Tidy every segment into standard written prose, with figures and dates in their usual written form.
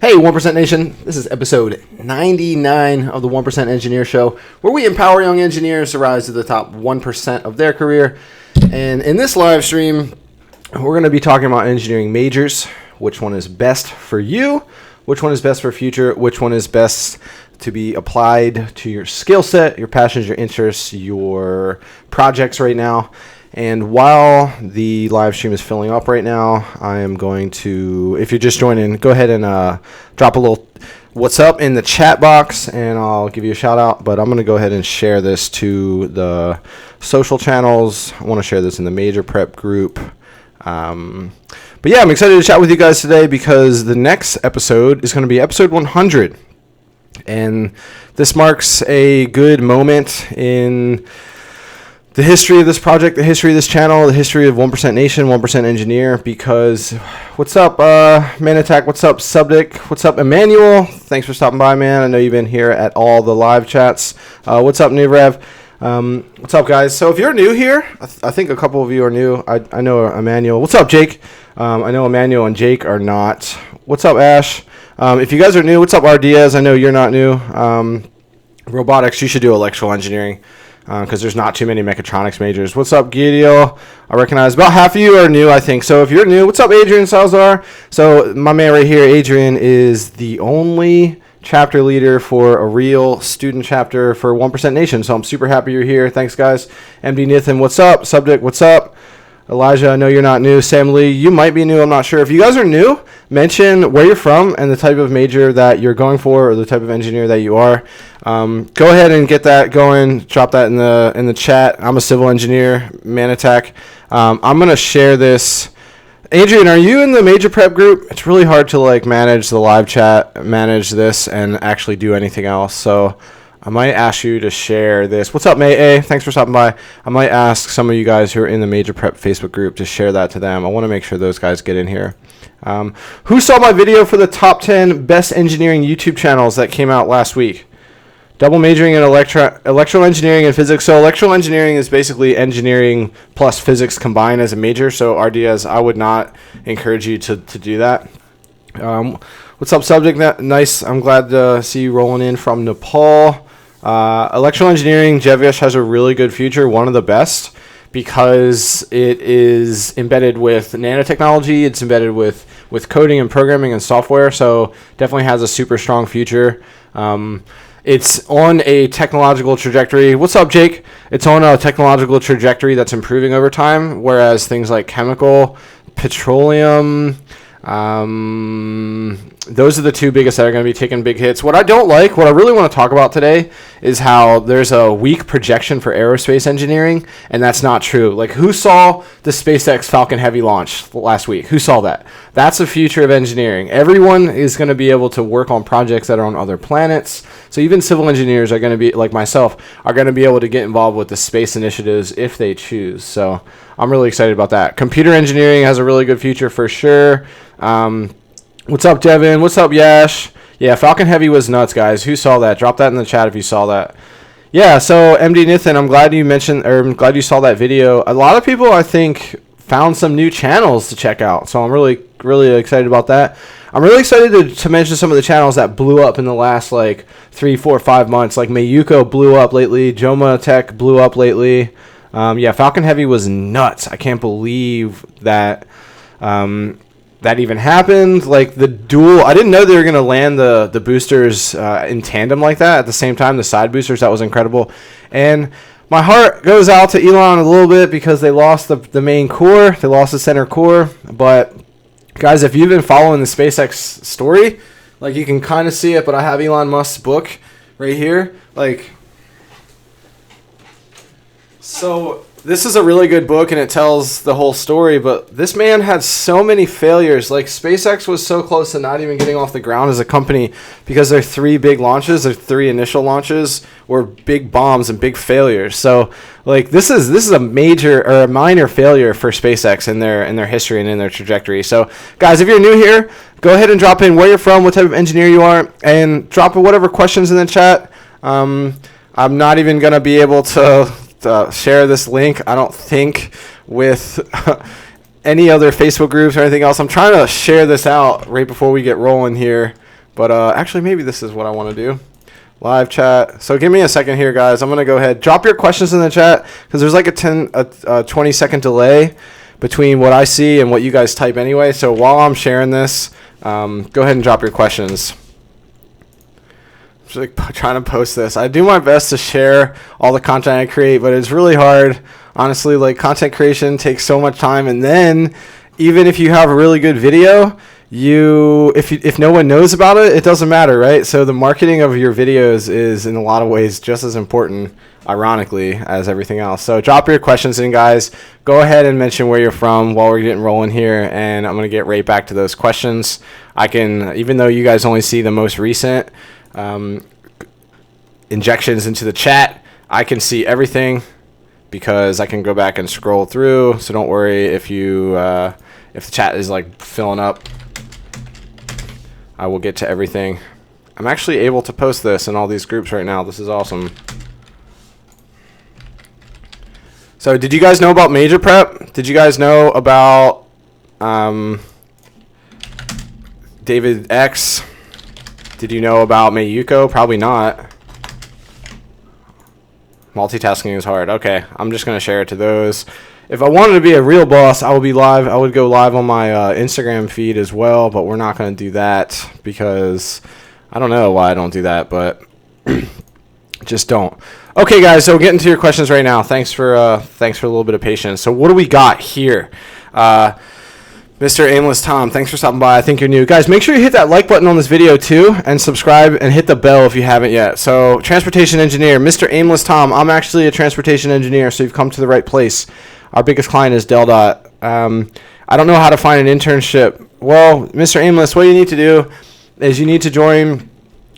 Hey, 1% Nation. This is episode 99 of the 1% Engineer Show, where we empower young engineers to rise to the top 1% of their career. And in this live stream, we're going to be talking about engineering majors, which one is best for you, which one is best for future, which one is best to be applied to your skill set, your passions, your interests, your projects right now. And while the live stream is filling up right now, I am going to, if you're just joining, go ahead and drop a little what's up in the chat box, and I'll give you a shout out. But I'm going to go ahead and share this to the social channels. I want to share this in the major prep group. But yeah, I'm excited to chat with you guys today because the next episode is going to be episode 100. And this marks a good moment in the history of this project, the history of this channel, the history of 1% Nation, 1% Engineer, because what's up, Man Attack, what's up, Subdic, what's up, Emmanuel, thanks for stopping by, man. I know you've been here at all the live chats. What's up, New Rev? What's up, guys? So if you're new here, I think a couple of you are new. I know Emmanuel. What's up, Jake? I know Emmanuel and Jake are not. What's up, Ash? If you guys are new, what's up, RDS? I know you're not new. Robotics, you should do electrical engineering. Because there's not too many mechatronics majors. What's up, Gideon? I recognize about half of you are new, I think. So if you're new, what's up, Adrian Salazar? So my man right here, Adrian, is the only chapter leader for a real student chapter for 1% Nation. So I'm super happy you're here. Thanks, guys. MD Nathan, what's up? Subject, what's up? Elijah, I know you're not new. Sam Lee, you might be new. I'm not sure. If you guys are new, mention where you're from and the type of major that you're going for or the type of engineer that you are. Go ahead and get that going. Drop that in the chat. I'm a civil engineer, Man Attack. I'm going to share this. Adrian, are you in the major prep group? It's really hard to manage the live chat, manage this, and actually do anything else. So I might ask you to share this. What's up, May A? Thanks for stopping by. I might ask some of you guys who are in the Major Prep Facebook group to share that to them. I want to make sure those guys get in here. Who saw my video for the top 10 best engineering YouTube channels that came out last week? Double majoring in electrical engineering and physics. So electrical engineering is basically engineering plus physics combined as a major. So RDS, I would not encourage you to do that. What's up, Subject? Nice. I'm glad to see you rolling in from Nepal. Electrical engineering, Jevish has a really good future, one of the best, because it is embedded with nanotechnology, it's embedded with coding and programming and software, so definitely has a super strong future. It's on a technological trajectory. What's up, Jake? It's on a technological trajectory that's improving over time, whereas things like chemical, petroleum, those are the two biggest that are going to be taking big hits. What I really want to talk about today is how there's a weak projection for aerospace engineering, and that's not true. Who saw the SpaceX Falcon Heavy launch last week? Who saw that? That's the future of engineering. Everyone is going to be able to work on projects that are on other planets. So even civil engineers are going to be, like myself, are going to be able to get involved with the space initiatives if they choose. So I'm really excited about that. Computer engineering has a really good future for sure. What's up, Devin? What's up, Yash? Yeah, Falcon Heavy was nuts, guys. Who saw that? Drop that in the chat if you saw that. Yeah, so MD Nathan, I'm glad you saw that video. A lot of people, I think, found some new channels to check out. So I'm really, really excited about that. I'm really excited to mention some of the channels that blew up in the last 3, 4, 5 months. Like Mayuko blew up lately. Joma Tech blew up lately. Yeah, Falcon Heavy was nuts. I can't believe that that even happened. The dual, I didn't know they were going to land the boosters in tandem like that at the same time, the side boosters. That was incredible. And my heart goes out to Elon a little bit because they lost the main core. They lost the center core. But guys, if you've been following the SpaceX story, you can kind of see it, but I have Elon Musk's book right here. So this is a really good book, and it tells the whole story, but this man had so many failures. SpaceX was so close to not even getting off the ground as a company because their 3 big launches, their 3 initial launches, were big bombs and big failures. So, this is a major or a minor failure for SpaceX in their history and in their trajectory. So, guys, if you're new here, go ahead and drop in where you're from, what type of engineer you are, and drop whatever questions in the chat. I'm not even going to be able to share this link, I don't think, with any other Facebook groups or anything else. I'm trying to share this out right before we get rolling here. But actually, maybe this is what I want to do. Live chat. So give me a second here, guys. I'm going to go ahead. Drop your questions in the chat because there's like a 20-second delay between what I see and what you guys type anyway. So while I'm sharing this, go ahead and drop your questions. I'm just like trying to post this. I do my best to share all the content I create, but it's really hard. Honestly, like content creation takes so much time. And then even if you have a really good video, if no one knows about it, it doesn't matter, right? So the marketing of your videos is in a lot of ways just as important, ironically, as everything else. So drop your questions in, guys. Go ahead and mention where you're from while we're getting rolling here, and I'm going to get right back to those questions. I can, even though you guys only see the most recent injections into the chat, I can see everything because I can go back and scroll through. So don't worry if the chat is like filling up. I will get to everything. I'm actually able to post this in all these groups right now. This is awesome. So did you guys know about major prep? Did you guys know about David X? Did you know about Mayuko? Probably not. Multitasking is hard. Okay, I'm just going to share it to those. If I wanted to be a real boss, I would be live. I would go live on my Instagram feed as well, but we're not going to do that because I don't know why I don't do that, but just don't. Okay, guys, so getting to your questions right now. Thanks for a little bit of patience. So what do we got here? Mr. Aimless Tom, thanks for stopping by. I think you're new. Guys, make sure you hit that like button on this video too and subscribe and hit the bell if you haven't yet. So transportation engineer, Mr. Aimless Tom. I'm actually a transportation engineer, so you've come to the right place. Our biggest client is Del Dot. I don't know how to find an internship. Well, Mr. Aimless, what you need to do is you need to join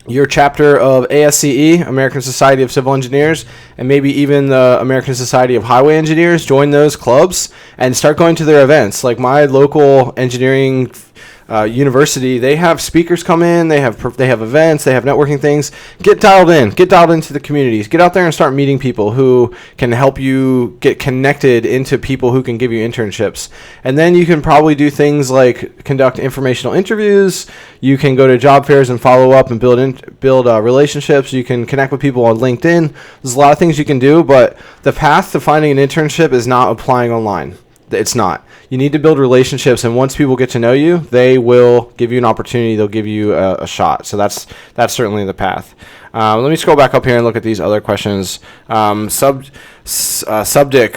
your chapter of ASCE, American Society of Civil Engineers, and maybe even the American Society of Highway Engineers. Join those clubs and start going to their events. Like my local engineering university, they have speakers come in, they have events, they have networking things. Get dialed into the communities. Get out there and start meeting people who can help you get connected into people who can give you internships. And then you can probably do things like conduct informational interviews. You can go to job fairs and follow up and build relationships. You can connect with people on LinkedIn. There's a lot of things you can do, but the path to finding an internship is not applying online. It's not. You need to build relationships, and once people get to know you, they will give you an opportunity. They'll give you a shot. So that's certainly the path. Let me scroll back up here and look at these other questions. Subdic,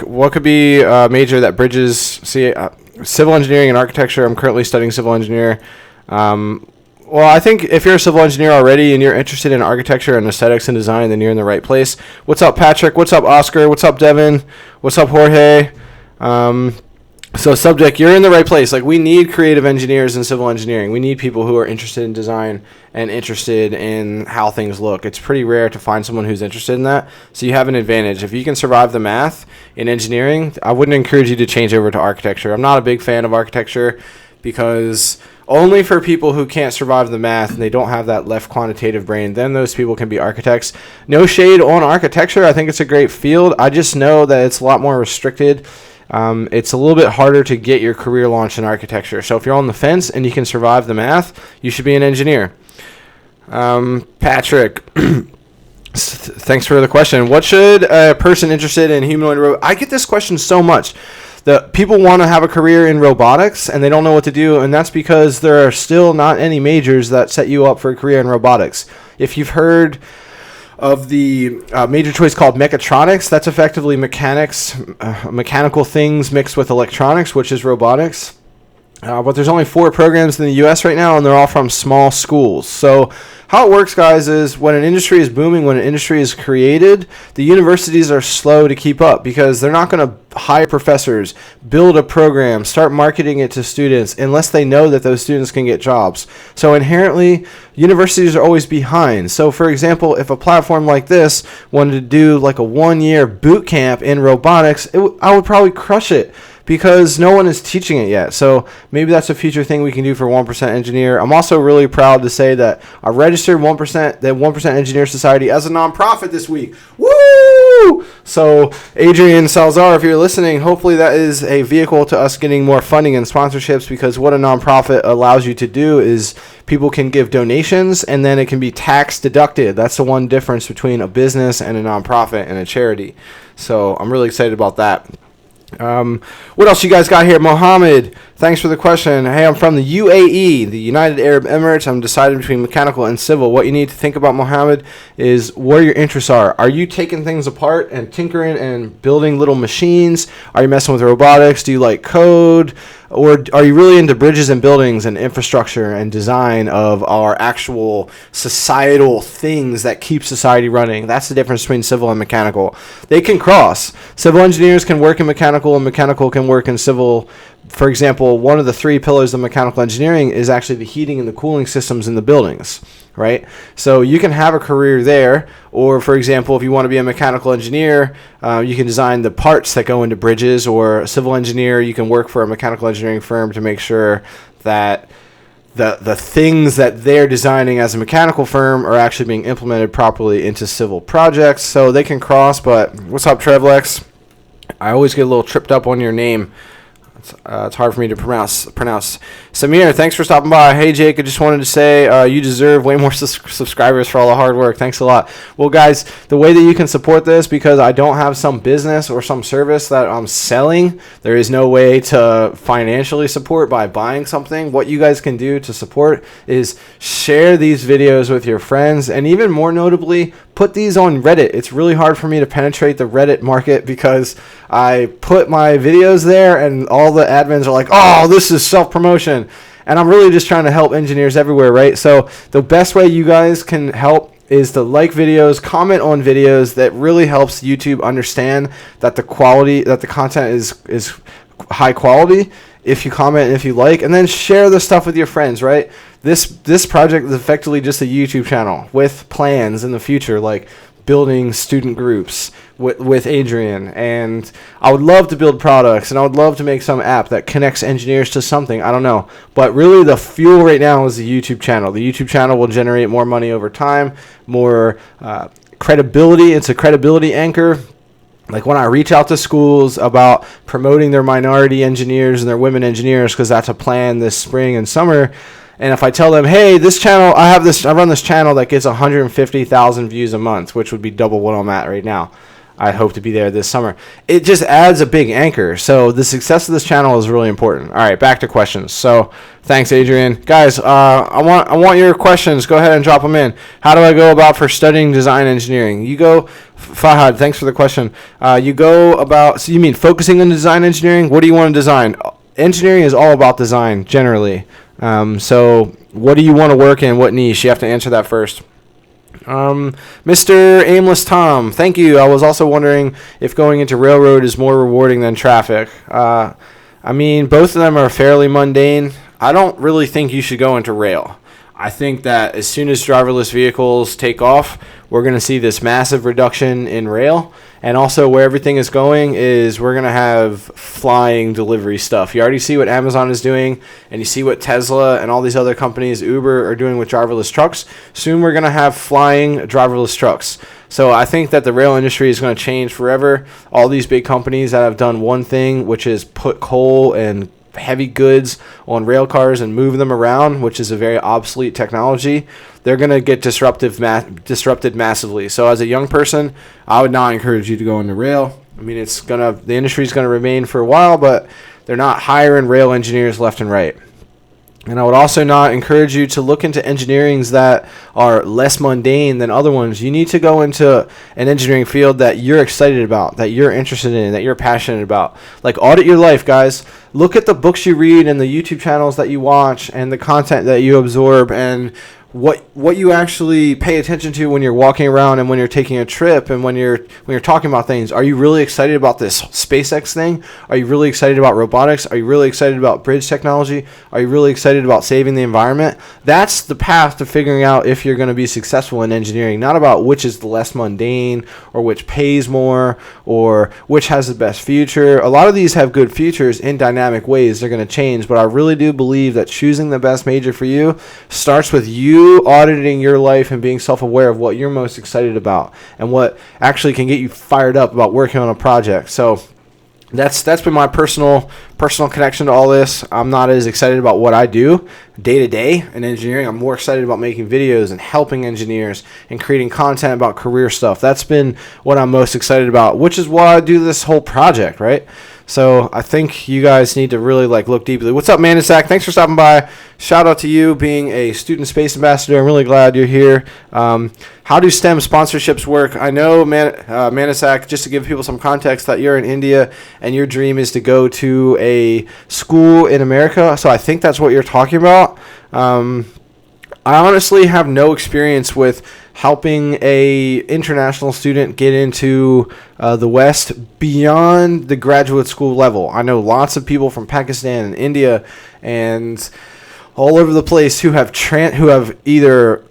what could be a major that bridges civil engineering and architecture? I'm currently studying civil engineer. Well, I think if you're a civil engineer already and you're interested in architecture and aesthetics and design, then you're in the right place. What's up, Patrick? What's up, Oscar? What's up, Devin? What's up, Jorge? So subject, you're in the right place. Like, we need creative engineers in civil engineering. We need people who are interested in design and interested in how things look. It's pretty rare to find someone who's interested in that. So you have an advantage. If you can survive the math in engineering, I wouldn't encourage you to change over to architecture. I'm not a big fan of architecture because only for people who can't survive the math and they don't have that left quantitative brain, then those people can be architects. No shade on architecture. I think it's a great field. I just know that it's a lot more restricted. It's a little bit harder to get your career launched in architecture. So if you're on the fence and you can survive the math, you should be an engineer. Patrick, thanks for the question. What should a person interested in humanoid I get this question so much. The people want to have a career in robotics and they don't know what to do, and that's because there are still not any majors that set you up for a career in robotics. If you've heard of the major choice called mechatronics, that's effectively mechanical things mixed with electronics, which is robotics. But there's only 4 programs in the U.S. right now, and they're all from small schools. So how it works, guys, is when an industry is booming, when an industry is created, the universities are slow to keep up because they're not going to hire professors, build a program, start marketing it to students unless they know that those students can get jobs. So inherently, universities are always behind. So for example, if a platform like this wanted to do like a 1-year boot camp in robotics, I would probably crush it, because no one is teaching it yet. So maybe that's a future thing we can do for 1% Engineer. I'm also really proud to say that I registered 1%, the 1% Engineer Society as a nonprofit this week. Woo! Woo! So, Adrian Salazar, if you're listening, hopefully that is a vehicle to us getting more funding and sponsorships, because what a nonprofit allows you to do is people can give donations and then it can be tax deducted. That's the one difference between a business and a nonprofit and a charity. So, I'm really excited about that. What else you guys got here? Mohammed, thanks for the question. Hey, I'm from the UAE, the United Arab Emirates. I'm deciding between mechanical and civil. What you need to think about, Mohammed, is where your interests are. Are you taking things apart and tinkering and building little machines? Are you messing with robotics? Do you like code? Or are you really into bridges and buildings and infrastructure and design of our actual societal things that keep society running? That's the difference between civil and mechanical. They can cross. Civil engineers can work in mechanical and mechanical can work in civil. For example, one of the 3 pillars of mechanical engineering is actually the heating and the cooling systems in the buildings, right? So you can have a career there, or for example, if you want to be a mechanical engineer, you can design the parts that go into bridges, or a civil engineer, you can work for a mechanical engineering firm to make sure that the things that they're designing as a mechanical firm are actually being implemented properly into civil projects. So they can cross. But what's up, Trevlex? I always get a little tripped up on your name. It's hard for me to pronounce. Samir, thanks for stopping by. Hey, Jake, I just wanted to say you deserve way more subscribers for all the hard work. Thanks a lot. Well, guys, the way that you can support this, because I don't have some business or some service that I'm selling, there is no way to financially support by buying something. What you guys can do to support is share these videos with your friends, and even more notably, put these on Reddit. It's really hard for me to penetrate the Reddit market because I put my videos there and all the admins are like, oh, this is self-promotion. And I'm really just trying to help engineers everywhere, right? So the best way you guys can help is to like videos, comment on videos. That really helps YouTube understand that the quality, that the content is high quality. If you comment and if you like, and then share the stuff with your friends, right? This project is effectively just a YouTube channel with plans in the future, like building student groups with Adrian. And I would love to build products, and I would love to make some app that connects engineers to something. I don't know. But really the fuel right now is the YouTube channel. The YouTube channel will generate more money over time, more credibility. It's a credibility anchor. Like when I reach out to schools about promoting their minority engineers and their women engineers, because that's a plan this spring and summer, and if I tell them, hey, this channel, I run this channel that gets 150,000 views a month, which would be double what I'm at right now. I hope to be there this summer. It just adds a big anchor. So the success of this channel is really important. All right, back to questions. So thanks, Adrian. Guys, I want your questions. Go ahead and drop them in. How do I go about for studying design engineering? You go, Fahad, thanks for the question. You go about, so you mean focusing on design engineering? What do you want to design? Engineering is all about design, generally. So what do you want to work in? What niche? You have to answer that first. Mr. Aimless Tom, thank you. I was also wondering if going into railroad is more rewarding than traffic. I mean, both of them are fairly mundane. I don't really think you should go into rail. I think that as soon as driverless vehicles take off, we're going to see this massive reduction in rail. And also where everything is going is we're going to have flying delivery stuff. You already see what Amazon is doing, and you see what Tesla and all these other companies, Uber, are doing with driverless trucks. Soon we're going to have flying driverless trucks. So I think that the rail industry is going to change forever. All these big companies that have done one thing, which is put coal and heavy goods on rail cars and move them around, which is a very obsolete technology, they're going to get disrupted massively. So as a young person, I would not encourage you to go into rail. I mean, the industry is going to remain for a while, but they're not hiring rail engineers left and right. And I would also not encourage you to look into engineerings that are less mundane than other ones. You need to go into an engineering field that you're excited about, that you're interested in, that you're passionate about. Like, audit your life, guys. Look at the books you read and the YouTube channels that you watch and the content that you absorb, and what you actually pay attention to when you're walking around and when you're taking a trip and when you're talking about things. Are you really excited about this SpaceX thing? Are you really excited about robotics? Are you really excited about bridge technology? Are you really excited about saving the environment? That's the path to figuring out if you're going to be successful in engineering, not about which is the less mundane or which pays more or which has the best future. A lot of these have good futures in dynamic ways. They're going to change, but I really do believe that choosing the best major for you starts with you you auditing your life and being self-aware of what you're most excited about and what actually can get you fired up about working on a project. So that's been my personal connection to all this. I'm not as excited about what I do day to day in engineering. I'm more excited about making videos and helping engineers and creating content about career stuff. That's been what I'm most excited about, which is why I do this whole project, right? So I think you guys need to really look deeply. What's up, Manisak? Thanks for stopping by. Shout out to you being a student space ambassador. I'm really glad you're here. How do STEM sponsorships work? I know, Manisak, just to give people some context, that you're in India and your dream is to go to a school in America. So I think that's what you're talking about. I honestly have no experience with helping a international student get into the West beyond the graduate school level. I know lots of people from Pakistan and India and all over the place who have either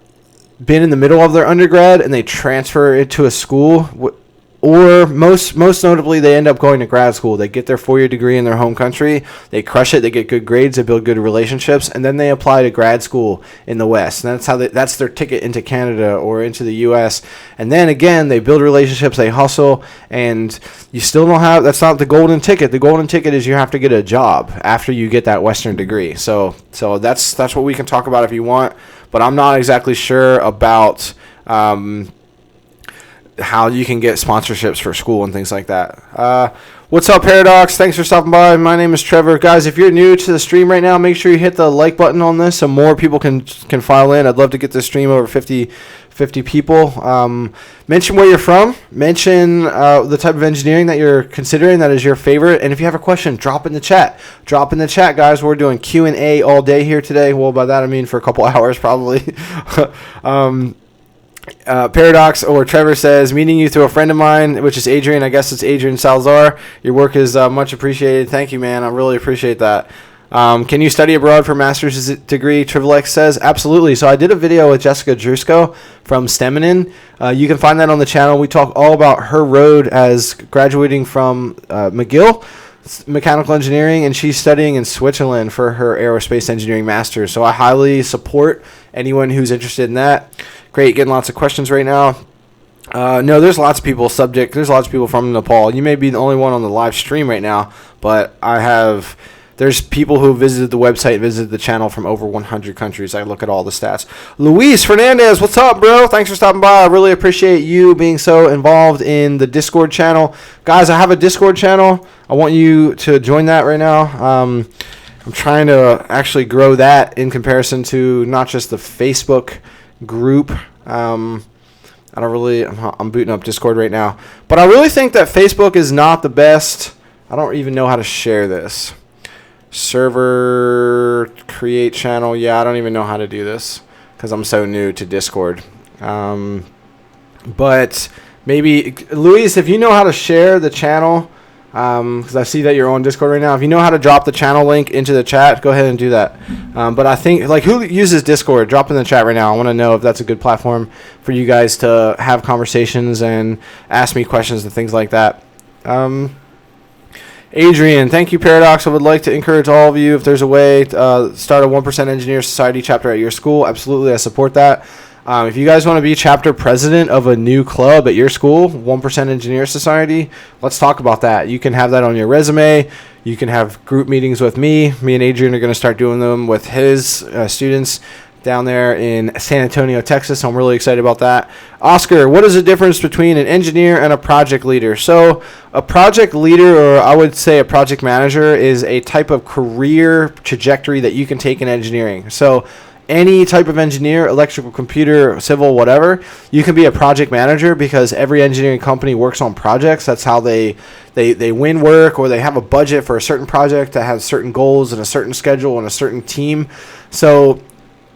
been in the middle of their undergrad and they transfer it to a school, or most notably, they end up going to grad school. They get their 4-year degree in their home country. They crush it. They get good grades. They build good relationships, and then they apply to grad school in the West. And that's their ticket into Canada or into the U.S. And then again, they build relationships. They hustle, and you still don't have. That's not the golden ticket. The golden ticket is you have to get a job after you get that Western degree. So that's what we can talk about if you want. But I'm not exactly sure about how you can get sponsorships for school and things like that. What's up, Paradox? Thanks for stopping by. My name is Trevor. Guys, if you're new to the stream right now, make sure you hit the like button on this so more people can file in. I'd love to get this stream over 50 people. Mention where you're from. Mention the type of engineering that you're considering that is your favorite. And if you have a question, drop in the chat. Drop in the chat, guys. We're doing Q&A all day here today. Well, by that I mean for a couple hours probably. Paradox or Trevor says, meeting you through a friend of mine, which is Adrian. I guess it's Adrian Salazar. Your work is much appreciated. Thank you, man. I really appreciate that. Can you study abroad for a master's degree? Trivilex says, absolutely. So I did a video with Jessica Drusko from Steminin. You can find that on the channel. We talk all about her road as graduating from McGill mechanical engineering, and she's studying in Switzerland for her aerospace engineering master's. So I highly support anyone who's interested in that. Great, getting lots of questions right now. No, there's lots of people There's lots of people from Nepal. You may be the only one on the live stream right now, but there's people who visited the website, visited the channel from over 100 countries. I look at all the stats. Luis Fernandez, what's up, bro? Thanks for stopping by. I really appreciate you being so involved in the Discord channel. Guys, I have a Discord channel. I want you to join that right now. I'm trying to actually grow that in comparison to not just the Facebook group. I'm booting up Discord right now. But I really think that Facebook is not the best. I don't even know how to share this. Server, create channel. Yeah, I don't even know how to do this because I'm so new to Discord. But maybe, Luis, if you know how to share the channel, because I see that you're on Discord right now. If you know how to drop the channel link into the chat, go ahead and do that. But I think, who uses Discord? Drop in the chat right now. I want to know if that's a good platform for you guys to have conversations and ask me questions and things like that. Adrian, thank you, Paradox. I would like to encourage all of you, if there's a way to start a 1% Engineer Society chapter at your school. Absolutely, I support that. If you guys want to be chapter president of a new club at your school, 1% Engineer Society, let's talk about that. You can have that on your resume. You can have group meetings with me. Me and Adrian are going to start doing them with his students down there in San Antonio, Texas. I'm really excited about that. Oscar, what is the difference between an engineer and a project leader? So a project leader, or I would say a project manager, is a type of career trajectory that you can take in engineering. So any type of engineer, electrical, computer, civil, whatever, you can be a project manager because every engineering company works on projects. That's how they win work, or they have a budget for a certain project that has certain goals and a certain schedule and a certain team. So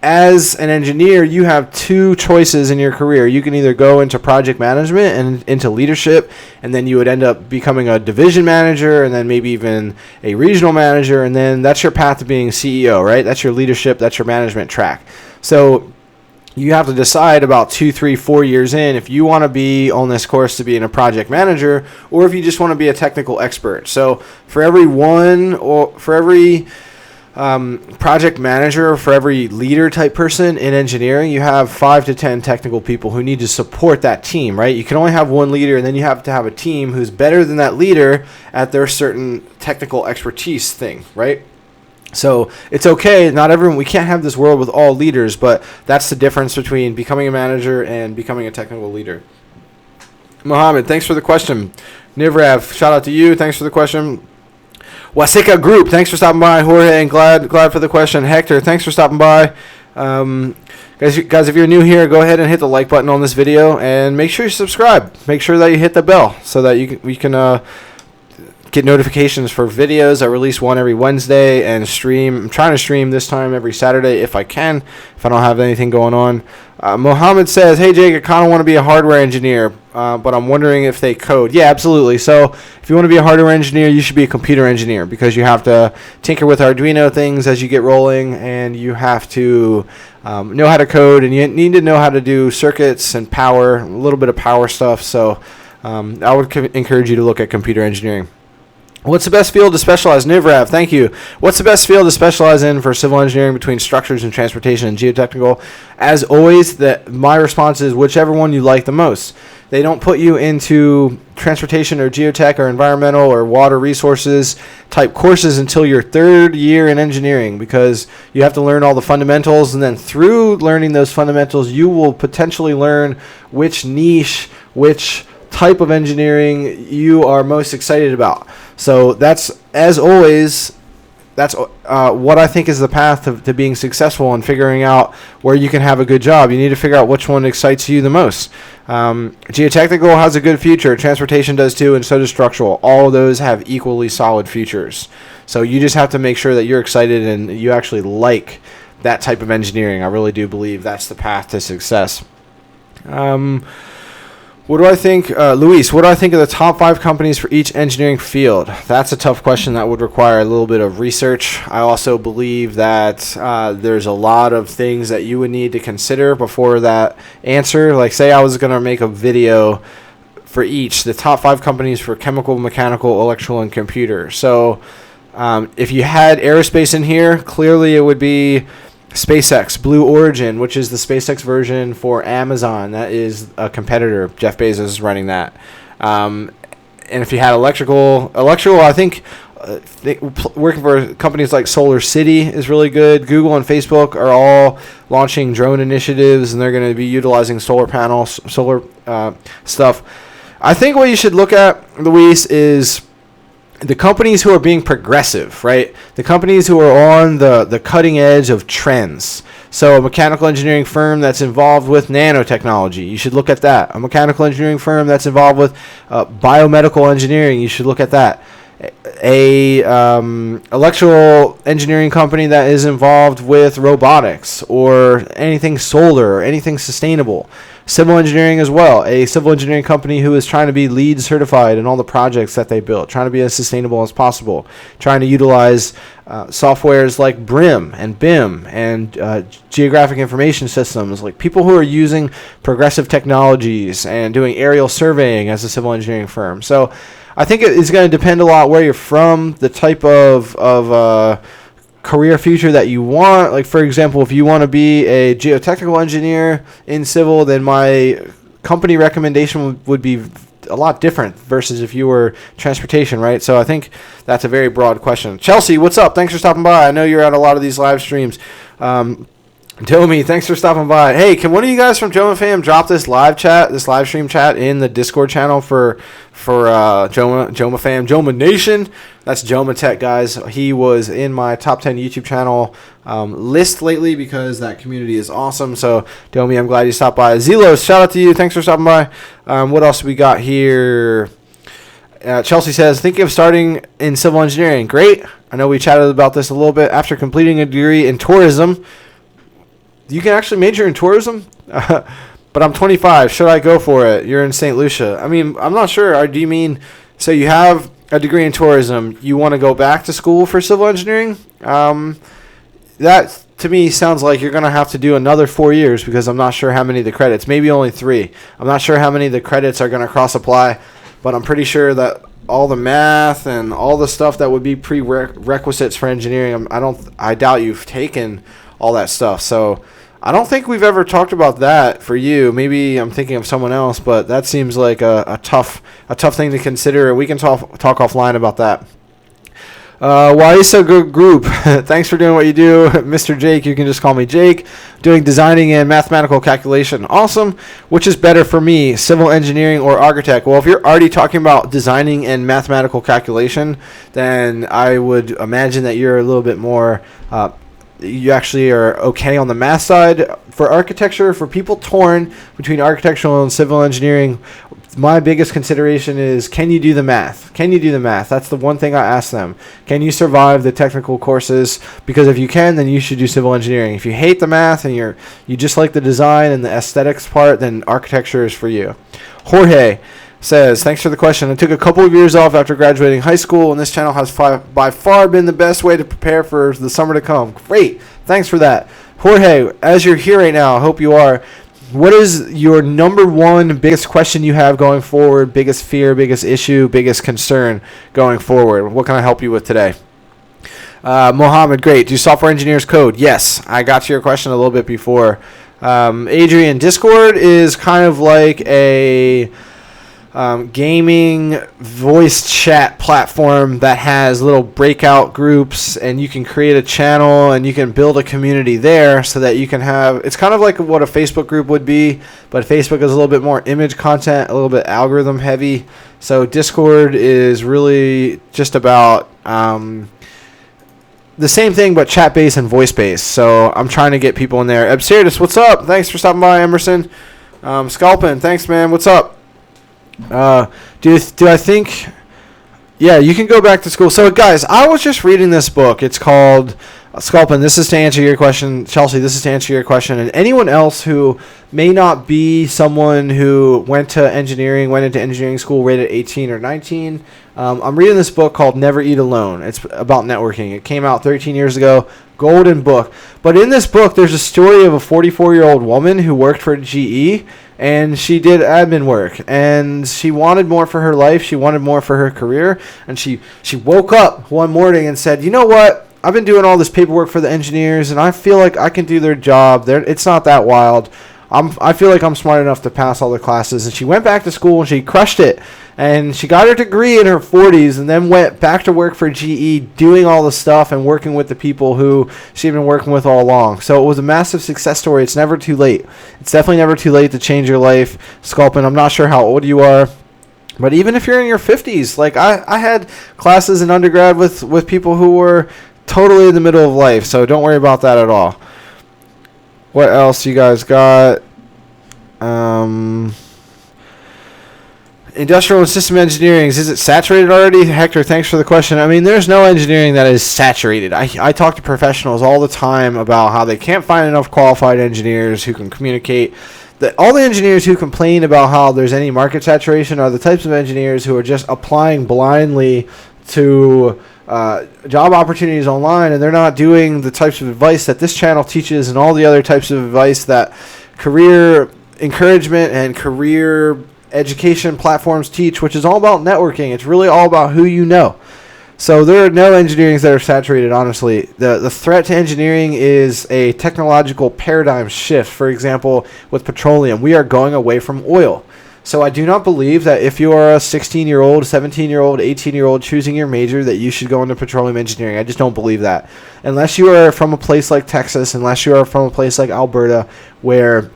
as an engineer, you have two choices in your career. You can either go into project management and into leadership, and then you would end up becoming a division manager and then maybe even a regional manager, and then that's your path to being CEO, right? That's your leadership, that's your management track. So you have to decide about 2, 3, 4 years in if you want to be on this course to being a project manager, or if you just want to be a technical expert. So for every project manager, for every leader type person in engineering, you have 5 to 10 technical people who need to support that team, right? You can only have one leader, and then you have to have a team who's better than that leader at their certain technical expertise thing, right? So it's okay. Not everyone, we can't have this world with all leaders, but that's the difference between becoming a manager and becoming a technical leader. Mohammed, thanks for the question. Nivrav, shout out to you. Thanks for the question. Wasika Group, thanks for stopping by. Jorge, and glad for the question. Hector, thanks for stopping by. Guys, if you're new here, go ahead and hit the like button on this video, and make sure you subscribe. Make sure that you hit the bell so that we can get notifications for videos. I release one every Wednesday and stream. I'm trying to stream this time every Saturday if I can, if I don't have anything going on. Mohammed says, hey Jake, I kind of want to be a hardware engineer, but I'm wondering if they code. Yeah, absolutely. So if you want to be a hardware engineer, you should be a computer engineer, because you have to tinker with Arduino things as you get rolling, and you have to know how to code, and you need to know how to do circuits and power, a little bit of power stuff. So I would encourage you to look at computer engineering. What's the best field to specialize? Nivrav, thank you. What's the best field to specialize in for civil engineering between structures and transportation and geotechnical? As always, my response is whichever one you like the most. They don't put you into transportation or geotech or environmental or water resources type courses until your third year in engineering, because you have to learn all the fundamentals, and then through learning those fundamentals, you will potentially learn which niche, which type of engineering you are most excited about. So that's, as always, that's what I think is the path to being successful and figuring out where you can have a good job. You need to figure out which one excites you the most. Geotechnical has a good future. Transportation does too, and so does structural. All of those have equally solid futures. So you just have to make sure that you're excited and you actually like that type of engineering. I really do believe that's the path to success. What do I think, Luis, what do I think of the top 5 companies for each engineering field? That's a tough question that would require a little bit of research. I also believe that there's a lot of things that you would need to consider before that answer. Like, say I was going to make a video for each, the top 5 companies for chemical, mechanical, electrical, and computer. So if you had aerospace in here, clearly it would be SpaceX, Blue Origin, which is the SpaceX version for Amazon. That is a competitor. Jeff Bezos is running that. And if you had electrical, I think working for companies like Solar City is really good. Google and Facebook are all launching drone initiatives, and they're going to be utilizing solar panels, solar stuff. I think what you should look at, Luis, is the companies who are being progressive, right? The companies who are on the cutting edge of trends. So a mechanical engineering firm that's involved with nanotechnology, you should look at that. A mechanical engineering firm that's involved with biomedical engineering, you should look at that. A electrical engineering company that is involved with robotics or anything solar or anything sustainable. Civil engineering as well. A civil engineering company who is trying to be LEED certified in all the projects that they build, trying to be as sustainable as possible, trying to utilize softwares like BRIM and BIM and geographic information systems, like people who are using progressive technologies and doing aerial surveying as a civil engineering firm. So I think it's going to depend a lot where you're from, the type of career future that you want. Like, for example, if you want to be a geotechnical engineer in civil, then my company recommendation would be a lot different versus if you were transportation, right? So I think that's a very broad question. Chelsea, what's up? Thanks for stopping by. I know you're at a lot of these live streams. Tomi, thanks for stopping by. Hey, can one of you guys from Joma Fam drop this live stream chat in the Discord channel for Joma Fam, Joma Nation? That's Joma Tech, guys. He was in my top 10 YouTube channel list lately because that community is awesome. So, Tomi, I'm glad you stopped by. Zelos, shout out to you. Thanks for stopping by. What else do we got here? Chelsea says, thinking of starting in civil engineering. Great. I know we chatted about this a little bit. After completing a degree in tourism, you can actually major in tourism, but I'm 25. Should I go for it? You're in St. Lucia. I mean, I'm not sure. Do you mean, so you have a degree in tourism, you want to go back to school for civil engineering? That, to me, sounds like you're going to have to do another 4 years, because I'm not sure how many of the credits, maybe only 3. I'm not sure how many of the credits are going to cross-apply, but I'm pretty sure that all the math and all the stuff that would be prerequisites for engineering. I doubt you've taken all that stuff. So I don't think we've ever talked about that for you. Maybe I'm thinking of someone else, but that seems like a tough thing to consider. We can talk offline about that. Why is so good group? Thanks for doing what you do, Mr. Jake. You can just call me Jake. Doing designing and mathematical calculation. Awesome. Which is better for me, civil engineering or architect? Well, if you're already talking about designing and mathematical calculation, then I would imagine that you're a little bit more. You actually are okay on the math side. For architecture, for people torn between architectural and civil engineering, my biggest consideration is, can you do the math? Can you do the math? That's the one thing I ask them. Can you survive the technical courses? Because if you can, then you should do civil engineering. If you hate the math and you just like the design and the aesthetics part, then architecture is for you. Jorge says, thanks for the question. I took a couple of years off after graduating high school, and this channel has by far been the best way to prepare for the summer to come. Great. Thanks for that. Jorge, as you're here right now, I hope you are, what is your number one biggest question you have going forward, biggest fear, biggest issue, biggest concern going forward? What can I help you with today? Mohammed, great. Do software engineers code? Yes. I got to your question a little bit before. Adrian, Discord is kind of like a gaming voice chat platform that has little breakout groups, and you can create a channel and you can build a community there so that you can have, it's kind of like what a Facebook group would be, but Facebook is a little bit more image content, a little bit algorithm heavy. So Discord is really just about the same thing, but chat based and voice based. So I'm trying to get people in there. Absurdus, what's up? Thanks for stopping by. Emerson, Scalpin, thanks man, what's up? Do I think, yeah, you can go back to school. So guys, I was just reading this book. It's called Sculpin. This is to answer your question. Chelsea, this is to answer your question. And anyone else who may not be someone who went into engineering school right at 18 or 19, I'm reading this book called Never Eat Alone. It's about networking. It came out 13 years ago. Golden book. But in this book, there's a story of a 44-year-old woman who worked for GE, and she did admin work, and she wanted more for her life. She wanted more for her career, and she woke up one morning and said, you know what? I've been doing all this paperwork for the engineers, and I feel like I can do their job. It's not that wild. I feel like I'm smart enough to pass all the classes. And she went back to school, and she crushed it. And she got her degree in her 40s and then went back to work for GE, doing all the stuff and working with the people who she'd been working with all along. So it was a massive success story. It's never too late. It's definitely never too late to change your life. Sculpin, I'm not sure how old you are, but even if you're in your 50s, like I had classes in undergrad with people who were totally in the middle of life, so don't worry about that at all. What else you guys got? Industrial and system engineering, is it saturated already? Hector, thanks for the question. I mean, there's no engineering that is saturated. I talk to professionals all the time about how they can't find enough qualified engineers who can communicate. All the engineers who complain about how there's any market saturation are the types of engineers who are just applying blindly to job opportunities online, and they're not doing the types of advice that this channel teaches and all the other types of advice that career encouragement and career education platforms teach, which is all about networking. It's really all about who you know. So there are no engineerings that are saturated, honestly. The threat to engineering is a technological paradigm shift. For example, with petroleum, we are going away from oil. So I do not believe that if you are a 16-year-old, 17-year-old, 18-year-old choosing your major that you should go into petroleum engineering. I just don't believe that. Unless you are from a place like Texas, unless you are from a place like Alberta, where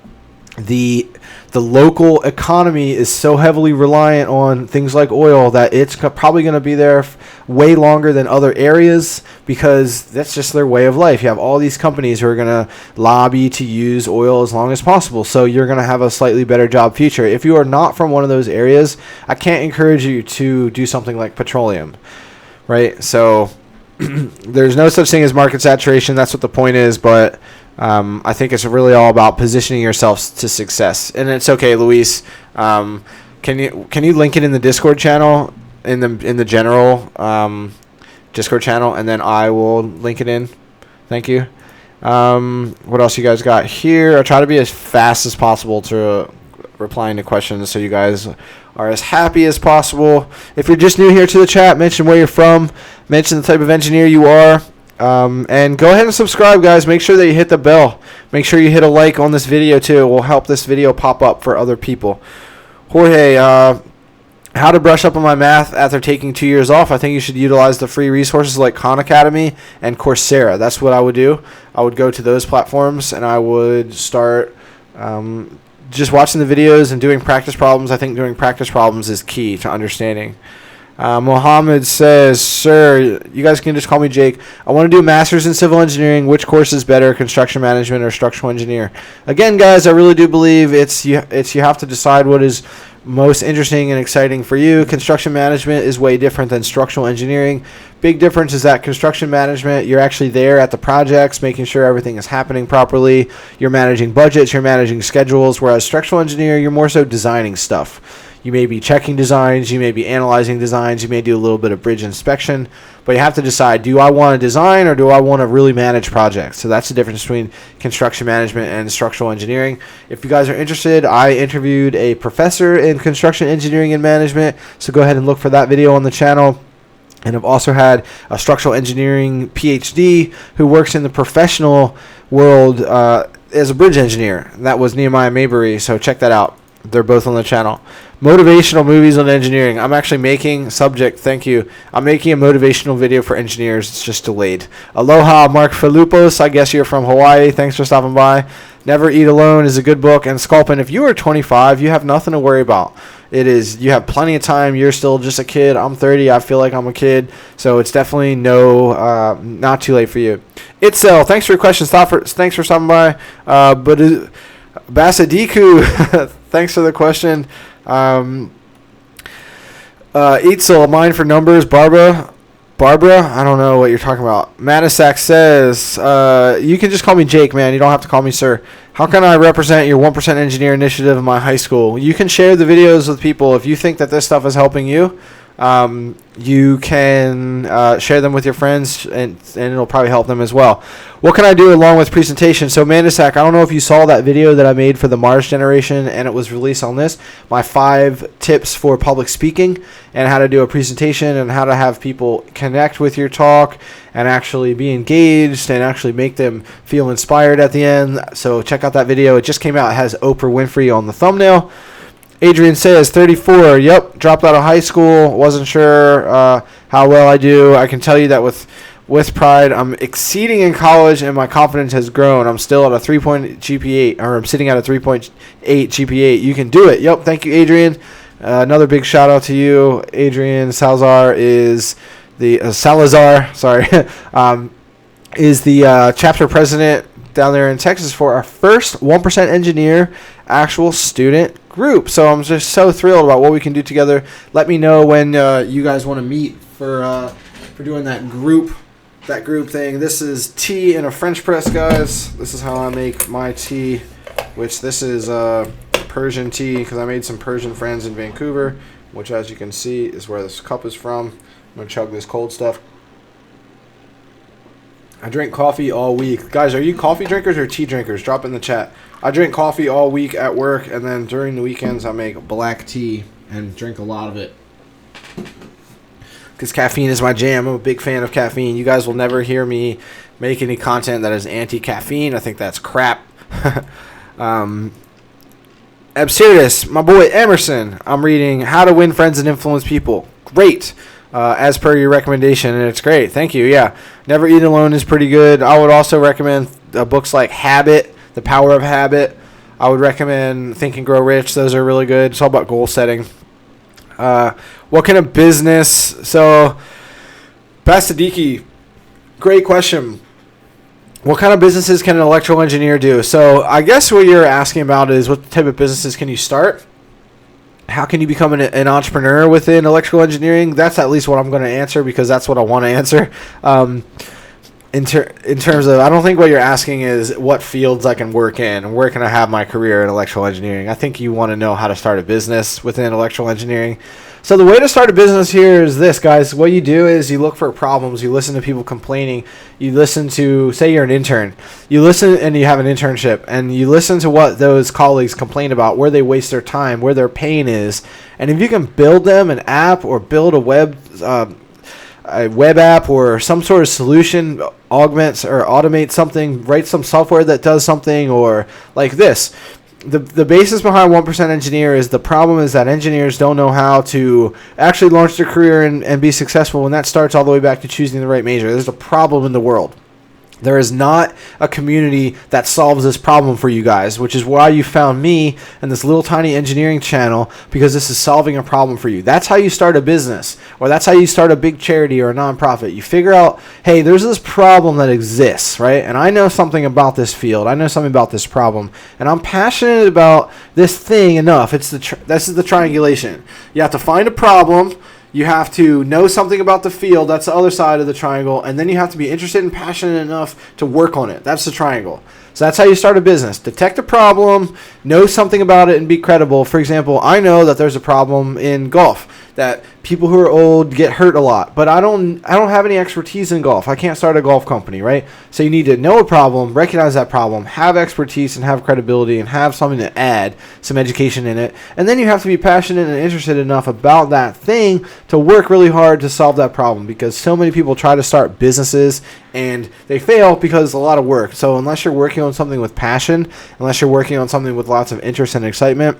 the local economy is so heavily reliant on things like oil that it's probably going to be there way longer than other areas, because that's just their way of life. You have all these companies who are going to lobby to use oil as long as possible, so you're going to have a slightly better job future. If you are not from one of those areas, I can't encourage you to do something like petroleum, right? So there's no such thing as market saturation. That's what the point is, but I think it's really all about positioning yourselves to success. And it's okay, Luis. Can you link it in the Discord channel, in the general Discord channel, and then I will link it in. Thank you. What else you guys got here? I try to be as fast as possible to replying to questions so you guys are as happy as possible. If you're just new here to the chat, mention where you're from, mention the type of engineer you are, and go ahead and subscribe, guys. Make sure that you hit the bell. Make sure you hit a like on this video too. It will help this video pop up for other people. Jorge, how to brush up on my math after taking 2 years off. I think you should utilize the free resources like Khan Academy and Coursera. That's what I would do. I would go to those platforms and I would start just watching the videos and doing practice problems. I think doing practice problems is key to understanding. Mohammed says, sir, you guys can just call me Jake. I want to do a master's in civil engineering. Which course is better, construction management or structural engineer? Again, guys, I really do believe you have to decide what is most interesting and exciting for you. Construction management is way different than structural engineering. Big difference is that construction management, you're actually there at the projects, making sure everything is happening properly. You're managing budgets, you're managing schedules, whereas structural engineer, you're more so designing stuff. You may be checking designs, you may be analyzing designs, you may do a little bit of bridge inspection, but you have to decide, do I want to design or do I want to really manage projects? So that's the difference between construction management and structural engineering. If you guys are interested, I interviewed a professor in construction engineering and management, so go ahead and look for that video on the channel. And I've also had a structural engineering PhD who works in the professional world as a bridge engineer. That was Nehemiah Mabry, so check that out. They're both on the channel. Motivational movies on engineering. I'm actually making thank you. I'm making a motivational video for engineers. It's just delayed. Aloha, Mark Filipos. I guess you're from Hawaii. Thanks for stopping by. Never Eat Alone is a good book. And Sculpin, if you are 25, you have nothing to worry about. You have plenty of time. You're still just a kid. I'm 30. I feel like I'm a kid. So it's definitely not too late for you. Itzel, thanks for your question. Thanks for stopping by. Basadiku, thanks for the question. Itzel, mine for numbers. Barbara, I don't know what you're talking about. Matisak says, you can just call me Jake, man. You don't have to call me sir. How can I represent your 1% engineer initiative in my high school? You can share the videos with people. If you think that this stuff is helping you, you can share them with your friends, and it'll probably help them as well. What can I do along with presentation? So Mandasak, I don't know if you saw that video that I made for the Mars generation, and it was released on this. My 5 tips for public speaking and how to do a presentation and how to have people connect with your talk and actually be engaged and actually make them feel inspired at the end. So check out that video. It just came out. It has Oprah Winfrey on the thumbnail. Adrian says, 34. Yep, dropped out of high school. Wasn't sure how well I do. I can tell you that with pride, I'm exceeding in college, and my confidence has grown. I'm still at a 3.8 GPA, or I'm sitting at a 3.8 GPA. You can do it. Yep, thank you, Adrian. Another big shout out to you, Adrian. Salazar is the is the chapter president down there in Texas for our first 1% engineer actual student group. So I'm just so thrilled about what we can do together. Let me know when you guys want to meet for doing that group thing. This is tea in a French press, guys. This is how I make my tea, which this is Persian tea because I made some Persian friends in Vancouver, which as you can see is where this cup is from. I'm going to chug this cold stuff. I drink coffee all week. Guys, are you coffee drinkers or tea drinkers? Drop in the chat. I drink coffee all week at work, and then during the weekends I make black tea and drink a lot of it. Because caffeine is my jam. I'm a big fan of caffeine. You guys will never hear me make any content that is anti-caffeine. I think that's crap. Absurdus, my boy Emerson. I'm reading How to Win Friends and Influence People. Great. As per your recommendation, and it's great. Thank you. Yeah. Never Eat Alone is pretty good. I would also recommend books like Habit, The Power of Habit. I would recommend Think and Grow Rich. Those are really good. It's all about goal setting. What kind of business? So, Basadiki, great question. What kind of businesses can an electrical engineer do? So, I guess what you're asking about is what type of businesses can you start? How can you become an entrepreneur within electrical engineering? That's at least what I'm going to answer because that's what I want to answer. And in terms of, I don't think what you're asking is what fields I can work in and where can I have my career in electrical engineering. I think you want to know how to start a business within electrical engineering. So the way to start a business here is this, guys. What you do is you look for problems. You listen to people complaining. You listen to, say you're an intern. You listen and you have an internship, and you listen to what those colleagues complain about, where they waste their time, where their pain is. And if you can build them an app or build a web app or some sort of solution, augments or automate something, write some software that does something, or like this. The basis behind 1% Engineer is the problem is that engineers don't know how to actually launch their career and be successful, and that starts all the way back to choosing the right major. There's a problem in the world. There is not a community that solves this problem for you guys, which is why you found me and this little tiny engineering channel, because this is solving a problem for you. That's how you start a business, or that's how you start a big charity or a nonprofit. You figure out, hey, there's this problem that exists, right? And I know something about this field. I know something about this problem, and I'm passionate about this thing enough. This is the triangulation. You have to find a problem. You have to know something about the field. That's the other side of the triangle. And then you have to be interested and passionate enough to work on it. That's the triangle. So that's how you start a business. Detect a problem, know something about it, and be credible. For example, I know that there's a problem in golf, that people who are old get hurt a lot, but I don't have any expertise in golf. I can't start a golf company, right? So you need to know a problem, recognize that problem, have expertise and have credibility, and have something to add, some education in it. And then you have to be passionate and interested enough about that thing to work really hard to solve that problem, because so many people try to start businesses and they fail because it's a lot of work. So unless you're working on something with passion, unless you're working on something with lots of interest and excitement,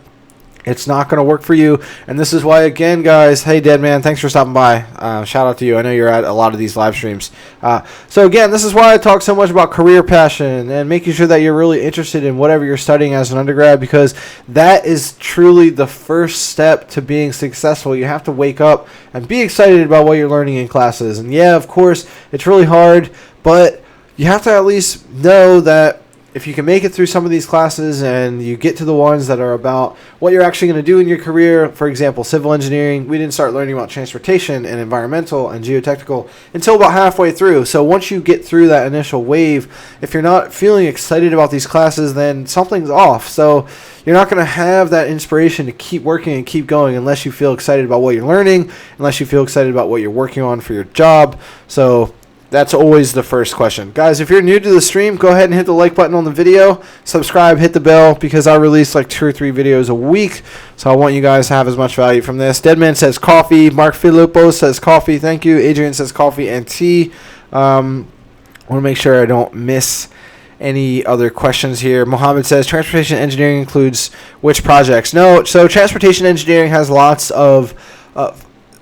it's not going to work for you. And this is why, again, guys, hey, Deadman, thanks for stopping by. Shout out to you. I know you're at a lot of these live streams. So, again, this is why I talk so much about career passion and making sure that you're really interested in whatever you're studying as an undergrad, because that is truly the first step to being successful. You have to wake up and be excited about what you're learning in classes. And, yeah, of course, it's really hard, but you have to at least know that if you can make it through some of these classes and you get to the ones that are about what you're actually going to do in your career, for example, civil engineering, we didn't start learning about transportation and environmental and geotechnical until about halfway through. So once you get through that initial wave, if you're not feeling excited about these classes, then something's off. So you're not going to have that inspiration to keep working and keep going unless you feel excited about what you're learning, unless you feel excited about what you're working on for your job. So that's always the first question. Guys, if you're new to the stream, go ahead and hit the like button on the video. Subscribe, hit the bell, because I release like 2 or 3 videos a week. So I want you guys to have as much value from this. Deadman says coffee. Mark Filippo says coffee. Thank you. Adrian says coffee and tea. I want to make sure I don't miss any other questions here. Mohammed says transportation engineering includes which projects? No, so transportation engineering has lots of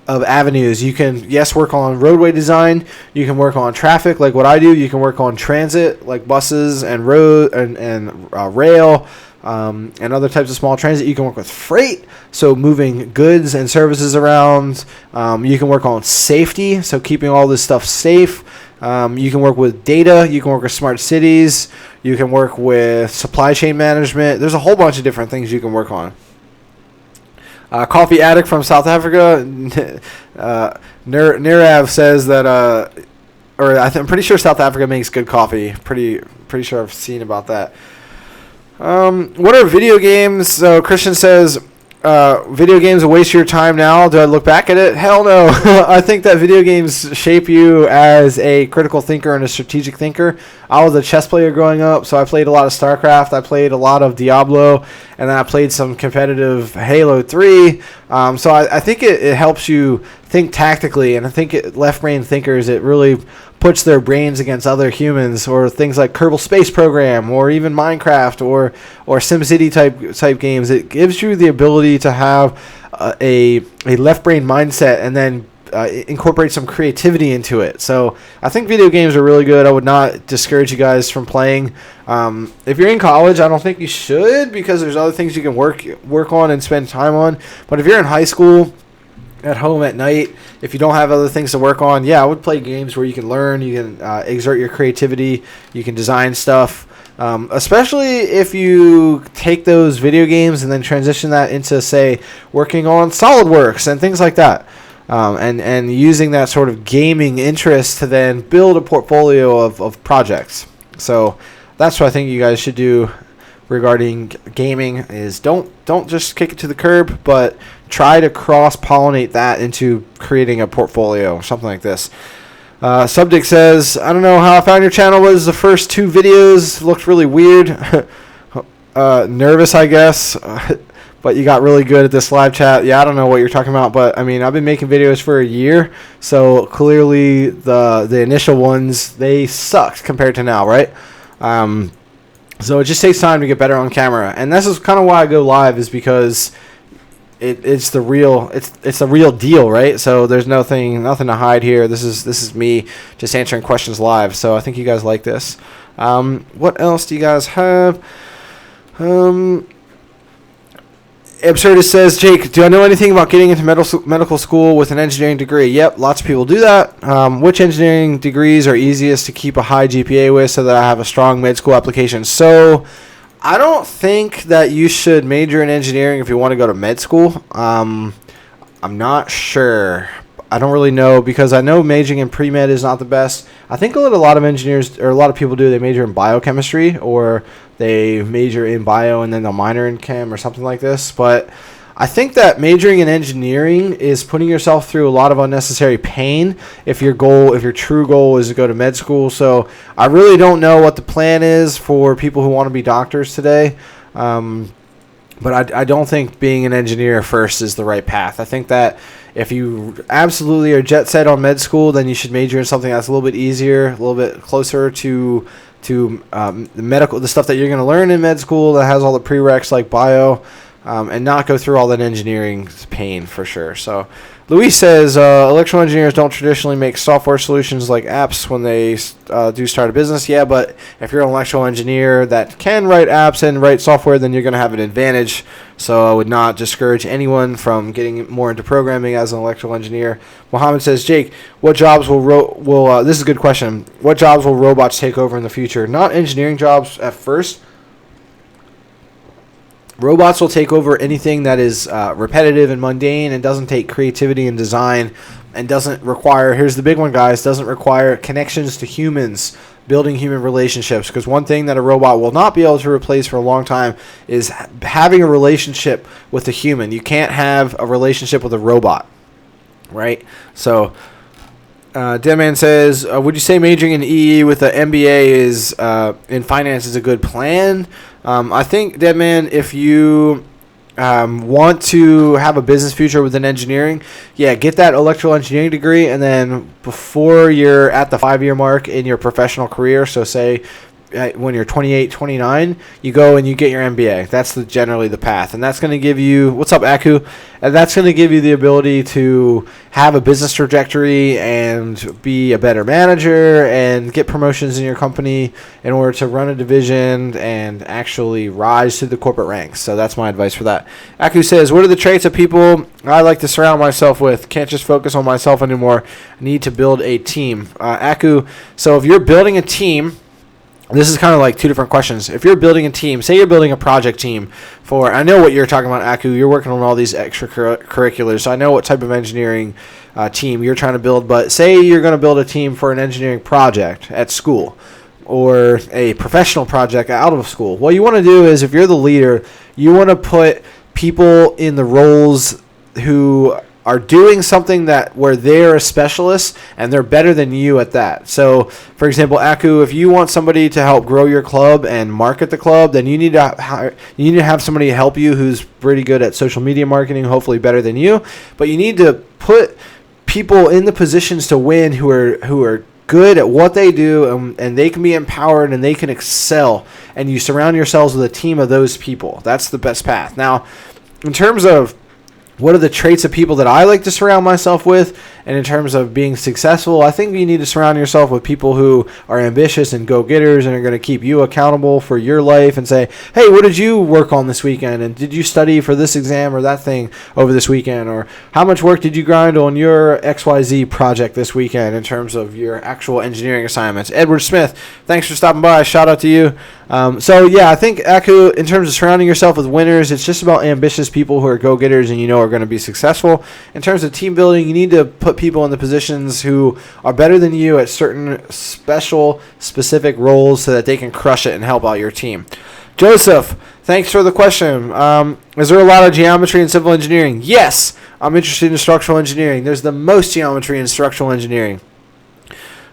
avenues. You can, yes, work on roadway design. You can work on traffic, like what I do. You can work on transit, like buses and road and rail, and other types of small transit. You can work with freight, so moving goods and services around. You can work on safety, so keeping all this stuff safe. You can work with data. You can work with smart cities. You can work with supply chain management. There's a whole bunch of different things you can work on. Coffee Addict from South Africa. Nirav says that, I'm pretty sure South Africa makes good coffee. Pretty sure I've seen about that. What are video games? So Christian says, video games will waste your time now. Do I look back at it? Hell no. I think that video games shape you as a critical thinker and a strategic thinker. I was a chess player growing up, so I played a lot of StarCraft. I played a lot of Diablo, and then I played some competitive Halo 3. So I think it helps you think tactically, and I think left-brain thinkers, it really puts their brains against other humans, or things like Kerbal Space Program, or even Minecraft, or SimCity type games. It gives you the ability to have a left-brain mindset, and then incorporate some creativity into it. So I think video games are really good. I would not discourage you guys from playing. If you're in college, I don't think you should, because there's other things you can work on and spend time on. But if you're in high school, at home at night, if you don't have other things to work on, yeah, I would play games where you can learn, you can exert your creativity, you can design stuff. Especially if you take those video games and then transition that into, say, working on SolidWorks and things like that. and using that sort of gaming interest to then build a portfolio of projects. So that's what I think you guys should do regarding gaming is don't just kick it to the curb, but try to cross-pollinate that into creating a portfolio, something like this. Subdick says, I don't know how I found your channel. Was the first 2 videos looked really weird. Nervous, I guess. But you got really good at this live chat. Yeah, I don't know what you're talking about, but I mean, I've been making videos for a year, so clearly the initial ones, they sucked compared to now, right? So it just takes time to get better on camera, and this is kind of why I go live, is because it's the real deal, right? So there's nothing to hide here. This is me just answering questions live. So I think you guys like this. What else do you guys have? Absurdist says, Jake, do I know anything about getting into medical school with an engineering degree? Yep, lots of people do that. Which engineering degrees are easiest to keep a high GPA with so that I have a strong med school application? So I don't think that you should major in engineering if you want to go to med school. I'm not sure. I don't really know, because I know majoring in pre-med is not the best. I think what a lot of engineers, or a lot of people do, they major in biochemistry, or they major in bio and then they'll minor in chem or something like this. But I think that majoring in engineering is putting yourself through a lot of unnecessary pain if your true goal is to go to med school. So I really don't know what the plan is for people who want to be doctors today. But I don't think being an engineer first is the right path. I think that if you absolutely are jet set on med school, then you should major in something that's a little bit easier, a little bit closer to the stuff that you're going to learn in med school that has all the prereqs like bio, and not go through all that engineering pain for sure. So Luis says, electrical engineers don't traditionally make software solutions like apps when they do start a business. Yeah, but if you're an electrical engineer that can write apps and write software, then you're going to have an advantage. So I would not discourage anyone from getting more into programming as an electrical engineer. Mohammed says, Jake, what jobs will this is a good question. What jobs will robots take over in the future? Not engineering jobs at first. Robots will take over anything that is repetitive and mundane and doesn't take creativity and design, and doesn't require, here's the big one, guys, doesn't require connections to humans, building human relationships. Because one thing that a robot will not be able to replace for a long time is having a relationship with a human. You can't have a relationship with a robot, right? So Deadman says, would you say majoring in EE with an MBA is in finance is a good plan? I think, Deadman, if you want to have a business future within engineering, yeah, get that electrical engineering degree, and then before you're at the 5-year mark in your professional career, so say when you're 28, 29, you go and you get your MBA. That's generally the path. And that's going to give you, what's up, Aku? And that's going to give you the ability to have a business trajectory and be a better manager and get promotions in your company in order to run a division and actually rise to the corporate ranks. So that's my advice for that. Aku says, what are the traits of people I like to surround myself with? Can't just focus on myself anymore. I need to build a team. Aku, so if you're building a team, this is kind of like two different questions. If you're building a team, say you're building a project team for, I know what you're talking about, Aku. You're working on all these extracurriculars, so I know what type of engineering team you're trying to build. But say you're going to build a team for an engineering project at school or a professional project out of school. What you want to do is, if you're the leader, you want to put people in the roles who are doing something where they're a specialist and they're better than you at that. So, for example, Aku, if you want somebody to help grow your club and market the club, then you need to have somebody help you who's pretty good at social media marketing, hopefully better than you. But you need to put people in the positions to win who are good at what they do, and they can be empowered and they can excel. And you surround yourselves with a team of those people. That's the best path. Now, in terms of what are the traits of people that I like to surround myself with? And in terms of being successful, I think you need to surround yourself with people who are ambitious and go-getters and are going to keep you accountable for your life and say, hey, what did you work on this weekend? And did you study for this exam or that thing over this weekend? Or how much work did you grind on your XYZ project this weekend in terms of your actual engineering assignments? Edward Smith, thanks for stopping by. Shout out to you. So, yeah, I think, Aku, in terms of surrounding yourself with winners, it's just about ambitious people who are go-getters and are are going to be successful. In terms of team building, you need to put people in the positions who are better than you at certain specific roles so that they can crush it and help out your team. Joseph, thanks for the question. Is there a lot of geometry in civil engineering? Yes. I'm interested in structural engineering. There's the most geometry in structural engineering.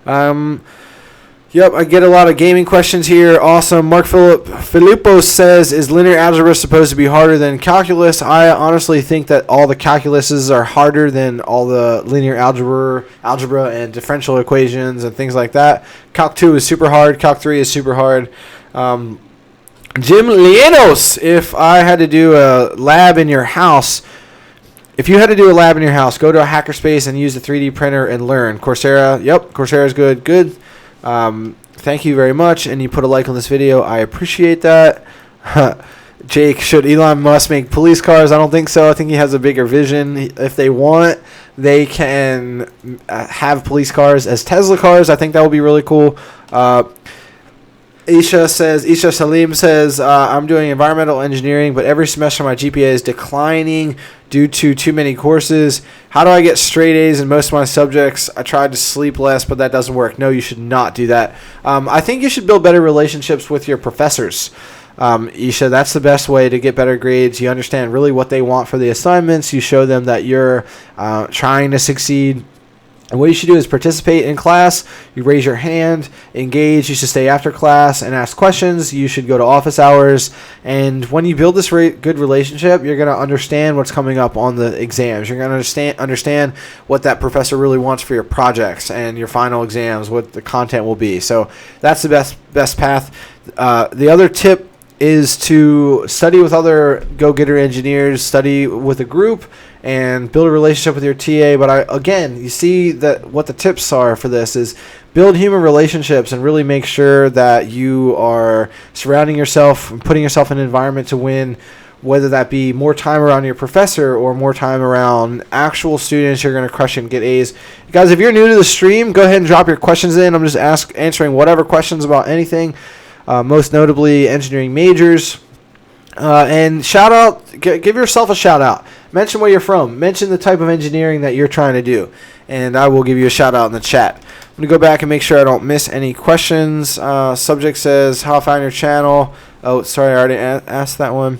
Yep, I get a lot of gaming questions here. Awesome. Mark Filippo says, is linear algebra supposed to be harder than calculus? I honestly think that all the calculuses are harder than all the linear algebra and differential equations and things like that. Calc 2 is super hard. Calc 3 is super hard. Jim Lienos, if I had to do a lab in your house, go to a hackerspace and use a 3D printer and learn. Coursera, yep, Coursera is good. Good. Thank you very much, and you put a like on this video. I appreciate that. Jake, should Elon Musk make police cars? I don't think so. I think he has a bigger vision. If they want, they can have police cars as Tesla cars. I think that would be really cool. Isha Salim says, I'm doing environmental engineering, but every semester my GPA is declining due to too many courses. How do I get straight A's in most of my subjects? I tried to sleep less, but that doesn't work. No, you should not do that. I think you should build better relationships with your professors. Isha, that's the best way to get better grades. You understand really what they want for the assignments. You show them that you're trying to succeed. And what you should do is participate in class. You raise your hand, engage. You should stay after class and ask questions. You should go to office hours. And when you build this good relationship, you're going to understand what's coming up on the exams. You're going to understand what that professor really wants for your projects and your final exams, what the content will be. So that's the best path. The other tip is to study with other go-getter engineers, study with a group, and build a relationship with your TA. But you see that what the tips are for this is build human relationships and really make sure that you are surrounding yourself and putting yourself in an environment to win, whether that be more time around your professor or more time around actual students. You're going to crush it and get A's. Guys, if you're new to the stream, go ahead and drop your questions in. I'm just answering whatever questions about anything. Most notably engineering majors, and shout out, give yourself a shout out, mention where you're from, mention the type of engineering that you're trying to do, and I will give you a shout out in the chat. I'm going to go back and make sure I don't miss any questions. Subject says, how I found your channel. Oh, sorry, I already asked that one.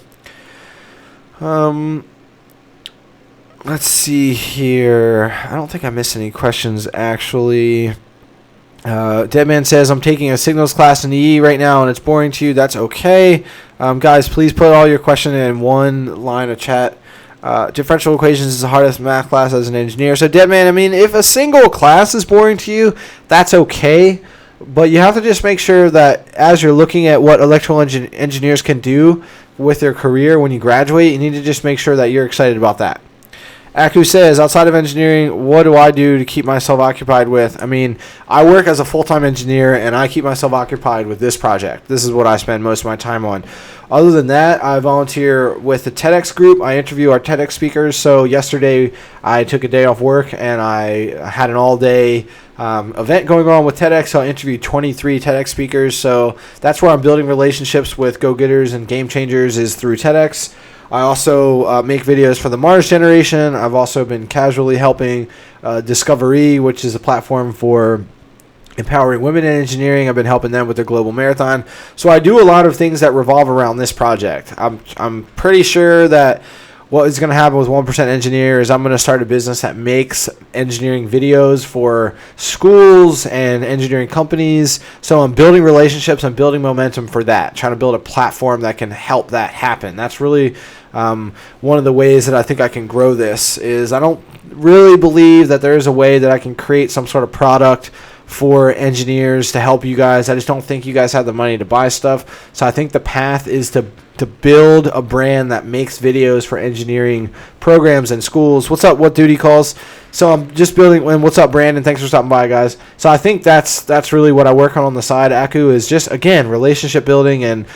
Let's see here. I don't think I missed any questions actually. Deadman says, I'm taking a signals class in EE right now and it's boring to you. That's okay. Guys, please put all your questions in one line of chat. Differential equations is the hardest math class as an engineer. So Deadman, I mean, if a single class is boring to you, that's okay. But you have to just make sure that as you're looking at what electrical engineers can do with their career when you graduate, you need to just make sure that you're excited about that. Aku says, outside of engineering, what do I do to keep myself occupied with? I mean, I work as a full-time engineer, and I keep myself occupied with this project. This is what I spend most of my time on. Other than that, I volunteer with the TEDx group. I interview our TEDx speakers. So yesterday, I took a day off work, and I had an all-day event going on with TEDx. So I interviewed 23 TEDx speakers. So that's where I'm building relationships with go-getters and game changers is through TEDx. I also make videos for the Mars generation. I've also been casually helping Discovery, which is a platform for empowering women in engineering. I've been helping them with their global marathon. So I do a lot of things that revolve around this project. I'm pretty sure that what is going to happen with 1% Engineer is I'm going to start a business that makes engineering videos for schools and engineering companies. So I'm building relationships. I'm building momentum for that, trying to build a platform that can help that happen. That's really one of the ways that I think I can grow this is I don't really believe that there is a way that I can create some sort of product for engineers to help you guys. I just don't think you guys have the money to buy stuff. So I think the path is to build a brand that makes videos for engineering programs and schools. What's up? What duty calls? So I'm just building. And what's up, Brandon? Thanks for stopping by, guys. So I think that's really what I work on the side. Aku is just again relationship building and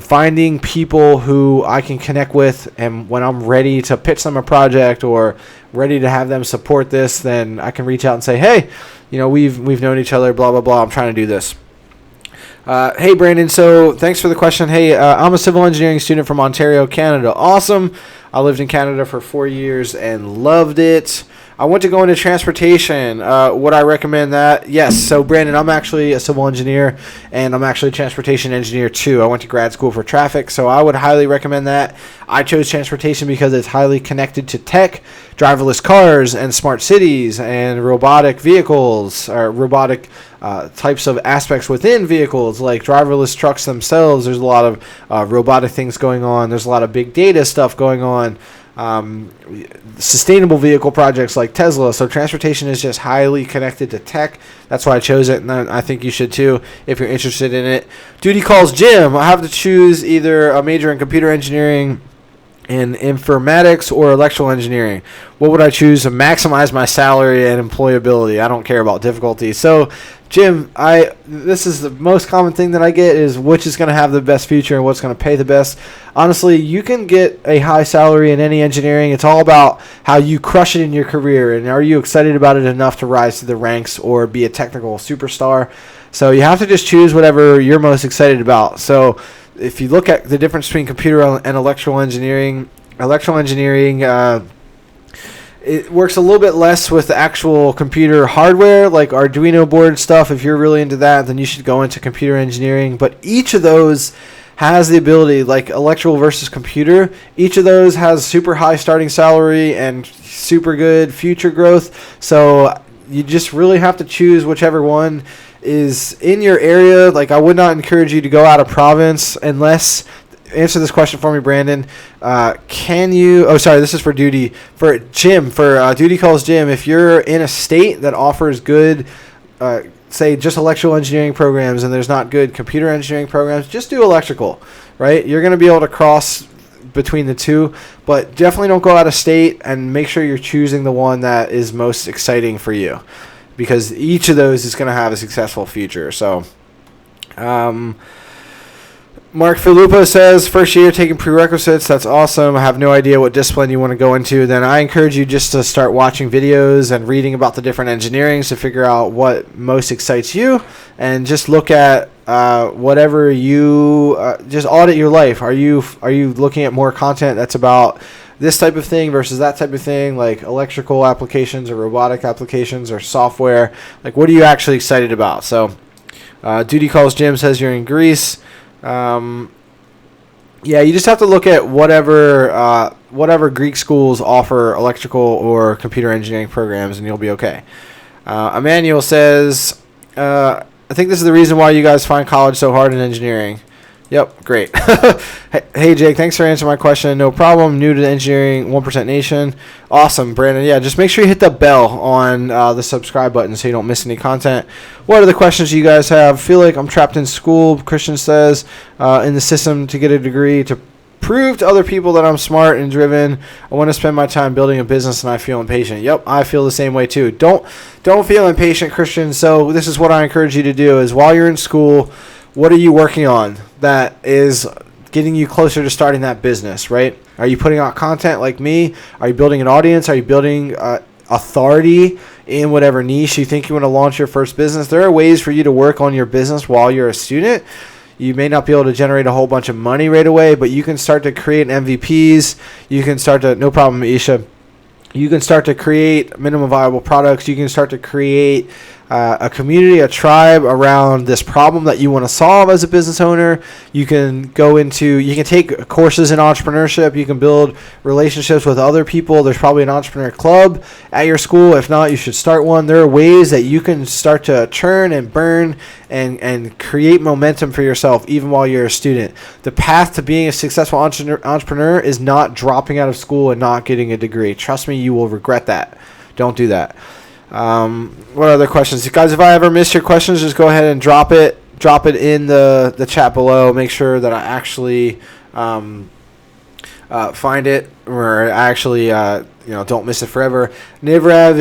finding people who I can connect with. And when I'm ready to pitch them a project or ready to have them support this, then I can reach out and say, hey, we've known each other. Blah blah blah. I'm trying to do this. Hey, Brandon, so thanks for the question. Hey, I'm a civil engineering student from Ontario, Canada. Awesome. I lived in Canada for 4 years and loved it. I want to go into transportation. Would I recommend that? Yes. So, Brandon, I'm actually a civil engineer, and I'm actually a transportation engineer, too. I went to grad school for traffic, so I would highly recommend that. I chose transportation because it's highly connected to tech, driverless cars, and smart cities, and robotic vehicles, or robotic types of aspects within vehicles, like driverless trucks themselves. There's a lot of robotic things going on. There's a lot of big data stuff going on. Sustainable vehicle projects like Tesla. So transportation is just highly connected to tech. That's why I chose it, and I think you should too if you're interested in it. Duty calls gym. I have to choose either a major in computer engineering, in informatics, or electrical engineering. What would I choose to maximize my salary and employability? I don't care about difficulty. So, Jim, this is the most common thing that I get is which is going to have the best future and what's going to pay the best. Honestly, you can get a high salary in any engineering. It's all about how you crush it in your career, and are you excited about it enough to rise to the ranks or be a technical superstar. So you have to just choose whatever you're most excited about. So if you look at the difference between computer and electrical engineering, it works a little bit less with the actual computer hardware, like Arduino board stuff. If you're really into that, then you should go into computer engineering. But each of those has the ability, like electrical versus computer, each of those has super high starting salary and super good future growth. So you just really have to choose whichever one is in your area. Like, I would not encourage you to go out of province unless... Answer this question for me, Brandon. This is for duty. For Jim, for duty calls Jim, if you're in a state that offers good, say, just electrical engineering programs and there's not good computer engineering programs, just do electrical, right? You're going to be able to cross between the two, but definitely don't go out of state, and make sure you're choosing the one that is most exciting for you, because each of those is going to have a successful future. So, Mark Filippo says, first year taking prerequisites. That's awesome. I have no idea what discipline you want to go into. Then I encourage you just to start watching videos and reading about the different engineerings to figure out what most excites you, and just look at whatever you just audit your life. Are you looking at more content that's about this type of thing versus that type of thing, like electrical applications or robotic applications or software? Like, what are you actually excited about? So, Duty Calls Jim says you're in Greece. You just have to look at whatever Greek schools offer electrical or computer engineering programs, and you'll be okay. Emmanuel says, I think this is the reason why you guys find college so hard in engineering. Yep, great. Hey, Jake, thanks for answering my question. No problem. New to the engineering 1% Nation. Awesome, Brandon. Yeah, just make sure you hit the bell on the subscribe button so you don't miss any content. What are the questions you guys have? Feel like I'm trapped in school, Christian says, in the system to get a degree to prove to other people that I'm smart and driven. I want to spend my time building a business, and I feel impatient. Yep, I feel the same way too. Don't feel impatient, Christian. So this is what I encourage you to do is, while you're in school, what are you working on that is getting you closer to starting that business, right? Are you putting out content like me? Are you building an audience? Are you building authority in whatever niche you think you want to launch your first business? There are ways for you to work on your business while you're a student. You may not be able to generate a whole bunch of money right away, but you can start to create MVPs. You can start to, no problem, Isha. You can start to create minimum viable products. You can start to create a community, a tribe around this problem that you want to solve as a business owner. You can take courses in entrepreneurship. You can build relationships with other people. There's probably an entrepreneur club at your school. If not, you should start one. There are ways that you can start to churn and burn and create momentum for yourself even while you're a student. The path to being a successful entrepreneur is not dropping out of school and not getting a degree. Trust me, you will regret that. Don't do that. What other questions? Guys, if I ever missed your questions, just go ahead and drop it in the chat below. Make sure that I actually find it, or I actually don't miss it forever. Nivrav,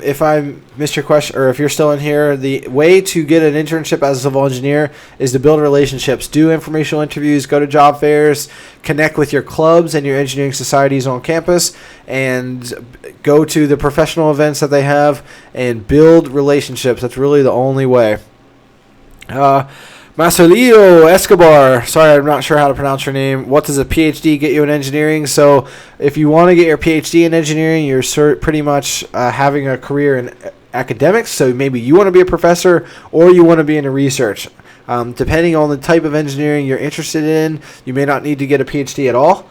if I missed your question, or if you're still in here, the way to get an internship as a civil engineer is to build relationships, do informational interviews, go to job fairs, connect with your clubs and your engineering societies on campus, and go to the professional events that they have and build relationships. That's really the only way. My Marcelio Escobar. Sorry, I'm not sure how to pronounce your name. What does a PhD get you in engineering? So if you want to get your PhD in engineering, you're pretty much having a career in academics. So maybe you want to be a professor or you want to be into research. Depending on the type of engineering you're interested in, you may not need to get a PhD at all,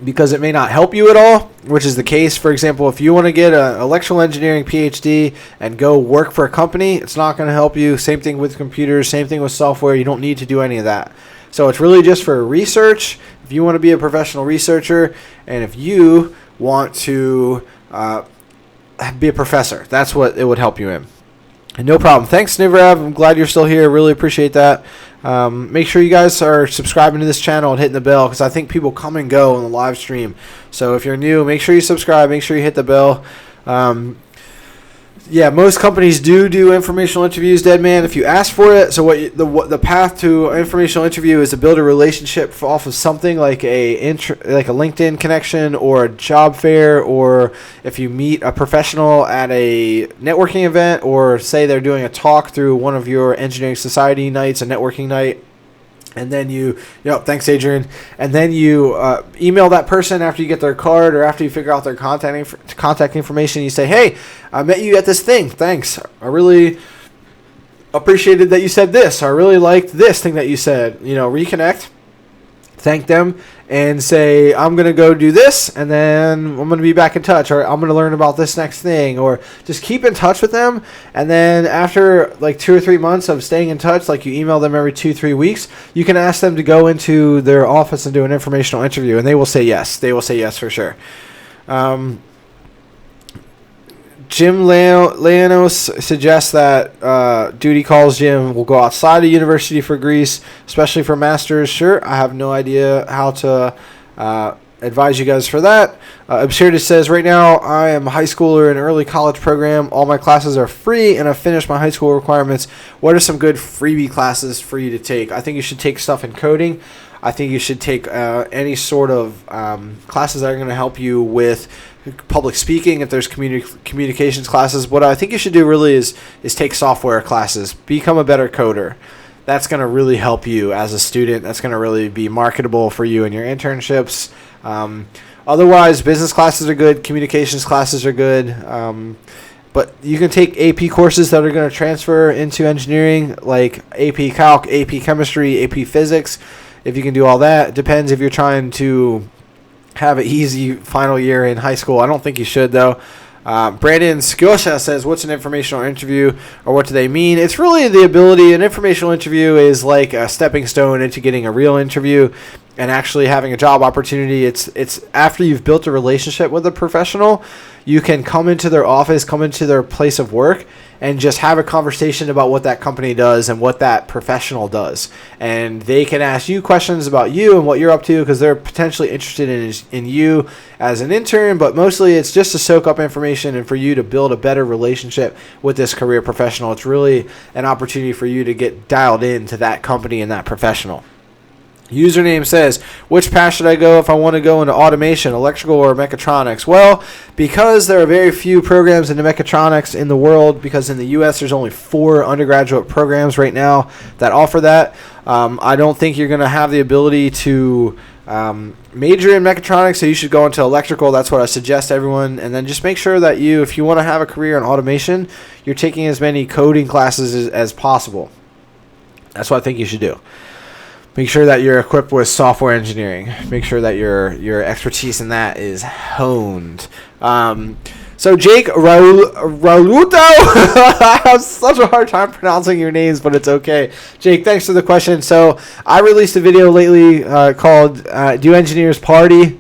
because it may not help you at all, which is the case. For example, if you want to get an electrical engineering PhD and go work for a company, it's not going to help you. Same thing with computers, same thing with software. You don't need to do any of that. So it's really just for research. If you want to be a professional researcher, and if you want to be a professor, that's what it would help you in. And no problem. Thanks, Nivrav. I'm glad you're still here. Really appreciate that. Make sure you guys are subscribing to this channel and hitting the bell, because I think people come and go on the live stream. So if you're new, make sure you subscribe. Make sure you hit the bell. Most companies do informational interviews, Deadman, if you ask for it. So the path to informational interview is to build a relationship off of something like a LinkedIn connection or a job fair, or if you meet a professional at a networking event, or say they're doing a talk through one of your engineering society nights, a networking night. And then thanks, Adrian. And then you email that person after you get their card, or after you figure out their contact information. You say, hey, I met you at this thing. Thanks. I really appreciated that you said this. I really liked this thing that you said. Reconnect. Thank them and say, I'm going to go do this, and then I'm going to be back in touch, or I'm going to learn about this next thing, or just keep in touch with them. And then after like 2 or 3 months of staying in touch, like you email them every 2-3 weeks, you can ask them to go into their office and do an informational interview, and they will say yes. They will say yes for sure. Jim Leonos suggests that duty calls Jim will go outside of university for Greece, especially for masters. Sure, I have no idea how to advise you guys for that. Absurdist says, right now I am a high schooler in an early college program. All my classes are free, and I've finished my high school requirements. What are some good freebie classes for you to take? I think you should take stuff in coding. I think you should take any sort of classes that are going to help you with public speaking. If there's communications classes, what I think you should do really is take software classes. Become a better coder. That's going to really help you as a student. That's going to really be marketable for you in your internships. Otherwise, business classes are good. Communications classes are good. But you can take AP courses that are going to transfer into engineering, like AP Calc, AP Chemistry, AP Physics. If you can do all that, depends if you're trying to have an easy final year in high school. I don't think you should, though. Brandon Skosha says, what's an informational interview, or what do they mean? It's really the ability. An informational interview is like a stepping stone into getting a real interview and actually having a job opportunity. It's after you've built a relationship with a professional, you can come into their office, come into their place of work, and just have a conversation about what that company does and what that professional does. And they can ask you questions about you and what you're up to, because they're potentially interested in you as an intern, but mostly it's just to soak up information and for you to build a better relationship with this career professional. It's really an opportunity for you to get dialed into that company and that professional. Username says, which path should I go if I want to go into automation, electrical, or mechatronics? Well, because there are very few programs into mechatronics in the world, because in the U.S. there's only 4 undergraduate programs right now that offer that, I don't think you're going to have the ability to major in mechatronics, so you should go into electrical. That's what I suggest to everyone. And then just make sure that if you want to have a career in automation, you're taking as many coding classes as possible. That's what I think you should do. Make sure that you're equipped with software engineering. Make sure that your expertise in that is honed. So Jake Rauluto, I have such a hard time pronouncing your names, but it's okay. Jake, thanks for the question. So I released a video lately called Do Engineers Party?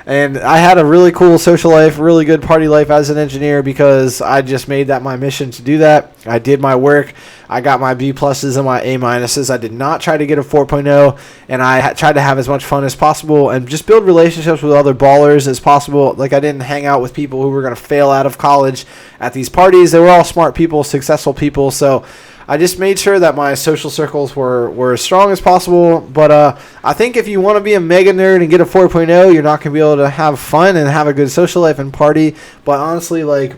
And I had a really cool social life, really good party life as an engineer, because I just made that my mission to do that. I did my work. I got my B pluses and my A minuses. I did not try to get a 4.0, and I tried to have as much fun as possible and just build relationships with other ballers as possible. Like, I didn't hang out with people who were going to fail out of college at these parties. They were all smart people, successful people. So I just made sure that my social circles were as strong as possible. But I think if you want to be a mega nerd and get a 4.0, you're not going to be able to have fun and have a good social life and party. But honestly, like,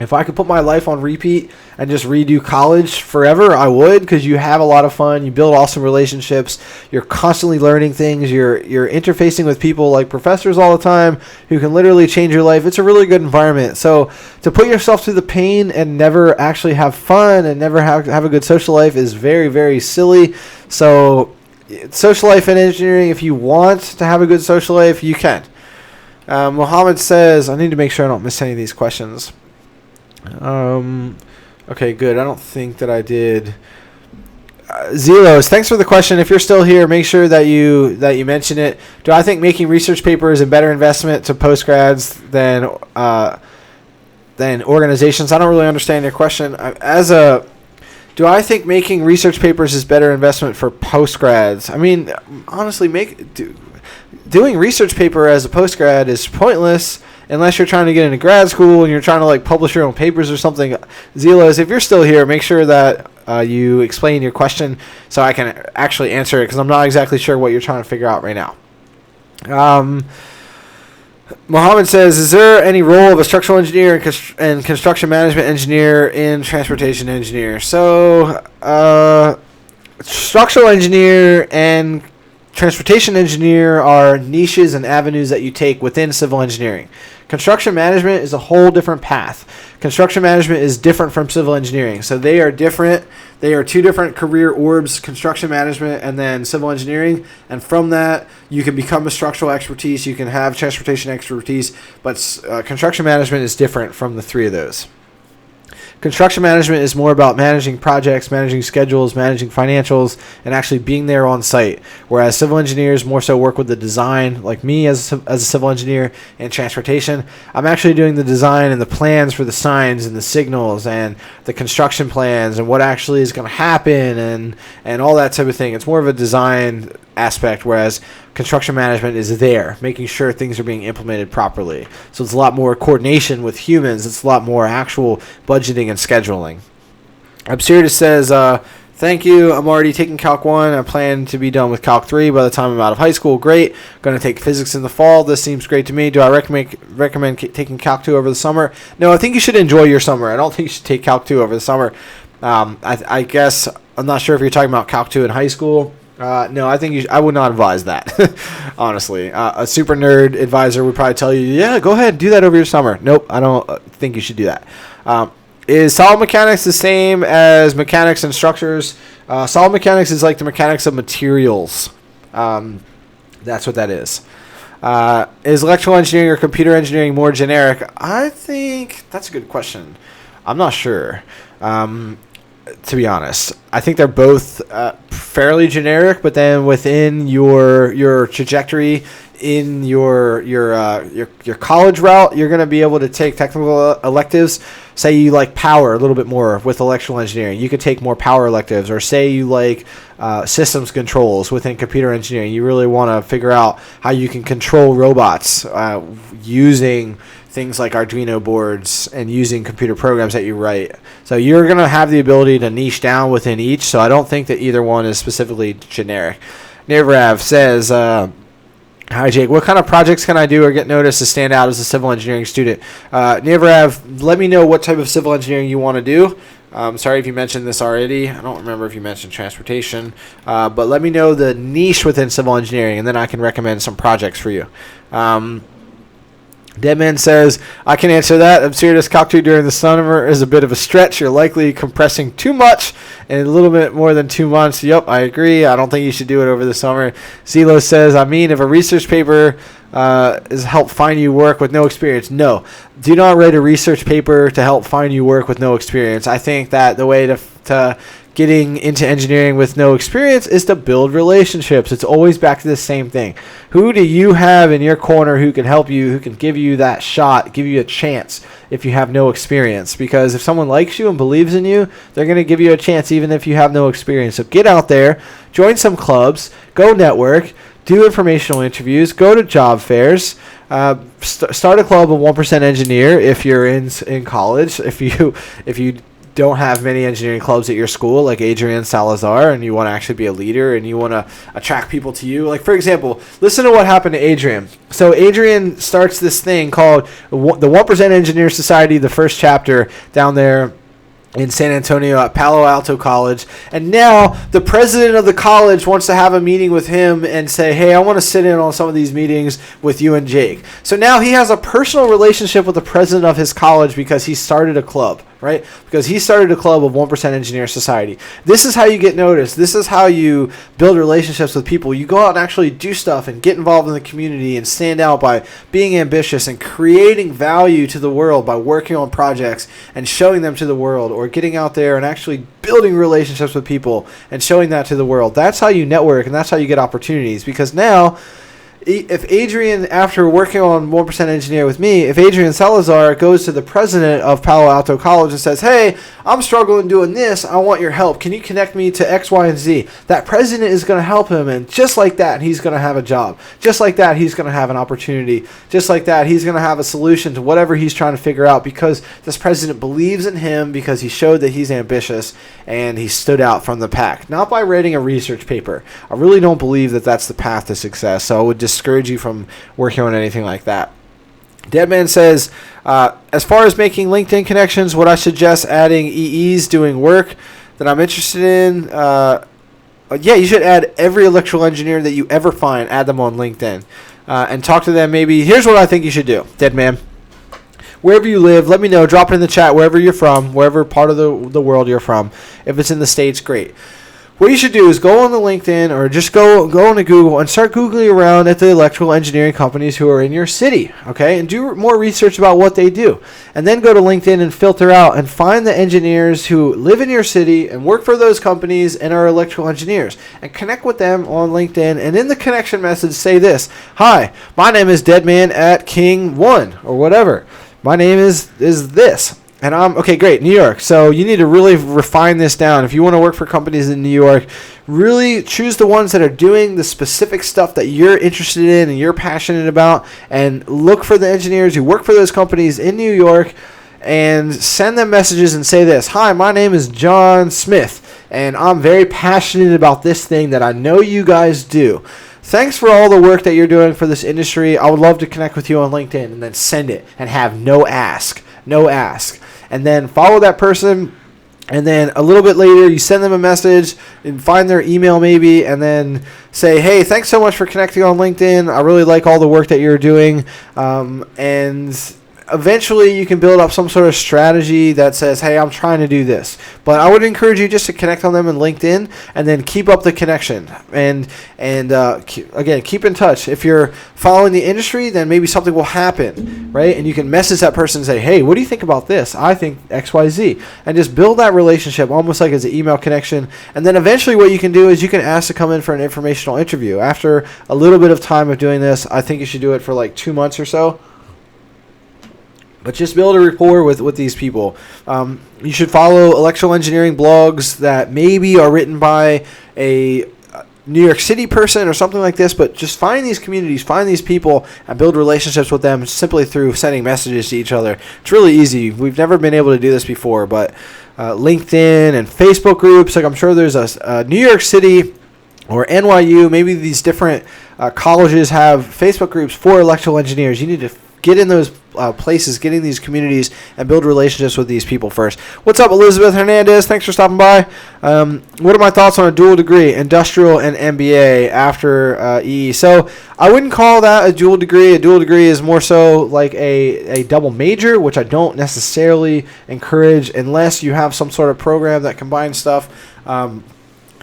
If I could put my life on repeat and just redo college forever, I would, because you have a lot of fun. You build awesome relationships. You're constantly learning things. You're interfacing with people like professors all the time who can literally change your life. It's a really good environment. So to put yourself through the pain and never actually have fun and never have a good social life is very, very silly. So social life in engineering, if you want to have a good social life, you can. Mohammed says, I need to make sure I don't miss any of these questions. Okay, good. I don't think that I did. Zelos, thanks for the question. If you're still here, make sure that you mention it. Do I think making research papers is a better investment to postgrads than organizations? I don't really understand your question. Do I think making research papers is better investment for postgrads? I mean, honestly, doing research paper as a postgrad is pointless unless you're trying to get into grad school and you're trying to like publish your own papers or something. Zelos, if you're still here, make sure that you explain your question so I can actually answer it, because I'm not exactly sure what you're trying to figure out right now. Mohammed says, is there any role of a structural engineer and construction management engineer in transportation engineer? So structural engineer and transportation engineer are niches and avenues that you take within civil engineering. Construction management is a whole different path. Construction management is different from civil engineering. So they are different. They are two different career orbs, construction management and then civil engineering. And from that, you can become a structural expertise. You can have transportation expertise. But construction management is different from the three of those. Construction management is more about managing projects, managing schedules, managing financials, and actually being there on site. Whereas civil engineers more so work with the design, like me as a civil engineer, and transportation. I'm actually doing the design and the plans for the signs and the signals and the construction plans and what actually is going to happen and all that type of thing. It's more of a design aspect, whereas construction management is there, making sure things are being implemented properly. So it's a lot more coordination with humans. It's a lot more actual budgeting and scheduling. Absurdus says, thank you. I'm already taking Calc 1. I plan to be done with Calc 3 by the time I'm out of high school. Great. Going to take physics in the fall. This seems great to me. Do I recommend taking Calc 2 over the summer? No, I think you should enjoy your summer. I don't think you should take Calc 2 over the summer. I guess, I'm not sure if you're talking about Calc 2 in high school. No, I think I would not advise that, honestly. A super nerd advisor would probably tell you, yeah, go ahead, do that over your summer. Nope, I don't think you should do that. Is solid mechanics the same as mechanics and structures? Solid mechanics is like the mechanics of materials. That's what that is. Is electrical engineering or computer engineering more generic? I think that's a good question. I'm not sure. To be honest, I think they're both fairly generic, but then within your trajectory in your college route, you're going to be able to take technical electives. Say you like power a little bit more with electrical engineering, you could take more power electives. Or say you like systems controls within computer engineering, you really want to figure out how you can control robots using things like Arduino boards and using computer programs that you write. So you're going to have the ability to niche down within each. So I don't think that either one is specifically generic. Nivrav says, hi, Jake. What kind of projects can I do or get noticed to stand out as a civil engineering student? Nivrav, let me know what type of civil engineering you want to do. Sorry if you mentioned this already. I don't remember if you mentioned transportation. But let me know the niche within civil engineering, and then I can recommend some projects for you. Deadman says, I can answer that. Absurdus Calc 2 during the summer is a bit of a stretch. You're likely compressing too much in a little bit more than 2 months. Yep, I agree. I don't think you should do it over the summer. Zelo says, I mean, if a research paper is help find you work with no experience. No, do not write a research paper to help find you work with no experience. I think that the way to getting into engineering with no experience is to build relationships. It's always back to the same thing. Who do you have in your corner who can help you, who can give you that shot, give you a chance if you have no experience? Because if someone likes you and believes in you, they're going to give you a chance even if you have no experience. So get out there, join some clubs, go network, do informational interviews, go to job fairs, start a club of 1% engineer if you're in college. If you don't have many engineering clubs at your school, like Adrian Salazar, and you want to actually be a leader and you want to attract people to you. Like, for example, listen to what happened to Adrian. So Adrian starts this thing called the 1% Engineer Society, the first chapter down there in San Antonio at Palo Alto College. And now the president of the college wants to have a meeting with him and say, hey, I want to sit in on some of these meetings with you and Jake. So now he has a personal relationship with the president of his college because he started a club, right? Because he started a club of 1% Engineer Society. This is how you get noticed. This is how you build relationships with people. You go out and actually do stuff and get involved in the community and stand out by being ambitious and creating value to the world by working on projects and showing them to the world, or getting out there and actually building relationships with people and showing that to the world. That's how you network, and that's how you get opportunities. Because now, if Adrian, after working on 1% Engineer with me, if Adrian Salazar goes to the president of Palo Alto College and says, hey, I'm struggling doing this, I want your help, can you connect me to X, Y, and Z? That president is going to help him, and just like that, he's going to have a job. Just like that, he's going to have an opportunity. Just like that, he's going to have a solution to whatever he's trying to figure out, because this president believes in him, because he showed that he's ambitious and he stood out from the pack. Not by writing a research paper. I really don't believe that that's the path to success, so I would discourage you from working on anything like that. Deadman says, as far as making LinkedIn connections, would I suggest adding EEs doing work that I'm interested in? Yeah, you should add every electrical engineer that you ever find, add them on LinkedIn, and talk to them. Maybe here's what I think you should do, Deadman. Wherever you live, let me know. Drop it in the chat wherever you're from, wherever part of the world you're from. If it's in the States, great. What you should do is go on the LinkedIn, or just go onto Google and start Googling around at the electrical engineering companies who are in your city, okay? And do more research about what they do. And then go to LinkedIn and filter out and find the engineers who live in your city and work for those companies and are electrical engineers. And connect with them on LinkedIn. And in the connection message, say this: hi, my name is Deadman at King 1, or whatever. My name is this. And I'm, okay, great, New York. So you need to really refine this down. If you want to work for companies in New York, really choose the ones that are doing the specific stuff that you're interested in and you're passionate about, and look for the engineers who work for those companies in New York and send them messages and say this: hi, my name is John Smith, and I'm very passionate about this thing that I know you guys do. Thanks for all the work that you're doing for this industry. I would love to connect with you on LinkedIn, and then send it and have no ask. And then follow that person, and then a little bit later you send them a message and find their email maybe, and then say, hey, thanks so much for connecting on LinkedIn. I really like all the work that you're doing. And eventually you can build up some sort of strategy that says, hey, I'm trying to do this. But I would encourage you just to connect on them in LinkedIn, and then keep up the connection. And again, keep in touch. If you're following the industry, then maybe something will happen, right? And you can message that person and say, hey, what do you think about this? I think X, Y, Z. And just build that relationship almost like as an email connection. And then eventually what you can do is you can ask to come in for an informational interview. After a little bit of time of doing this, I think you should do it for like 2 months or so. But just build a rapport with these people. You should follow electrical engineering blogs that maybe are written by a New York City person or something like this. But just find these communities, find these people, and build relationships with them simply through sending messages to each other. It's really easy. We've never been able to do this before, but LinkedIn and Facebook groups, like I'm sure there's a New York City or NYU, maybe these different colleges have Facebook groups for electrical engineers. You need to get in those places, get in these communities, and build relationships with these people first. What's up, Elizabeth Hernandez? Thanks for stopping by. What are my thoughts on a dual degree, industrial and MBA after EE? So I wouldn't call that a dual degree. A dual degree is more so like a double major, which I don't necessarily encourage unless you have some sort of program that combines stuff.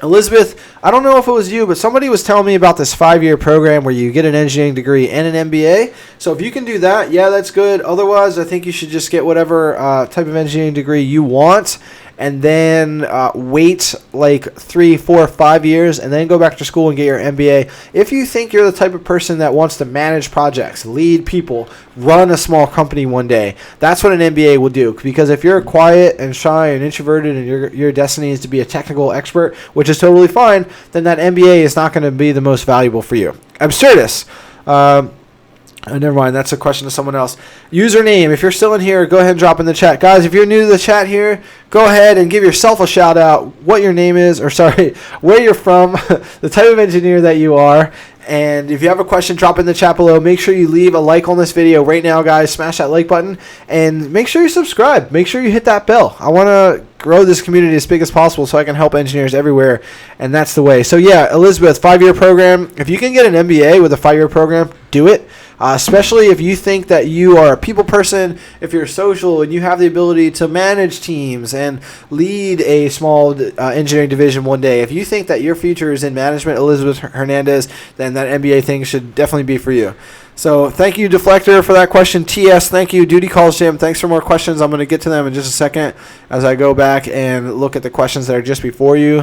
Elizabeth, I don't know if it was you, but somebody was telling me about this 5-year program where you get an engineering degree and an MBA. So if you can do that, yeah, that's good. Otherwise, I think you should just get whatever type of engineering degree you want, and then wait like 3, 4, 5 years, and then go back to school and get your MBA. If you think you're the type of person that wants to manage projects, lead people, run a small company one day, that's what an MBA will do. Because if you're quiet and shy and introverted and your destiny is to be a technical expert, which is totally fine, then that MBA is not going to be the most valuable for you. Absurdus. Oh, never mind. That's a question to someone else. Username. If you're still in here, go ahead and drop in the chat. Guys, if you're new to the chat here, go ahead and give yourself a shout out, what your name is, or sorry, where you're from, the type of engineer that you are. And if you have a question, drop in the chat below. Make sure you leave a like on this video right now, guys. Smash that like button. And make sure you subscribe. Make sure you hit that bell. I want to grow this community as big as possible so I can help engineers everywhere. And that's the way. So, yeah, Elizabeth, 5-year program. If you can get an MBA with a 5-year program, do it. Especially if you think that you are a people person, if you're social and you have the ability to manage teams and lead a small engineering division one day. If you think that your future is in management, Elizabeth Hernandez, then that MBA thing should definitely be for you. So thank you, Deflector, for that question. TS, thank you. Duty Calls Jim, thanks for more questions. I'm going to get to them in just a second as I go back and look at the questions that are just before you.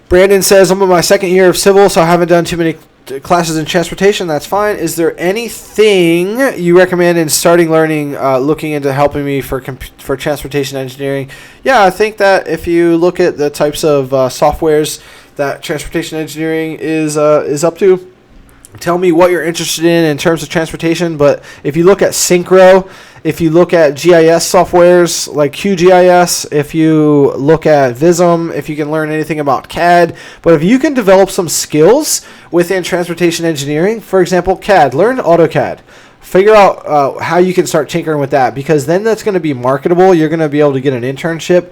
Brandon says, I'm in my 2nd year of civil, so I haven't done too many classes in transportation. That's fine. Is there anything you recommend in starting learning, looking into helping me for transportation engineering? Yeah, I think that if you look at the types of softwares that transportation engineering is up to, tell me what you're interested in terms of transportation. But if you look at Synchro, if you look at GIS softwares like QGIS, if you look at Vism, if you can learn anything about CAD, but if you can develop some skills within transportation engineering, for example, CAD, learn AutoCAD. Figure out how you can start tinkering with that, because then that's going to be marketable. You're going to be able to get an internship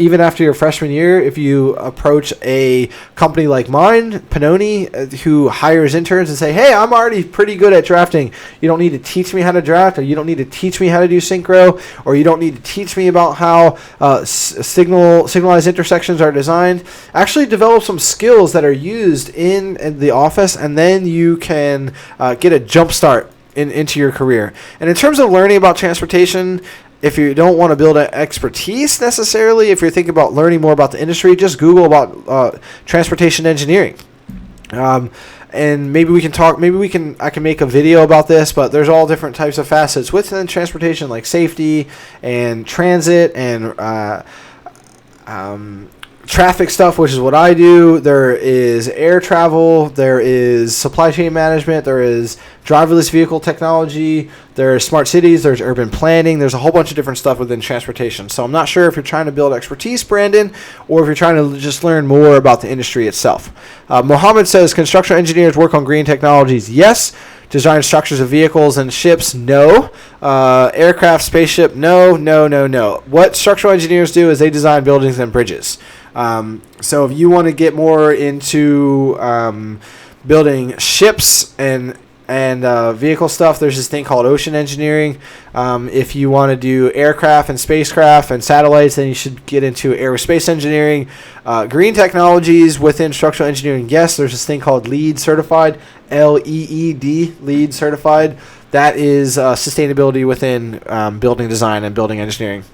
even after your freshman year. If you approach a company like mine, Pannoni, who hires interns and say, hey, I'm already pretty good at drafting. You don't need to teach me how to draft, or you don't need to teach me how to do synchro, or you don't need to teach me about how signalized intersections are designed. Actually develop some skills that are used in the office, and then you can get a jump start into your career. And in terms of learning about transportation, if you don't want to build an expertise necessarily, if you're thinking about learning more about the industry, just Google about transportation engineering. And maybe we can talk, I can make a video about this, but there's all different types of facets within transportation, like safety and transit and traffic stuff, which is what I do. There is air travel, there is supply chain management, there is driverless vehicle technology, there's smart cities, there's urban planning, there's a whole bunch of different stuff within transportation. So I'm not sure if you're trying to build expertise, Brandon, or if you're trying to just learn more about the industry itself. Mohammed says, construction engineers work on green technologies. Yes. Design structures of vehicles and ships? No. Aircraft, spaceship? No. What structural engineers do is they design buildings and bridges. So if you want to get more into building ships and vehicle stuff, there's this thing called ocean engineering. If you want to do aircraft and spacecraft and satellites, then you should get into aerospace engineering. Green technologies within structural engineering, yes, there's this thing called LEED certified, LEED, LEED certified. That is sustainability within building design and building engineering.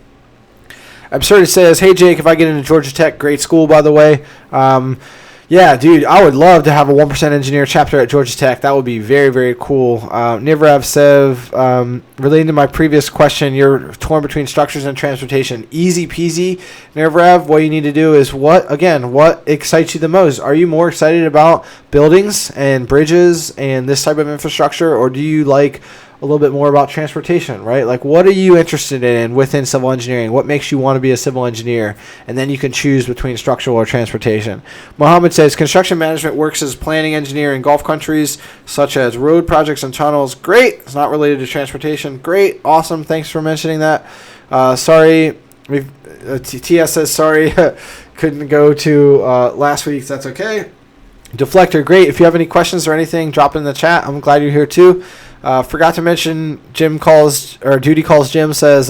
Absurdity says, hey, Jake, if I get into Georgia Tech, great school, by the way. Yeah, dude, I would love to have a 1% engineer chapter at Georgia Tech. That would be very, very cool. Nivrav Sev, relating to my previous question, you're torn between structures and transportation. Easy peasy. Nivrav, what you need to do is what excites you the most? Are you more excited about buildings and bridges and this type of infrastructure, or do you like a little bit more about transportation, right? Like, what are you interested in within civil engineering? What makes you want to be a civil engineer? And then you can choose between structural or transportation. Mohammed says, construction management works as planning engineer in Gulf countries, such as road projects and tunnels. Great. It's not related to transportation. Great. Awesome. Thanks for mentioning that. Sorry. TS says, sorry, couldn't go to last week's. That's okay. Deflector, great. If you have any questions or anything, drop it in the chat. I'm glad you're here too. Forgot to mention, Duty Calls Jim says,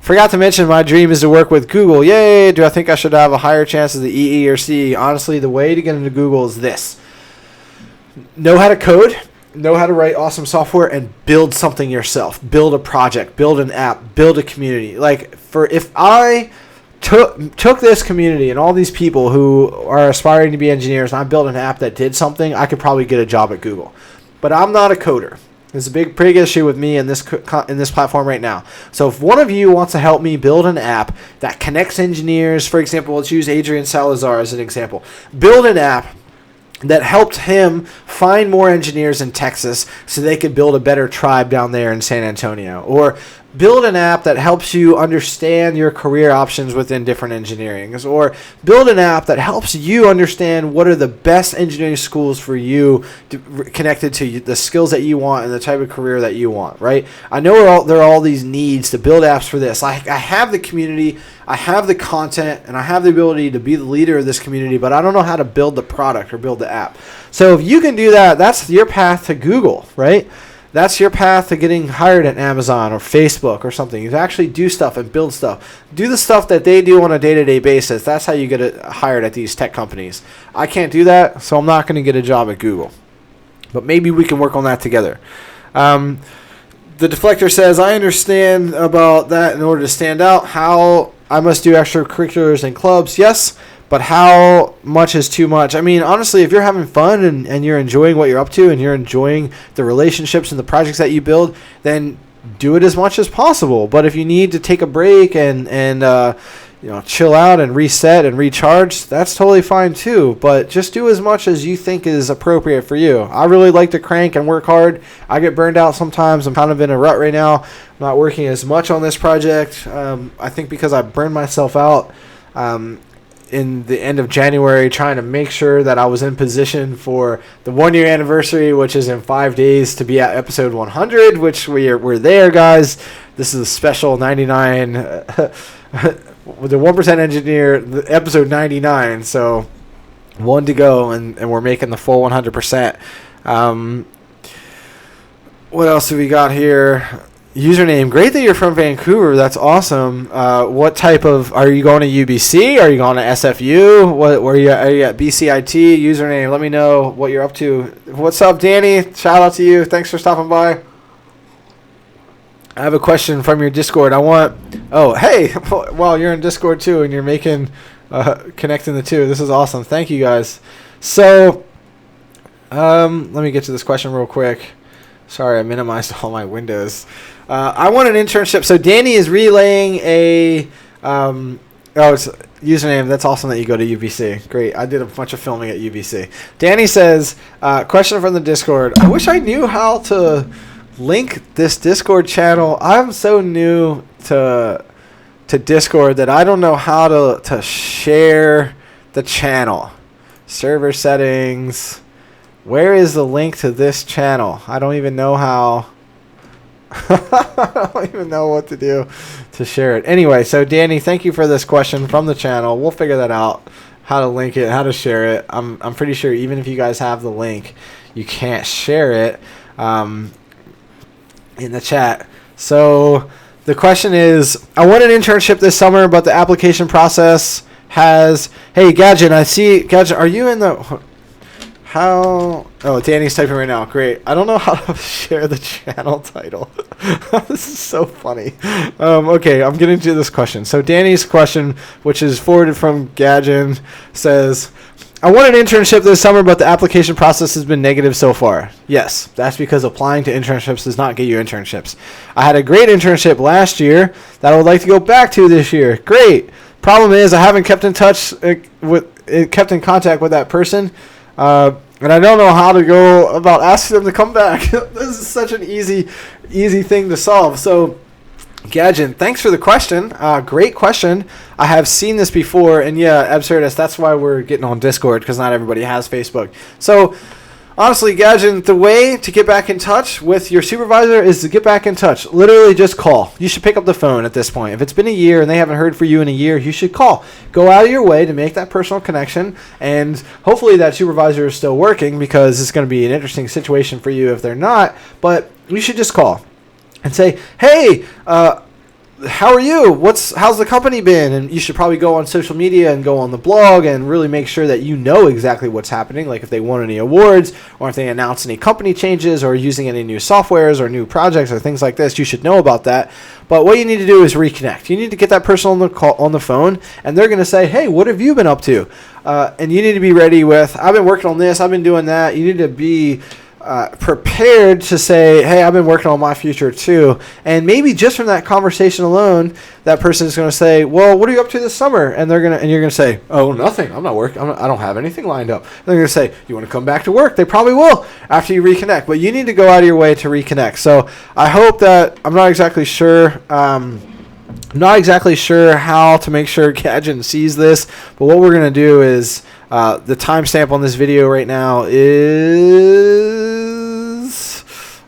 forgot to mention my dream is to work with Google. Yay! Do I think I should have a higher chance of the EE or CE? Honestly, the way to get into Google is this. Know how to code, know how to write awesome software, and build something yourself. Build a project, build an app, build a community. Like, if I took this community and all these people who are aspiring to be engineers, and I built an app that did something, I could probably get a job at Google. But I'm not a coder. There's a big issue with me in this platform right now. So if one of you wants to help me build an app that connects engineers, for example, let's use Adrian Salazar as an example. Build an app that helped him find more engineers in Texas so they could build a better tribe down there in San Antonio. Or build an app that helps you understand your career options within different engineerings. Or build an app that helps you understand what are the best engineering schools for you connected to the skills that you want and the type of career that you want, right? I know there are all these needs to build apps for this. I have the community, I have the content, and I have the ability to be the leader of this community, but I don't know how to build the product or build the app. So if you can do that, that's your path to Google, right? That's your path to getting hired at Amazon or Facebook or something. You actually do stuff and build stuff. Do the stuff that they do on a day-to-day basis. That's how you get hired at these tech companies. I can't do that, so I'm not going to get a job at Google. But maybe we can work on that together. The deflector says, I understand about that in order to stand out. How I must do extracurriculars and clubs. Yes, but how much is too much? I mean, honestly, if you're having fun and you're enjoying what you're up to and you're enjoying the relationships and the projects that you build, then do it as much as possible. But if you need to take a break and chill out and reset and recharge, that's totally fine too. But just do as much as you think is appropriate for you. I really like to crank and work hard. I get burned out sometimes. I'm kind of in a rut right now. I'm not working as much on this project. I think because I burned myself out in the end of January trying to make sure that I was in position for the 1 year anniversary, which is in 5 days, to be at episode 100, which we're there, guys. This is a special 99 with the 1% engineer, episode 99. So one to go, and we're making the full 100%. What else do we got here? Username, great that you're from Vancouver. That's awesome. What type of, are you going to UBC? Are you going to SFU? Are you at BCIT? Username, let me know what you're up to. What's up, Danny? Shout out to you. Thanks for stopping by. I have a question from your Discord. Hey, well, you're in Discord too, and you're making, connecting the two. This is awesome. Thank you, guys. So, let me get to this question real quick. Sorry, I minimized all my windows. I want an internship. So Danny is relaying it's username. That's awesome that you go to UBC. Great. I did a bunch of filming at UBC. Danny says, question from the Discord. I wish I knew how to link this Discord channel. I'm so new to Discord that I don't know how to share the channel. Server settings. Where is the link to this channel? I don't even know how. I don't even know what to do to share it. Anyway, so Danny, thank you for this question from the channel. We'll figure that out, how to link it, how to share it. I'm pretty sure even if you guys have the link, you can't share it in the chat. So the question is, I want an internship this summer, but the application process has... Hey, Gadget, I see... Gadget, are you in the... How? Oh, Danny's typing right now. Great. I don't know how to share the channel title. This is so funny. Okay, I'm getting to this question. So Danny's question, which is forwarded from Gadget, says, I want an internship this summer, but the application process has been negative so far. Yes, that's because applying to internships does not get you internships. I had a great internship last year that I would like to go back to this year. Great. Problem is I haven't kept in contact with that person. And I don't know how to go about asking them to come back. This is such an easy thing to solve. So, Gadget, thanks for the question. Great question. I have seen this before, and yeah, Absurdus, that's why we're getting on Discord, because not everybody has Facebook. So, honestly, Gadget, the way to get back in touch with your supervisor is to get back in touch. Literally just call. You should pick up the phone at this point. If it's been a year and they haven't heard from you in a year, you should call. Go out of your way to make that personal connection, and hopefully that supervisor is still working, because it's going to be an interesting situation for you if they're not, but you should just call and say, hey, how are you? How's the company been? And you should probably go on social media and go on the blog and really make sure that you know exactly what's happening, like if they won any awards or if they announced any company changes or using any new softwares or new projects or things like this. You should know about that. But what you need to do is reconnect. You need to get that person on the phone, and they're going to say, hey, what have you been up to? And you need to be ready with, I've been working on this, I've been doing that. You need to be prepared to say, hey, I've been working on my future too. And maybe just from that conversation alone, that person is going to say, well, what are you up to this summer? And you're going to say, oh, nothing. I'm not working. I don't have anything lined up. And they're going to say, you want to come back to work? They probably will after you reconnect. But you need to go out of your way to reconnect. So I hope that I'm not exactly sure. Not exactly sure how to make sure Gadget sees this, but what we're going to do is the timestamp on this video right now is,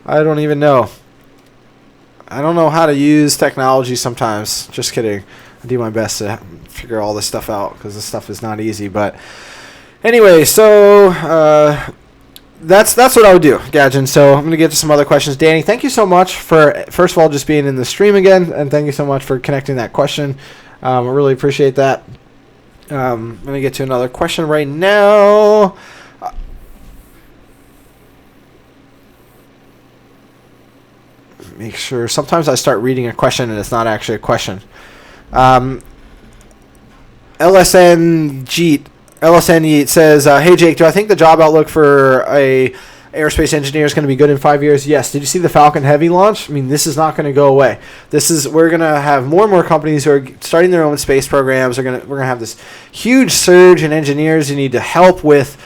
I don't even know. I don't know how to use technology sometimes. Just kidding. I do my best to figure all this stuff out because this stuff is not easy. But anyway, so that's what I would do, Gadget. So I'm going to get to some other questions. Danny, thank you so much for, first of all, just being in the stream again, and thank you so much for connecting that question. I really appreciate that. I'm going to get to another question right now. Make sure. Sometimes I start reading a question and it's not actually a question. LSN Yeet says, hey, Jake, do I think the job outlook for a aerospace engineer is going to be good in 5 years? Yes. Did you see the Falcon Heavy launch? I mean, this is not going to go away. We're going to have more and more companies who are starting their own space programs. We're going to have this huge surge in engineers who need to help with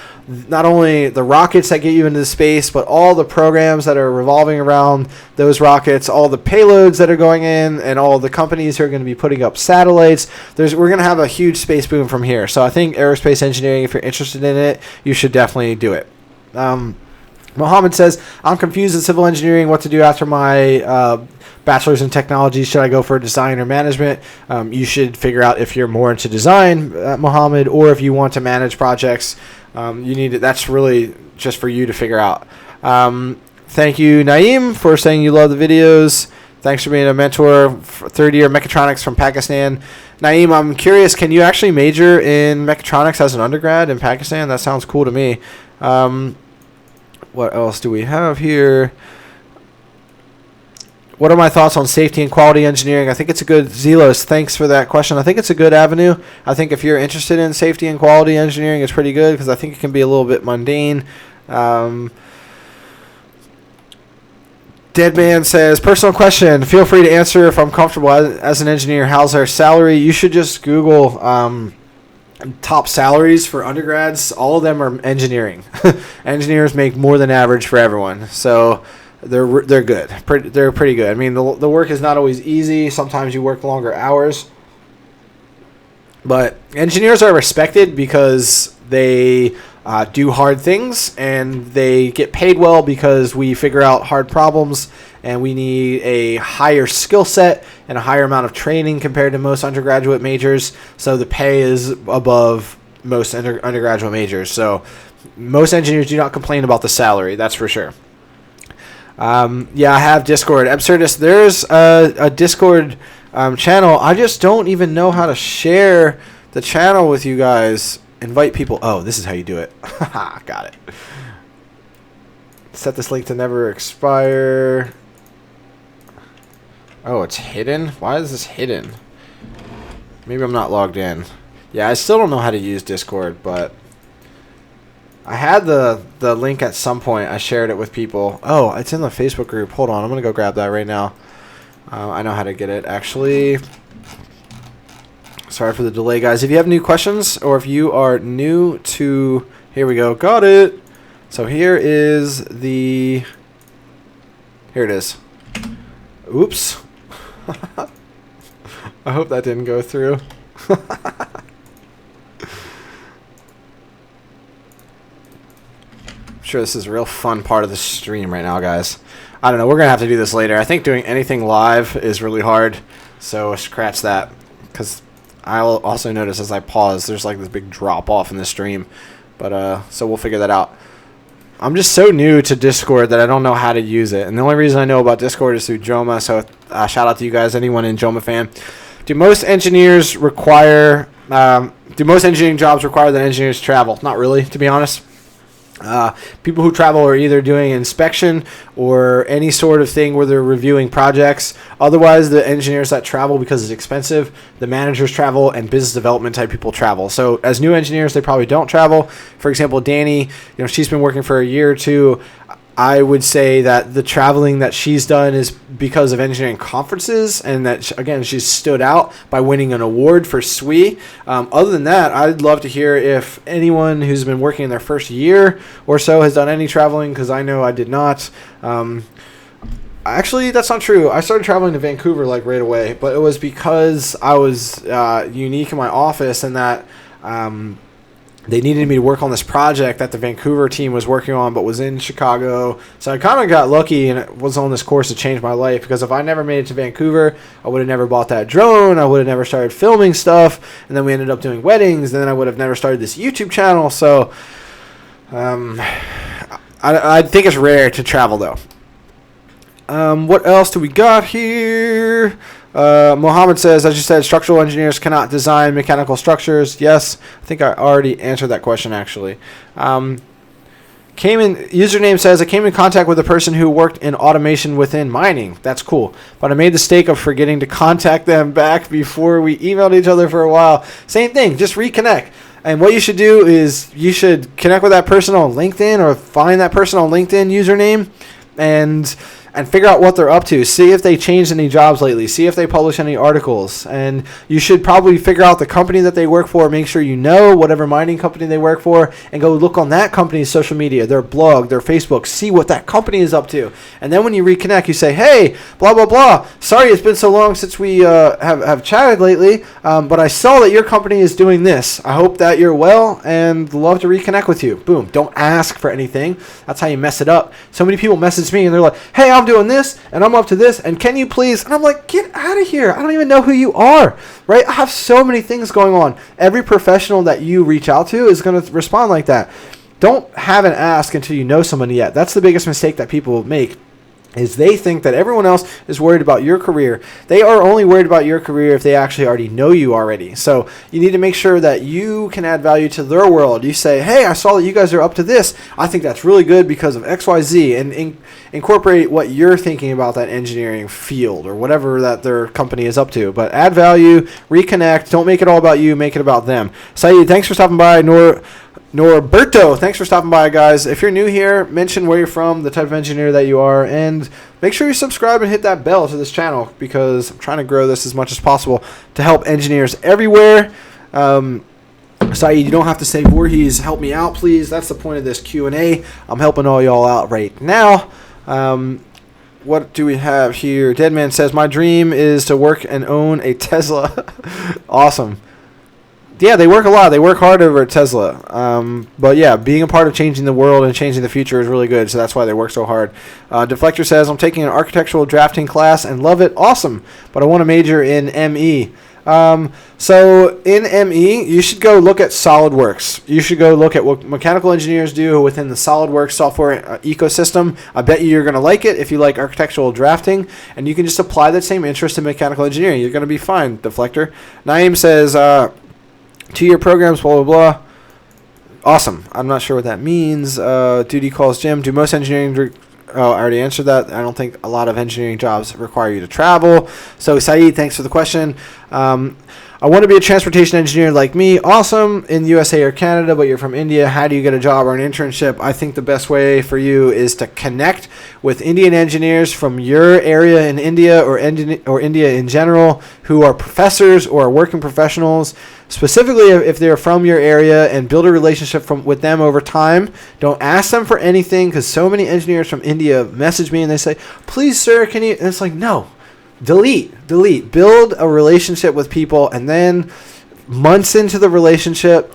not only the rockets that get you into space, but all the programs that are revolving around those rockets, all the payloads that are going in, and all the companies who are going to be putting up satellites. We're going to have a huge space boom from here. So I think aerospace engineering, if you're interested in it, you should definitely do it. Mohammed says, I'm confused in civil engineering what to do after my bachelor's in technology. Should I go for design or management? You should figure out if you're more into design, Mohammed, or if you want to manage projects. That's really just for you to figure out. Thank you, Naeem, for saying you love the videos. Thanks for being a mentor for third-year mechatronics from Pakistan. Naeem, I'm curious, can you actually major in mechatronics as an undergrad in Pakistan? That sounds cool to me. What else do we have here? What are my thoughts on safety and quality engineering? I think it's a good, Zelos, thanks for that question. I think it's a good avenue. I think if you're interested in safety and quality engineering, it's pretty good because I think it can be a little bit mundane. Deadman says, personal question. Feel free to answer if I'm comfortable. As an engineer, how's our salary? You should just Google top salaries for undergrads. All of them are engineering. Engineers make more than average for everyone. So they're good. They're pretty good. I mean, the work is not always easy. Sometimes you work longer hours. But engineers are respected because they do hard things, and they get paid well because we figure out hard problems, and we need a higher skill set and a higher amount of training compared to most undergraduate majors. So the pay is above most undergraduate majors. So most engineers do not complain about the salary. That's for sure. Yeah, I have Discord. Absurdist, there's a Discord channel. I just don't even know how to share the channel with you guys. Invite people. Oh, this is how you do it. Got it. Set this link to never expire. Oh, it's hidden? Why is this hidden? Maybe I'm not logged in. Yeah, I still don't know how to use Discord, but I had the link at some point. I shared it with people. Oh, it's in the Facebook group. Hold on. I'm going to go grab that right now. I know how to get it, actually. Sorry for the delay, guys. If you have new questions or if you are new to... Here we go. Got it. So here is the... Here it is. Oops. I hope that didn't go through. I'm sure this is a real fun part of the stream right now, guys. I don't know. We're going to have to do this later. I think doing anything live is really hard. So scratch that. Because I'll also notice as I pause, there's like this big drop off in the stream. But so we'll figure that out. I'm just so new to Discord that I don't know how to use it. And the only reason I know about Discord is through Joma. So shout out to you guys, anyone in Joma fan. Do most engineering jobs require that engineers travel? Not really, to be honest. People who travel are either doing inspection or any sort of thing where they're reviewing projects. Otherwise, the engineers that travel because it's expensive, the managers travel, and business development type people travel. So as new engineers, they probably don't travel. For example, Danny, she's been working for a year or two. I would say that the traveling that she's done is because of engineering conferences, and that, again, she's stood out by winning an award for SWE. Other than that, I'd love to hear if anyone who's been working in their first year or so has done any traveling, because I know I did not. Actually, that's not true. I started traveling to Vancouver like right away, but it was because I was unique in my office, and that they needed me to work on this project that the Vancouver team was working on, but was in Chicago. So I kind of got lucky and was on this course to change my life, because if I never made it to Vancouver, I would have never bought that drone. I would have never started filming stuff. And then we ended up doing weddings. And then I would have never started this YouTube channel. So I think it's rare to travel, though. What else do we got here? Mohammed says, as you said, structural engineers cannot design mechanical structures. Yes, I think I already answered that question, actually. Username says, I came in contact with a person who worked in automation within mining. That's cool. But I made the mistake of forgetting to contact them back before we emailed each other for a while. Same thing, just reconnect. And what you should do is you should connect with that person on LinkedIn, or find that person on LinkedIn username and figure out what they're up to. See if they changed any jobs lately. See if they publish any articles. And you should probably figure out the company that they work for. Make sure you know whatever mining company they work for, and go look on that company's social media, their blog, their Facebook. See what that company is up to. And then when you reconnect, you say, hey, blah, blah, blah. Sorry it's been so long since we have chatted lately, but I saw that your company is doing this. I hope that you're well and love to reconnect with you. Boom. Don't ask for anything. That's how you mess it up. So many people message me and they're like, hey, I'm doing this and I'm up to this, and can you please? And I'm like, get out of here. I don't even know who you are, right? I have so many things going on. Every professional that you reach out to is going to respond like that. Don't have an ask until you know somebody yet. That's the biggest mistake that people make, is they think that everyone else is worried about your career. They are only worried about your career if they actually already know you already. So you need to make sure that you can add value to their world. You say, hey, I saw that you guys are up to this. I think that's really good because of XYZ, and incorporate what you're thinking about that engineering field or whatever that their company is up to. But add value, reconnect. Don't make it all about you. Make it about them. Saeed, thanks for stopping by. Norberto, thanks for stopping by, guys. If you're new here, mention where you're from, the type of engineer that you are, and make sure you subscribe and hit that bell to this channel, because I'm trying to grow this as much as possible to help engineers everywhere. Saeed, you don't have to say Voorhees, help me out, please. That's the point of this Q&A. I'm helping all y'all out right now. What do we have here? Deadman says, my dream is to work and own a Tesla. Awesome. Yeah, they work a lot. They work hard over at Tesla. But yeah, being a part of changing the world and changing the future is really good. So that's why they work so hard. Deflector says, I'm taking an architectural drafting class and love it. Awesome. But I want to major in ME. So in ME, you should go look at SolidWorks. You should go look at what mechanical engineers do within the SolidWorks software ecosystem. I bet you're going to like it if you like architectural drafting, and you can just apply that same interest to mechanical engineering. You're going to be fine, Deflector. Naeem says, 2-year programs, blah, blah, blah. Awesome. I'm not sure what that means. Duty calls Jim. Do most engineering... Oh, I already answered that. I don't think a lot of engineering jobs require you to travel. So, Saeed, thanks for the question. I want to be a transportation engineer like me. Awesome. In the USA or Canada, but you're from India. How do you get a job or an internship? I think the best way for you is to connect with Indian engineers from your area in India, or India in general, who are professors or working professionals, specifically if they're from your area, and build a relationship with them over time. Don't ask them for anything, because so many engineers from India message me and they say, please, sir, can you? And it's like, no. Delete. Build a relationship with people, and then months into the relationship,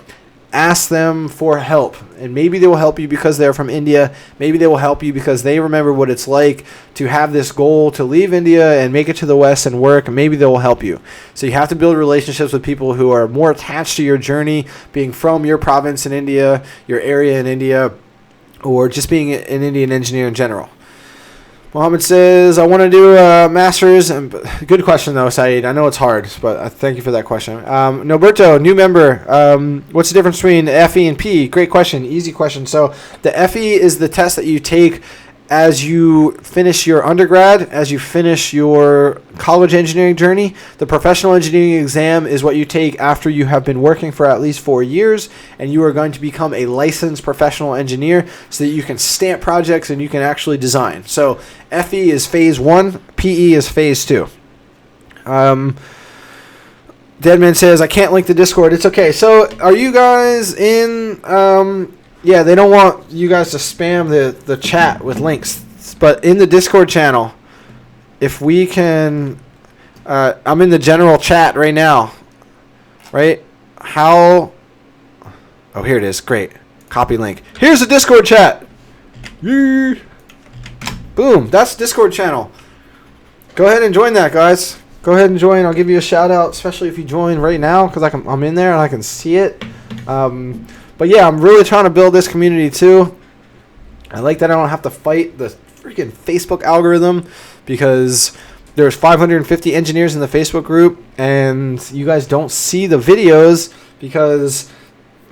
ask them for help. And maybe they will help you because they're from India. Maybe they will help you because they remember what it's like to have this goal to leave India and make it to the West and work. And maybe they will help you. So you have to build relationships with people who are more attached to your journey, being from your province in India, your area in India, or just being an Indian engineer in general. Mohammed says, I want to do a master's. Good question, though, Saeed. I know it's hard, but thank you for that question. Noberto, new member. What's the difference between FE and P? Great question. Easy question. So the FE is the test that you take as you finish your undergrad, as you finish your college engineering journey, the professional engineering exam is what you take after you have been working for at least 4 years, and you are going to become a licensed professional engineer so that you can stamp projects and you can actually design. So FE is phase 1, PE is phase 2. Deadman says, I can't link the Discord. It's okay. So are you guys in... yeah, they don't want you guys to spam the chat with links. But in the Discord channel, if we can... I'm in the general chat right now. Right? How... Oh, here it is. Great. Copy link. Here's the Discord chat. Yee. Boom. That's the Discord channel. Go ahead and join that, guys. Go ahead and join. I'll give you a shout out, especially if you join right now, because I'm in there and I can see it. But yeah, I'm really trying to build this community too. I like that I don't have to fight the freaking Facebook algorithm, because there's 550 engineers in the Facebook group and you guys don't see the videos because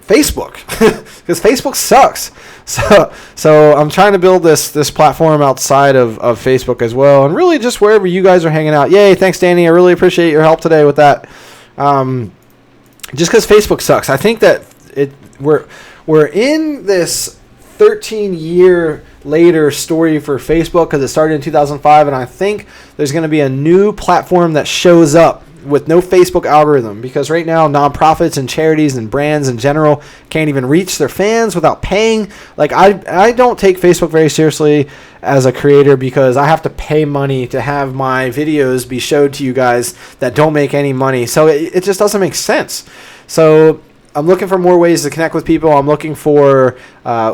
Facebook, because Facebook sucks. So I'm trying to build this platform outside of Facebook as well, and really just wherever you guys are hanging out. Yay, thanks, Danny. I really appreciate your help today with that. Just because Facebook sucks, I think that we're in this 13-year later story for Facebook, because it started in 2005, and I think there's going to be a new platform that shows up with no Facebook algorithm, because right now nonprofits and charities and brands in general can't even reach their fans without paying. Like I don't take Facebook very seriously as a creator, because I have to pay money to have my videos be showed to you guys that don't make any money. So it just doesn't make sense. So I'm looking for more ways to connect with people. I'm looking for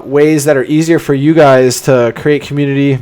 ways that are easier for you guys to create community.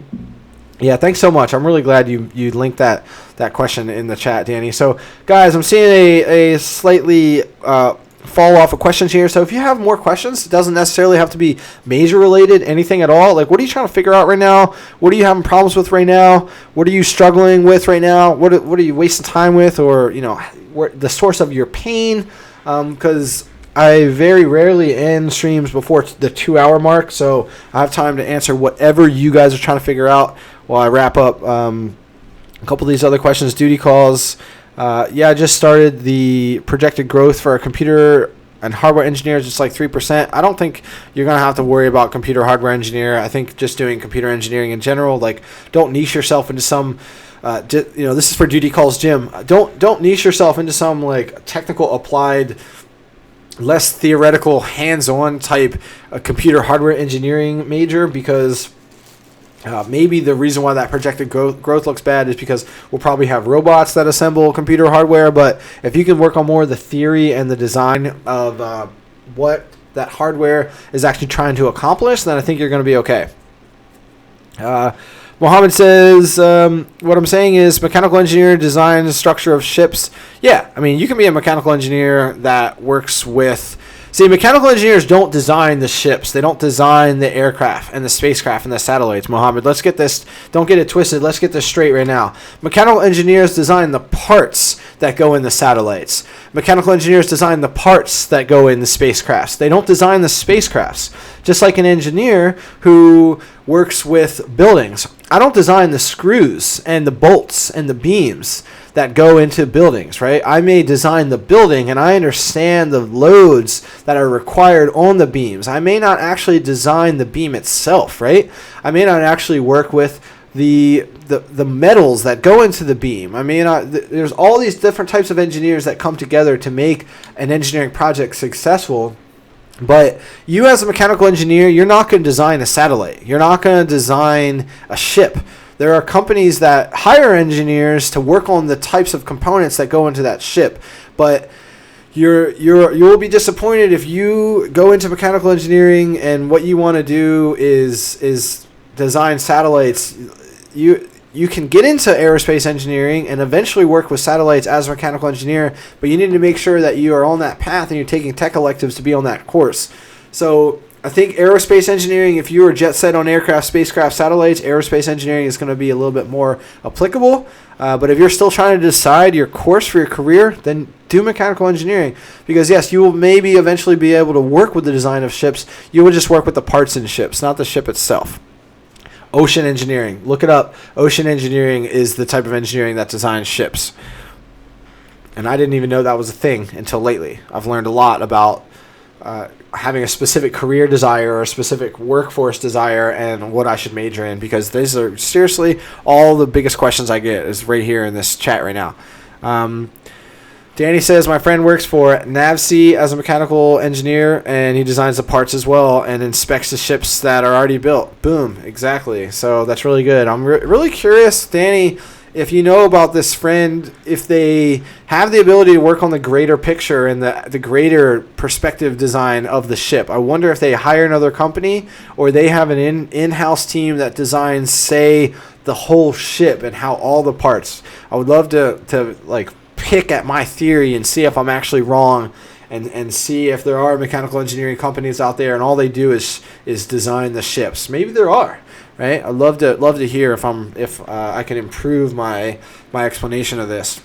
Yeah, thanks so much. I'm really glad you linked that question in the chat, Danny. So, guys, I'm seeing a slightly fall off of questions here. So if you have more questions, it doesn't necessarily have to be major related, anything at all. Like, what are you trying to figure out right now? What are you having problems with right now? What are you struggling with right now? What are you wasting time with? Or, the source of your pain? Because I very rarely end streams before the 2-hour mark, so I have time to answer whatever you guys are trying to figure out while I wrap up. A couple of these other questions. Duty calls. I just started the projected growth for a computer and hardware engineer is just like 3%. I don't think you're going to have to worry about computer hardware engineer. I think just doing computer engineering in general, like, don't niche yourself into some... this is for Duty Calls Jim. Don't niche yourself into some like technical applied, less theoretical, hands-on type computer hardware engineering major, because maybe the reason why that projected growth looks bad is because we'll probably have robots that assemble computer hardware. But if you can work on more of the theory and the design of what that hardware is actually trying to accomplish, then I think you're going to be okay. Mohammed says, what I'm saying is mechanical engineer design the structure of ships. Yeah, I mean, you can be a mechanical engineer that works with... See, mechanical engineers don't design the ships. They don't design the aircraft and the spacecraft and the satellites, Mohammed. Let's get this... Don't get it twisted. Let's get this straight right now. Mechanical engineers design the parts that go in the satellites. Mechanical engineers design the parts that go in the spacecrafts. They don't design the spacecrafts. Just like an engineer who works with buildings. I don't design the screws and the bolts and the beams that go into buildings, right? I may design the building and I understand the loads that are required on the beams. I may not actually design the beam itself, right? I may not actually work with the metals that go into the beam. I mean, there's all these different types of engineers that come together to make an engineering project successful. But you as a mechanical engineer, you're not going to design a satellite. You're not going to design a ship. There are companies that hire engineers to work on the types of components that go into that ship. But you'll be disappointed if you go into mechanical engineering and what you want to do is design satellites. You can get into aerospace engineering and eventually work with satellites as a mechanical engineer, but you need to make sure that you are on that path and you're taking tech electives to be on that course. So I think aerospace engineering, if you are jet set on aircraft, spacecraft, satellites, aerospace engineering is going to be a little bit more applicable. But if you're still trying to decide your course for your career, then do mechanical engineering. Because yes, you will maybe eventually be able to work with the design of ships. You will just work with the parts in ships, not the ship itself. Ocean engineering. Look it up. Ocean engineering is the type of engineering that designs ships. And I didn't even know that was a thing until lately. I've learned a lot about having a specific career desire or a specific workforce desire and what I should major in, because these are seriously all the biggest questions I get is right here in this chat right now. Danny says, my friend works for NAVSEA as a mechanical engineer, and he designs the parts as well and inspects the ships that are already built. Boom, exactly. So that's really good. I'm really curious, Danny, if you know about this friend, if they have the ability to work on the greater picture and the greater perspective design of the ship. I wonder if they hire another company or they have an in-house team that designs, say, the whole ship and how all the parts. I would love to like pick at my theory and see if I'm actually wrong, and see if there are mechanical engineering companies out there and all they do is design the ships. Maybe there are, right? I'd love to hear if I can improve my explanation of this.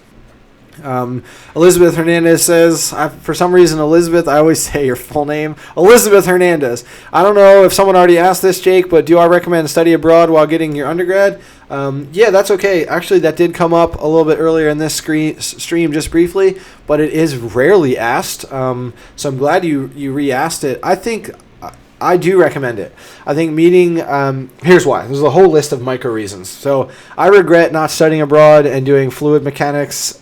Elizabeth Hernandez says, for some reason, Elizabeth, I always say your full name, Elizabeth Hernandez. I don't know if someone already asked this, Jake, but do I recommend study abroad while getting your undergrad? Yeah, that's okay. Actually, that did come up a little bit earlier in this stream just briefly, but it is rarely asked. So I'm glad you re-asked it. I think I do recommend it. I think meeting, here's why. There's a whole list of micro reasons. So I regret not studying abroad and doing fluid mechanics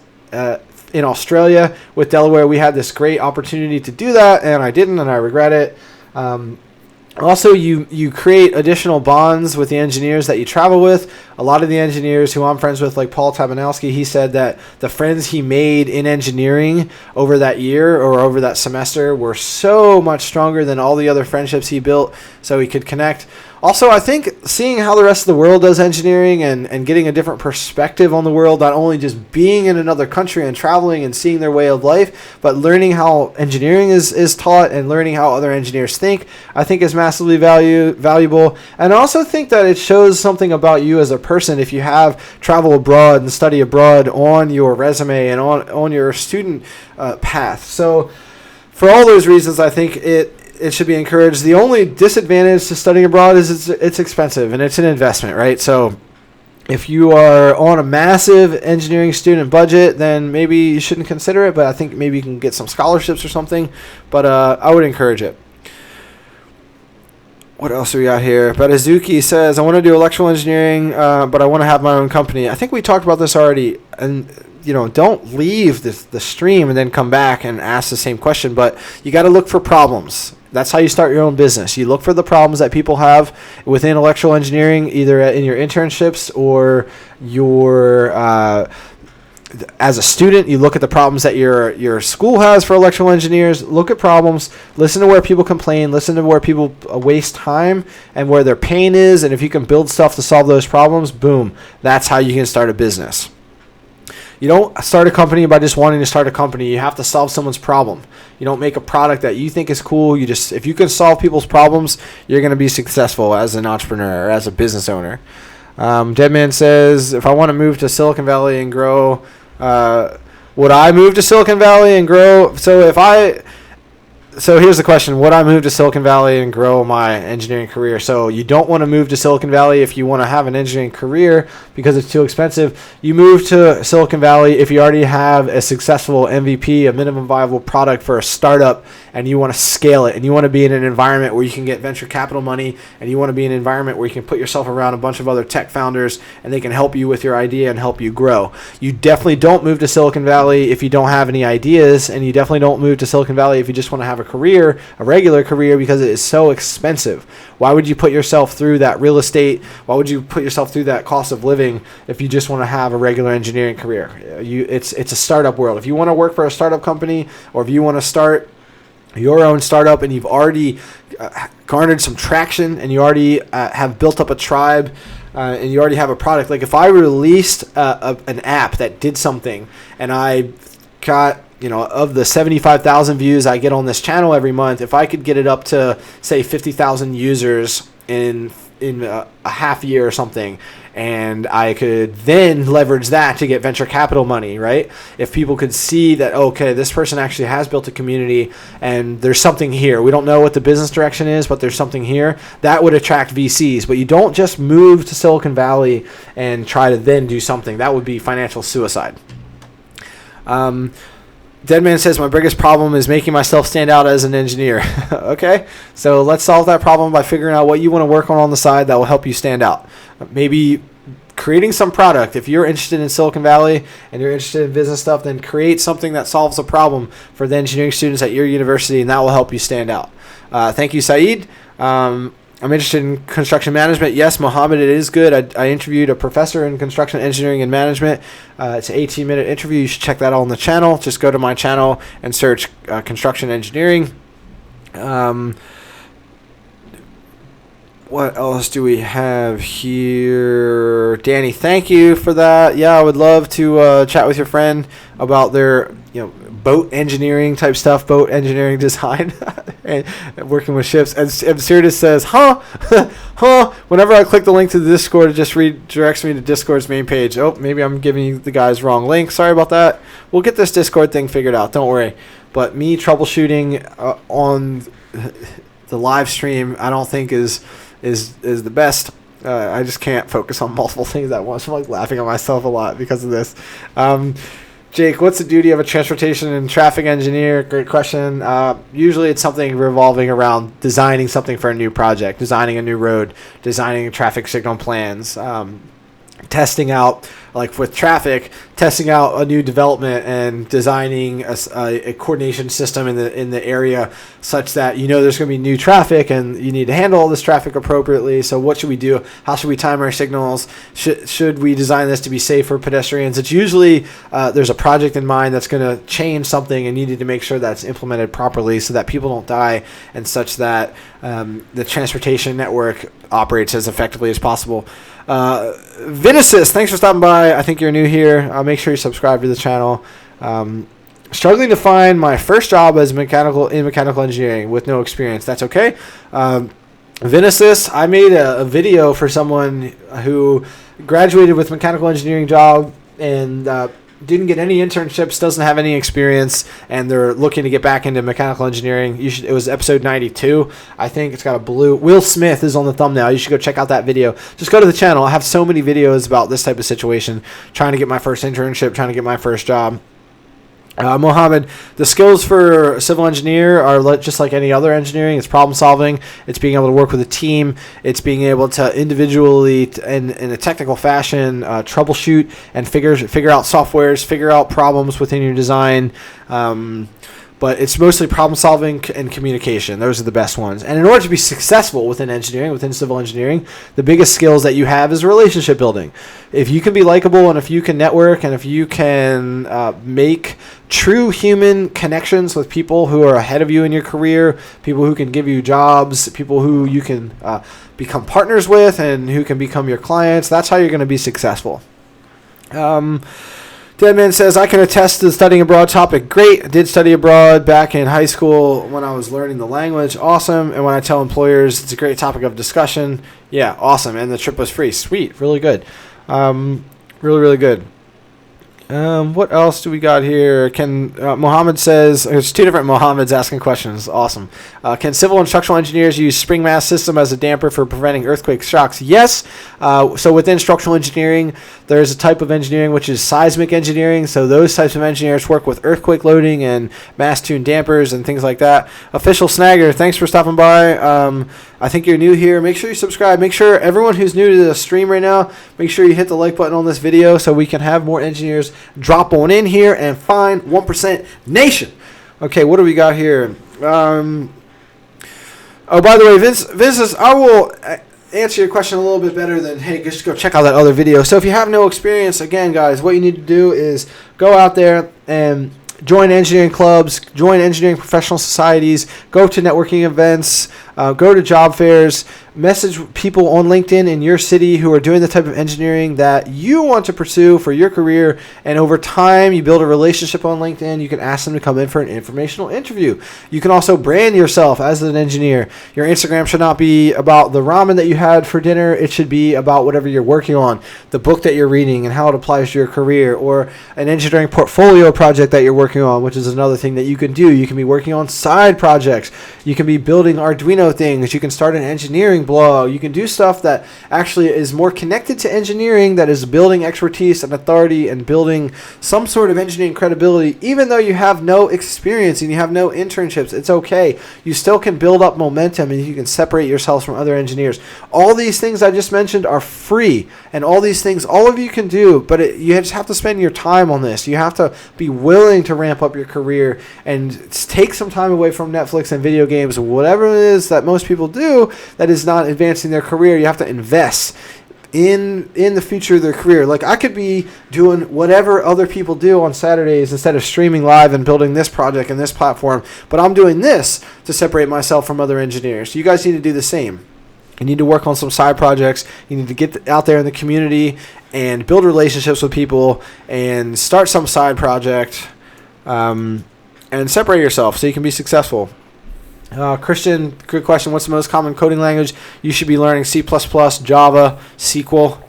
in Australia with Delaware. We had this great opportunity to do that, and I didn't, and I regret it. Also, you create additional bonds with the engineers that you travel with. A lot of the engineers who I'm friends with, like Paul Tabanowski, he said that the friends he made in engineering over that year or over that semester were so much stronger than all the other friendships he built, so he could connect. Also, I think seeing how the rest of the world does engineering and getting a different perspective on the world, not only just being in another country and traveling and seeing their way of life, but learning how engineering is taught and learning how other engineers think, I think is massively valuable. And I also think that it shows something about you as a person if you have travel abroad and study abroad on your resume and on your student path. So for all those reasons, I think it should be encouraged. The only disadvantage to studying abroad is it's expensive and it's an investment, right? So if you are on a massive engineering student budget, then maybe you shouldn't consider it, but I think maybe you can get some scholarships or something, but I would encourage it. What else do we got here? Batazuki says, I want to do electrical engineering, but I want to have my own company. I think we talked about this already, and don't leave the stream and then come back and ask the same question, but you got to look for problems. That's how you start your own business. You look for the problems that people have within electrical engineering, either in your internships or your as a student. You look at the problems that your school has for electrical engineers. Look at problems. Listen to where people complain. Listen to where people waste time and where their pain is. And if you can build stuff to solve those problems, boom, that's how you can start a business. You don't start a company by just wanting to start a company. You have to solve someone's problem. You don't make a product that you think is cool. If you can solve people's problems, you're going to be successful as an entrepreneur or as a business owner. Deadman says, if I want to move to Silicon Valley and grow, would I move to Silicon Valley and grow? So here's the question. Would I move to Silicon Valley and grow my engineering career? So you don't want to move to Silicon Valley if you want to have an engineering career because it's too expensive. You move to Silicon Valley if you already have a successful MVP, a minimum viable product for a startup, and you want to scale it, and you want to be in an environment where you can get venture capital money, and you want to be in an environment where you can put yourself around a bunch of other tech founders, and they can help you with your idea and help you grow. You definitely don't move to Silicon Valley if you don't have any ideas, and you definitely don't move to Silicon Valley if you just want to have a regular career, because it is so expensive. Why would you put yourself through that real estate? Why would you put yourself through that cost of living if you just want to have a regular engineering career? It's a startup world. If you want to work for a startup company, or if you want to start your own startup and you've already garnered some traction and you already have built up a tribe and you already have a product. Like if I released an app that did something and I got, of the 75,000 views I get on this channel every month, if I could get it up to say 50,000 users in a half year or something, and I could then leverage that to get venture capital money, right? If people could see that, okay, this person actually has built a community and there's something here. We don't know what the business direction is, but there's something here. That would attract VCs. But you don't just move to Silicon Valley and try to then do something. That would be financial suicide. Deadman says, my biggest problem is making myself stand out as an engineer. Okay, so let's solve that problem by figuring out what you want to work on the side that will help you stand out. Maybe creating some product. If you're interested in Silicon Valley and you're interested in business stuff, then create something that solves a problem for the engineering students at your university, and that will help you stand out. Thank you, Saeed. I'm interested in construction management. Yes, Mohammed, it is good. I interviewed a professor in construction engineering and management. It's an 18-minute interview. You should check that out on the channel. Just go to my channel and search construction engineering. What else do we have here? Danny, thank you for that. Yeah, I would love to chat with your friend about their boat engineering type stuff, boat engineering design, and working with ships. And Sirius says, huh? Whenever I click the link to the Discord, it just redirects me to Discord's main page. Oh, maybe I'm giving you the guys wrong link. Sorry about that. We'll get this Discord thing figured out. Don't worry. But me troubleshooting on the live stream, I don't think is the best. I just can't focus on multiple things at once. I'm like laughing at myself a lot because of this. Jake, what's the duty of a transportation and traffic engineer? Great question. Usually it's something revolving around designing something for a new project, designing a new road, designing traffic signal plans, testing out, like with traffic, testing out a new development and designing a coordination system in the area such that there's going to be new traffic and you need to handle all this traffic appropriately. So what should we do? How should we time our signals? Should we design this to be safe for pedestrians? It's usually there's a project in mind that's going to change something and you need to make sure that's implemented properly so that people don't die and such that the transportation network operates as effectively as possible. Vinesis, thanks for stopping by. I think you're new here. Make sure you subscribe to the channel. Struggling to find my first job as mechanical engineering with no experience. That's okay. Vinesis, I made a video for someone who graduated with mechanical engineering job and didn't get any internships, doesn't have any experience, and they're looking to get back into mechanical engineering. It was episode 92. I think it's got a blue. Will Smith is on the thumbnail. You should go check out that video. Just go to the channel. I have so many videos about this type of situation, trying to get my first internship, trying to get my first job. Mohammed, the skills for a civil engineer are just like any other engineering. It's problem solving. It's being able to work with a team. It's being able to individually and in a technical fashion troubleshoot and figure out softwares, figure out problems within your design. But it's mostly problem solving and communication. Those are the best ones. And in order to be successful within engineering, within civil engineering, the biggest skills that you have is relationship building. If you can be likable and if you can network and if you can make true human connections with people who are ahead of you in your career, people who can give you jobs, people who you can become partners with and who can become your clients, that's how you're going to be successful. Deadman says, I can attest to the studying abroad topic. Great. I did study abroad back in high school when I was learning the language. Awesome. And when I tell employers it's a great topic of discussion. Yeah, awesome. And the trip was free. Sweet. Really good. Really, really good. What else do we got here? Mohammed says, there's two different Mohammeds asking questions. Awesome. Can civil and structural engineers use spring mass system as a damper for preventing earthquake shocks? Yes. So within structural engineering, there's a type of engineering which is seismic engineering. So those types of engineers work with earthquake loading and mass tuned dampers and things like that. Official Snagger, thanks for stopping by. I think you're new here. Make sure you subscribe. Make sure everyone who's new to the stream right now, make sure you hit the like button on this video so we can have more engineers drop on in here and find 1% Nation. Okay, what do we got here? Oh, by the way, Vince, I will answer your question a little bit better than, hey, just go check out that other video. So if you have no experience, again, guys, what you need to do is go out there and join engineering clubs, join engineering professional societies, go to networking events, go to job fairs, message people on LinkedIn in your city who are doing the type of engineering that you want to pursue for your career. And over time, you build a relationship on LinkedIn. You can ask them to come in for an informational interview. You can also brand yourself as an engineer. Your Instagram should not be about the ramen that you had for dinner. It should be about whatever you're working on, the book that you're reading and how it applies to your career, or an engineering portfolio project that you're working on, which is another thing that you can do. You can be working on side projects. You can be building Arduino things. You can start an engineering blog. You can do stuff that actually is more connected to engineering, that is building expertise and authority and building some sort of engineering credibility. Even though you have no experience and you have no internships, it's okay. You still can build up momentum and you can separate yourselves from other engineers. All these things I just mentioned are free, and all these things all of you can do, but you just have to spend your time on this. You have to be willing to ramp up your career and take some time away from Netflix and video games, whatever it is that most people do that is not advancing their career. You have to invest in the future of their career. Like, I could be doing whatever other people do on Saturdays instead of streaming live and building this project and this platform, but I'm doing this to separate myself from other engineers. You guys need to do the same. You need to work on some side projects. You need to get out there in the community and build relationships with people and start some side project, and separate yourself so you can be successful. Christian, good question. What's the most common coding language? You should be learning C++, Java, SQL.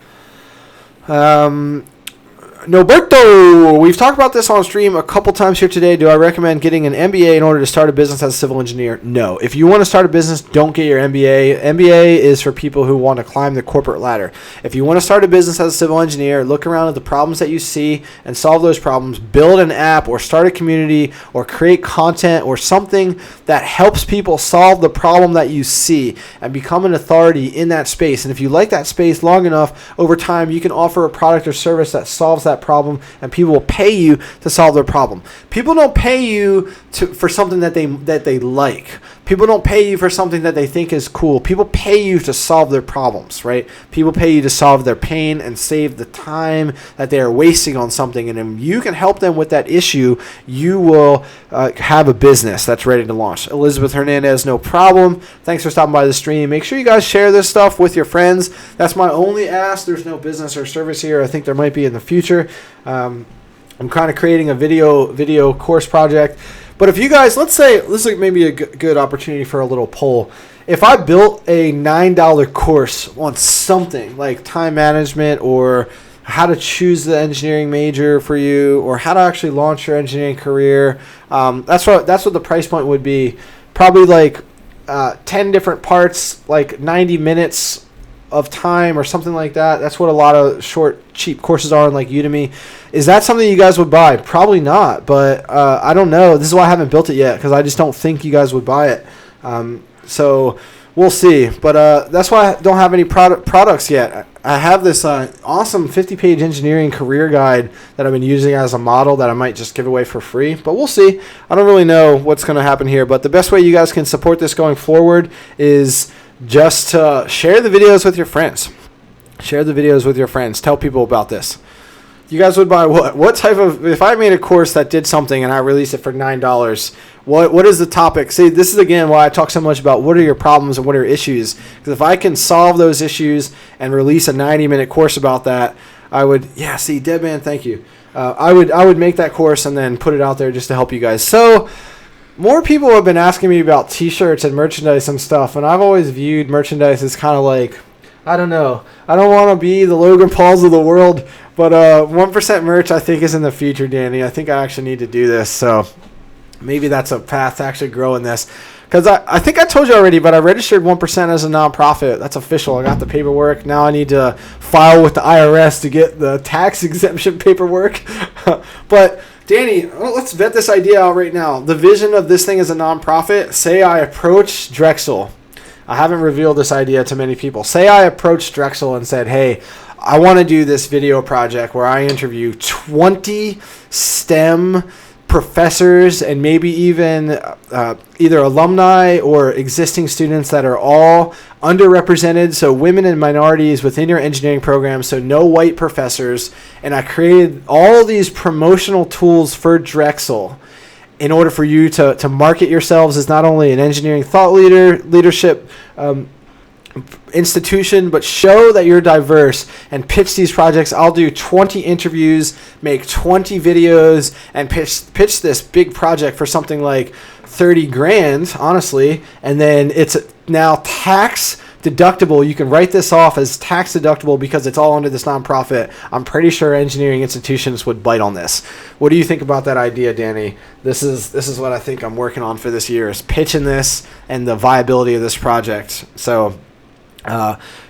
Noberto, we've talked about this on stream a couple times here today. Do I recommend getting an MBA in order to start a business as a civil engineer? No. If you want to start a business, don't get your MBA. MBA is for people who want to climb the corporate ladder. If you want to start a business as a civil engineer, look around at the problems that you see and solve those problems. Build an app or start a community or create content or something that helps people solve the problem that you see and become an authority in that space. And if you like that space long enough, over time, you can offer a product or service that solves that problem, and people will pay you to solve their problem. People don't pay you for something that they like. People don't pay you for something that they think is cool. People pay you to solve their problems, right? People pay you to solve their pain and save the time that they are wasting on something. And if you can help them with that issue, you will have a business that's ready to launch. Elizabeth Hernandez, no problem. Thanks for stopping by the stream. Make sure you guys share this stuff with your friends. That's my only ask. There's no business or service here. I think there might be in the future. I'm kind of creating a video course project. But if you guys, let's say, this is maybe a good opportunity for a little poll. If I built a $9 course on something like time management or how to choose the engineering major for you or how to actually launch your engineering career, that's what the price point would be. Probably like 10 different parts, like 90 minutes of time or something like that. That's what a lot of short, cheap courses are on like Udemy. Is that something you guys would buy? Probably not, but I don't know. This is why I haven't built it yet, because I just don't think you guys would buy it. So we'll see. But that's why I don't have any products yet. I have this awesome 50-page engineering career guide that I've been using as a model that I might just give away for free. But we'll see. I don't really know what's going to happen here. But the best way you guys can support this going forward is just to share the videos with your friends. Share the videos with your friends. Tell people about this. You guys would buy what? What type of, if I made a course that did something and I released it for $9, what is the topic? See, this is again why I talk so much about what are your problems and what are your issues. Because if I can solve those issues and release a 90-minute course about that, I would, see, Deadman, thank you. I would make that course and then put it out there just to help you guys. So, more people have been asking me about t-shirts and merchandise and stuff, and I've always viewed merchandise as kind of like, I don't know. I don't want to be the Logan Pauls of the world, but 1% merch I think is in the future, Danny. I think I actually need to do this, so maybe that's a path to actually grow in this. Because I think I told you already, but I registered 1% as a nonprofit. That's official. I got the paperwork. Now I need to file with the IRS to get the tax exemption paperwork. But Danny, let's vet this idea out right now. The vision of this thing as a nonprofit, say I approach Drexel. I haven't revealed this idea to many people. Say I approached Drexel and said, hey, I want to do this video project where I interview 20 STEM professors and maybe even either alumni or existing students that are all underrepresented, so women and minorities within your engineering program, so no white professors. And I created all these promotional tools for Drexel in order for you to market yourselves as not only an engineering thought leadership institution, but show that you're diverse and pitch these projects. I'll do 20 interviews, make 20 videos, and pitch this big project for something like 30 grand, honestly, and then it's now tax deductible. You can write this off as tax deductible because it's all under this nonprofit. I'm pretty sure engineering institutions would bite on this. What do you think about that idea, Danny? This is what I think I'm working on for this year, is pitching this and the viability of this project. So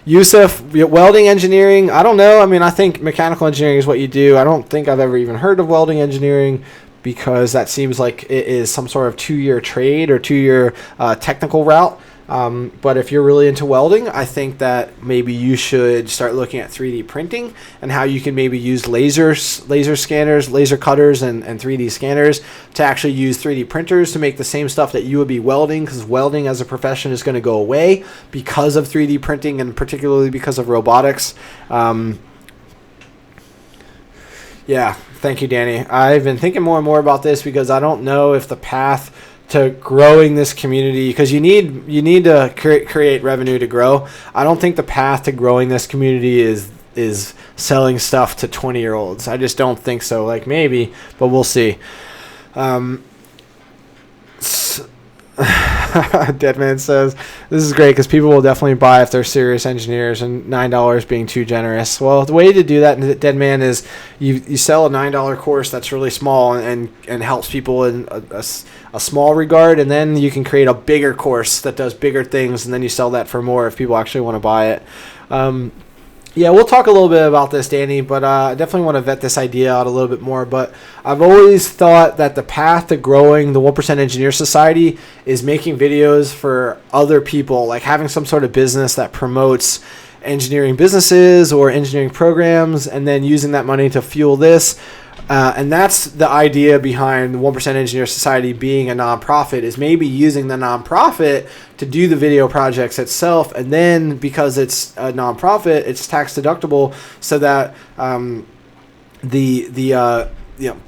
Yusuf, welding engineering, I don't know. I mean, I think mechanical engineering is what you do. I don't think I've ever even heard of welding engineering, because that seems like it is some sort of 2-year trade or 2-year technical route. But if you're really into welding, I think that maybe you should start looking at 3D printing and how you can maybe use laser scanners, laser cutters, and 3D scanners to actually use 3D printers to make the same stuff that you would be welding, because welding as a profession is going to go away because of 3D printing, and particularly because of robotics. Yeah, thank you, Danny. I've been thinking more and more about this because I don't know if the path to growing this community, because you need to create revenue to grow. I don't think the path to growing this community is selling stuff to 20-year-olds. I just don't think so. Like, maybe, but we'll see. Deadman says, this is great because people will definitely buy if they're serious engineers, and $9 being too generous. Well, the way to do that, Deadman, is you sell a $9 course that's really small and helps people in a small regard, and then you can create a bigger course that does bigger things, and then you sell that for more if people actually want to buy it. Yeah, we'll talk a little bit about this, Danny, but I definitely want to vet this idea out a little bit more. But I've always thought that the path to growing the 1% Engineer Society is making videos for other people, like having some sort of business that promotes engineering businesses or engineering programs, and then using that money to fuel this. And that's the idea behind the 1% Engineer Society being a nonprofit, is maybe using the nonprofit to do the video projects itself. And then because it's a nonprofit, it's tax deductible, so that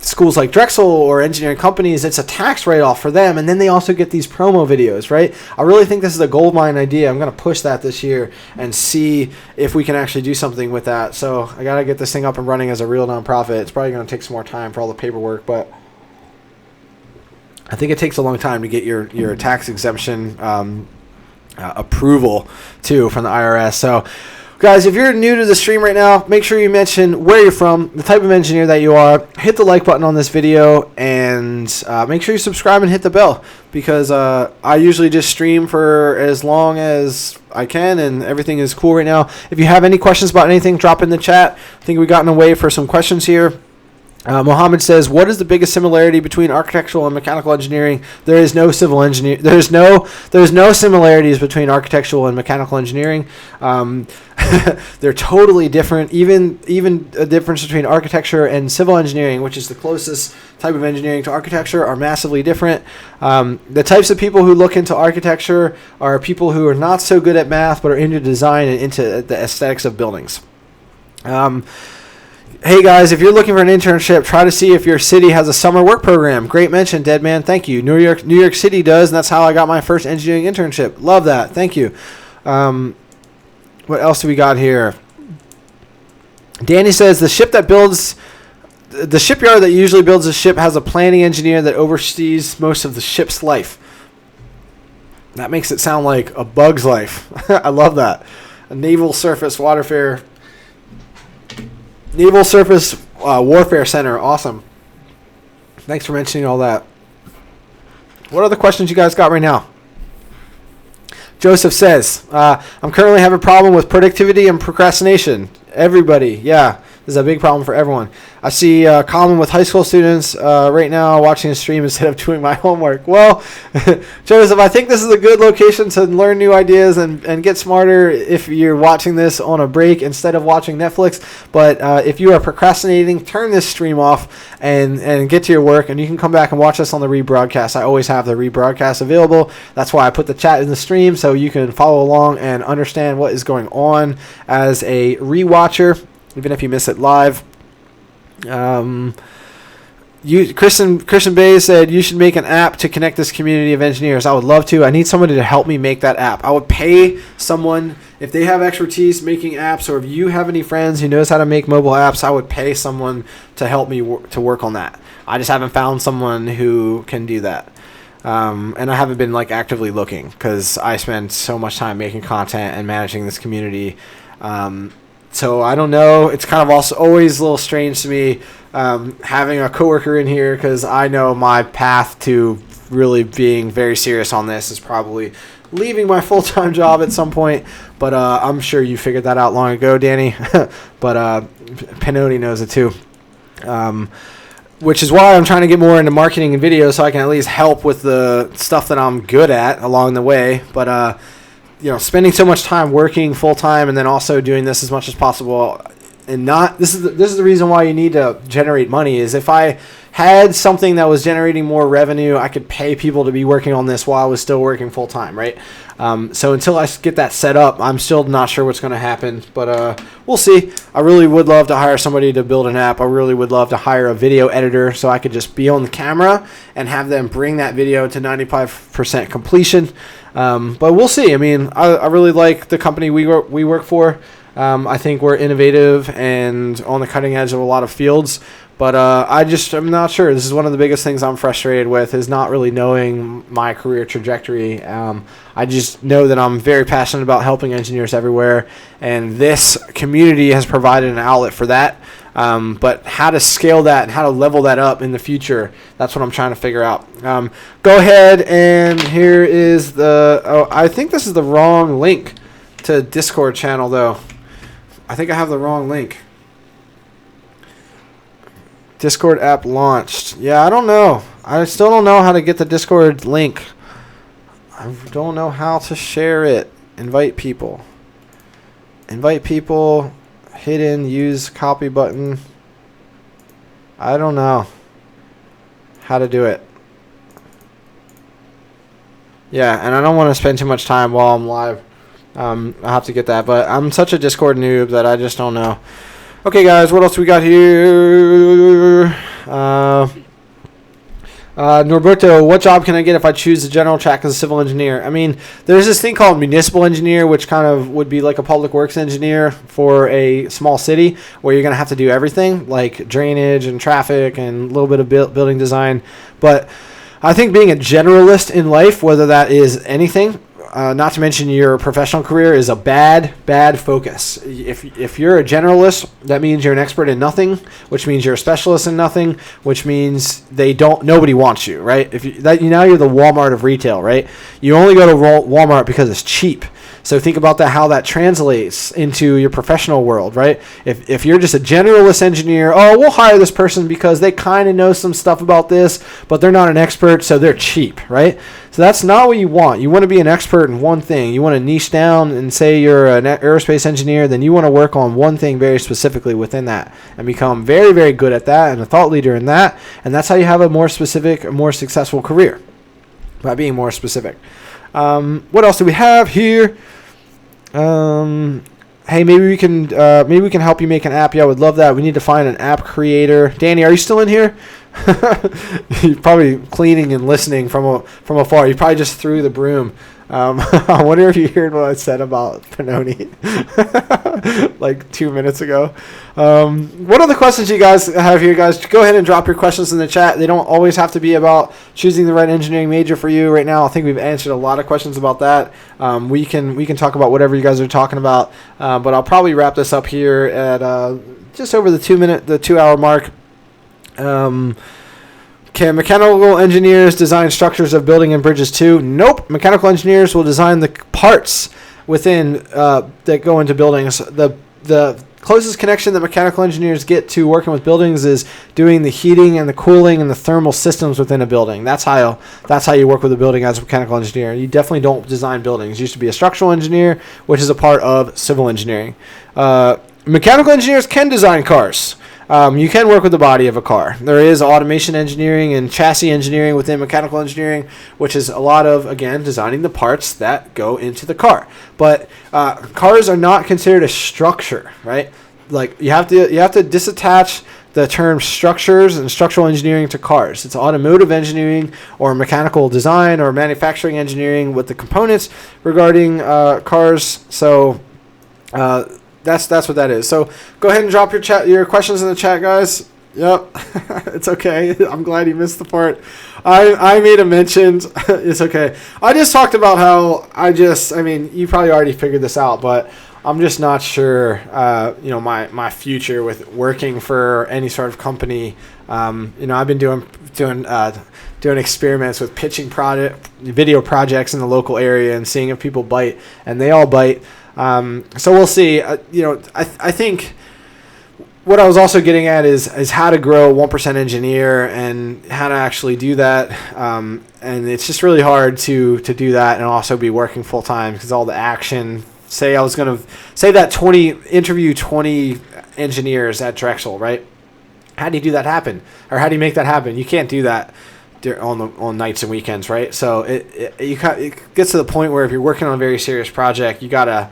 schools like Drexel or engineering companies, it's a tax write-off for them, and then they also get these promo videos, right? I really think this is a goldmine idea. I'm going to push that this year and see if we can actually do something with that. So I got to get this thing up and running as a real nonprofit. It's probably going to take some more time for all the paperwork, but I think it takes a long time to get your tax exemption approval, too, from the IRS. So guys, if you're new to the stream right now, make sure you mention where you're from, the type of engineer that you are. Hit the like button on this video, and make sure you subscribe and hit the bell, because I usually just stream for as long as I can, and everything is cool right now. If you have any questions about anything, drop in the chat. I think we've gotten away for some questions here. Mohammed says, what is the biggest similarity between architectural and mechanical engineering? There is no civil engineer. There's no similarities between architectural and mechanical engineering. They're totally different. Even a difference between architecture and civil engineering, which is the closest type of engineering to architecture, are massively different. The types of people who look into architecture are people who are not so good at math but are into design and into the aesthetics of buildings. Hey guys, if you're looking for an internship, try to see if your city has a summer work program. Great mention, Deadman. Thank you. New York City does, and that's how I got my first engineering internship. Love that. Thank you. What else do we got here? Danny says the shipyard that usually builds a ship has a planning engineer that oversees most of the ship's life. That makes it sound like a bug's life. I love that. A naval surface warfare center. Awesome. Thanks for mentioning all that. What other questions you guys got right now? Joseph says, I'm currently having a problem with productivity and procrastination. Everybody, yeah. This is a big problem for everyone. I see common with high school students right now watching a stream instead of doing my homework. Well, Joseph, I think this is a good location to learn new ideas and get smarter if you're watching this on a break instead of watching Netflix. But if you are procrastinating, turn this stream off and get to your work, and you can come back and watch us on the rebroadcast. I always have the rebroadcast available. That's why I put the chat in the stream, so you can follow along and understand what is going on as a rewatcher, even if you miss it live. Christian Bay said you should make an app to connect this community of engineers. I would love to. I need somebody to help me make that app. I would pay someone if they have expertise making apps, or if you have any friends who knows how to make mobile apps, I would pay someone to help me to work on that. I just haven't found someone who can do that. And I haven't been like actively looking because I spend so much time making content and managing this community. So I don't know. It's kind of also always a little strange to me having a coworker in here, because I know my path to really being very serious on this is probably leaving my full-time job at some point. But I'm sure you figured that out long ago, Danny. But Pinoni knows it too. Which is why I'm trying to get more into marketing and video, so I can at least help with the stuff that I'm good at along the way. But spending so much time working full time and then also doing this as much as possible, and not this is the reason why you need to generate money. Is if I had something that was generating more revenue, I could pay people to be working on this while I was still working full time, right? So until I get that set up, I'm still not sure what's going to happen, but we'll see. I really would love to hire somebody to build an app. I really would love to hire a video editor so I could just be on the camera and have them bring that video to 95% completion. But we'll see. I mean, I really like the company we work for. I think we're innovative and on the cutting edge of a lot of fields. But I'm not sure. This is one of the biggest things I'm frustrated with, is not really knowing my career trajectory. I just know that I'm very passionate about helping engineers everywhere, and this community has provided an outlet for that. But how to scale that and how to level that up in the future, that's what I'm trying to figure out. Go ahead, and here is I think this is the wrong link to Discord channel, though. I think I have the wrong link. Discord app launched. Yeah, I don't know. I still don't know how to get the Discord link. I don't know how to share it. Invite people. Hidden, use copy button. I don't know how to do it. Yeah, and I don't want to spend too much time while I'm live. I have to get that, but I'm such a Discord noob that I just don't know. Okay, guys, what else we got here? Norberto, what job can I get if I choose the general track as a civil engineer? I mean, there's this thing called municipal engineer, which kind of would be like a public works engineer for a small city, where you're going to have to do everything, like drainage and traffic and a little bit of building design. But I think being a generalist in life, whether that is anything, not to mention your professional career, is a bad focus. If you're a generalist, that means you're an expert in nothing, which means you're a specialist in nothing, which means nobody wants you, right? Now you're the Walmart of retail, right? You only go to Walmart because it's cheap. So think about how that translates into your professional world, right? If you're just a generalist engineer, we'll hire this person because they kind of know some stuff about this, but they're not an expert, so they're cheap, right? So that's not what you want. You want to be an expert in one thing. You want to niche down and say you're an aerospace engineer, then you want to work on one thing very specifically within that and become very, very good at that and a thought leader in that. And that's how you have a more specific, a more successful career, by being more specific. What else do we have here? Hey, maybe we can help you make an app. Yeah, I would love that. We need to find an app creator. Danny, are you still in here? You're probably cleaning and listening from afar. You probably just threw the broom. I wonder if you heard what I said about Pinoni like 2 minutes ago. What other questions you guys have here, guys? Go ahead and drop your questions in the chat. They don't always have to be about choosing the right engineering major for you. Right now, I think we've answered a lot of questions about that. We can talk about whatever you guys are talking about, but I'll probably wrap this up here at just over the 2 hour mark. Can mechanical engineers design structures of building and bridges too? Nope. Mechanical engineers will design the parts within that go into buildings. The closest connection that mechanical engineers get to working with buildings is doing the heating and the cooling and the thermal systems within a building. That's how you work with a building as a mechanical engineer. You definitely don't design buildings. You used to be a structural engineer, which is a part of civil engineering. Mechanical engineers can design cars. You can work with the body of a car. There is automation engineering and chassis engineering within mechanical engineering, which is a lot of, again, designing the parts that go into the car. But cars are not considered a structure, right? Like you have to disattach the term structures and structural engineering to cars. It's automotive engineering or mechanical design or manufacturing engineering with the components regarding cars. So That's what that is. So go ahead and drop your questions in the chat, guys. Yep, it's okay. I'm glad you missed the part. I made a mention. It's okay. I just talked about how I mean, you probably already figured this out, but I'm just not sure, my future with working for any sort of company. I've been doing experiments with pitching video projects in the local area and seeing if people bite, and they all bite. So we'll see. I think what I was also getting at is how to grow 1% engineer and how to actually do that. And it's just really hard to do that and also be working full time because all the action. Say I was going to interview 20 engineers at Drexel, right? How do you do that happen? Or how do you make that happen? You can't do that on nights and weekends, right? So it gets to the point where if you're working on a very serious project, you gotta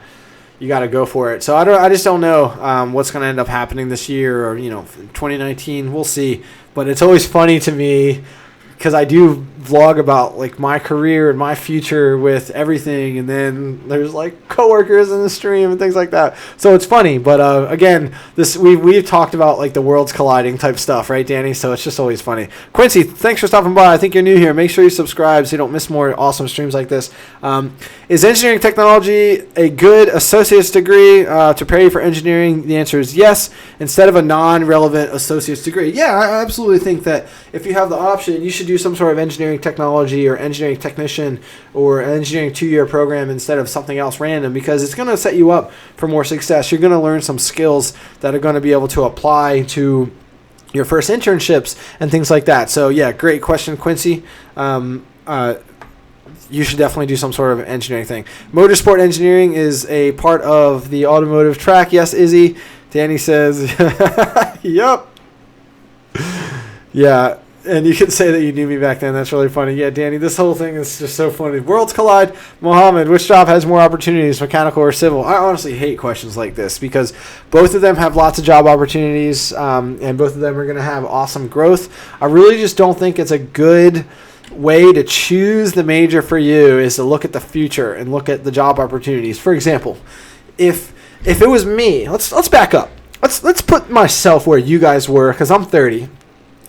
go for it. So I just don't know what's going to end up happening this year or 2019. We'll see. But it's always funny to me because I do vlog about like my career and my future with everything, and then there's like coworkers in the stream and things like that. So it's funny, but again, we've talked about like the worlds colliding type stuff, right, Danny? So it's just always funny. Quincy, thanks for stopping by. I think you're new here. Make sure you subscribe so you don't miss more awesome streams like this. Is engineering technology a good associate's degree to prepare you for engineering? The answer is yes, instead of a non-relevant associate's degree. Yeah, I absolutely think that if you have the option, you should do some sort of engineering technology or engineering technician or an engineering 2-year program instead of something else random, because it's going to set you up for more success. You're going to learn some skills that are going to be able to apply to your first internships and things like that. So yeah, great question, Quincy. You should definitely do some sort of engineering thing. Motorsport engineering is a part of the automotive track. Yes, Izzy. Danny says, yup. Yeah. And you can say that you knew me back then. That's really funny. Yeah, Danny, this whole thing is just so funny. Worlds collide. Mohammed, which job has more opportunities, mechanical or civil? I honestly hate questions like this because both of them have lots of job opportunities, and both of them are going to have awesome growth. I really just don't think it's a good way to choose the major for you is to look at the future and look at the job opportunities. For example, if it was me, let's back up. Let's put myself where you guys were, because I'm 30.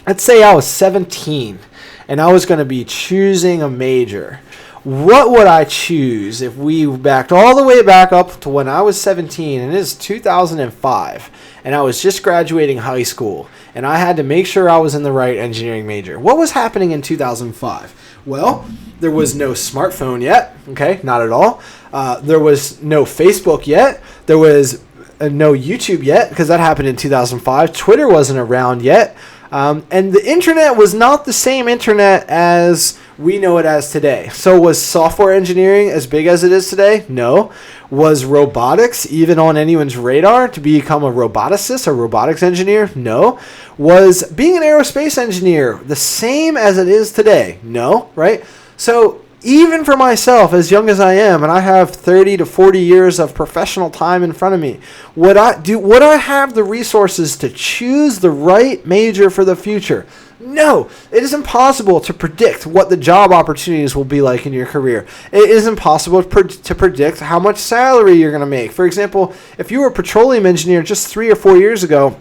Let's say I was 17 and I was going to be choosing a major. What would I choose if we backed all the way back up to when I was 17, and it is 2005, and I was just graduating high school, and I had to make sure I was in the right engineering major? What was happening in 2005? Well, there was no smartphone yet, okay, not at all. There was no Facebook yet. There was no YouTube yet, because that happened in 2005. Twitter wasn't around yet. And the internet was not the same internet as we know it as today. So was software engineering as big as it is today? No. Was robotics even on anyone's radar to become a roboticist or robotics engineer? No. Was being an aerospace engineer the same as it is today? No, right? So even for myself, as young as I am, and I have 30 to 40 years of professional time in front of me, would I have the resources to choose the right major for the future? No. It is impossible to predict what the job opportunities will be like in your career. It is impossible to predict how much salary you're going to make. For example, if you were a petroleum engineer just 3 or 4 years ago,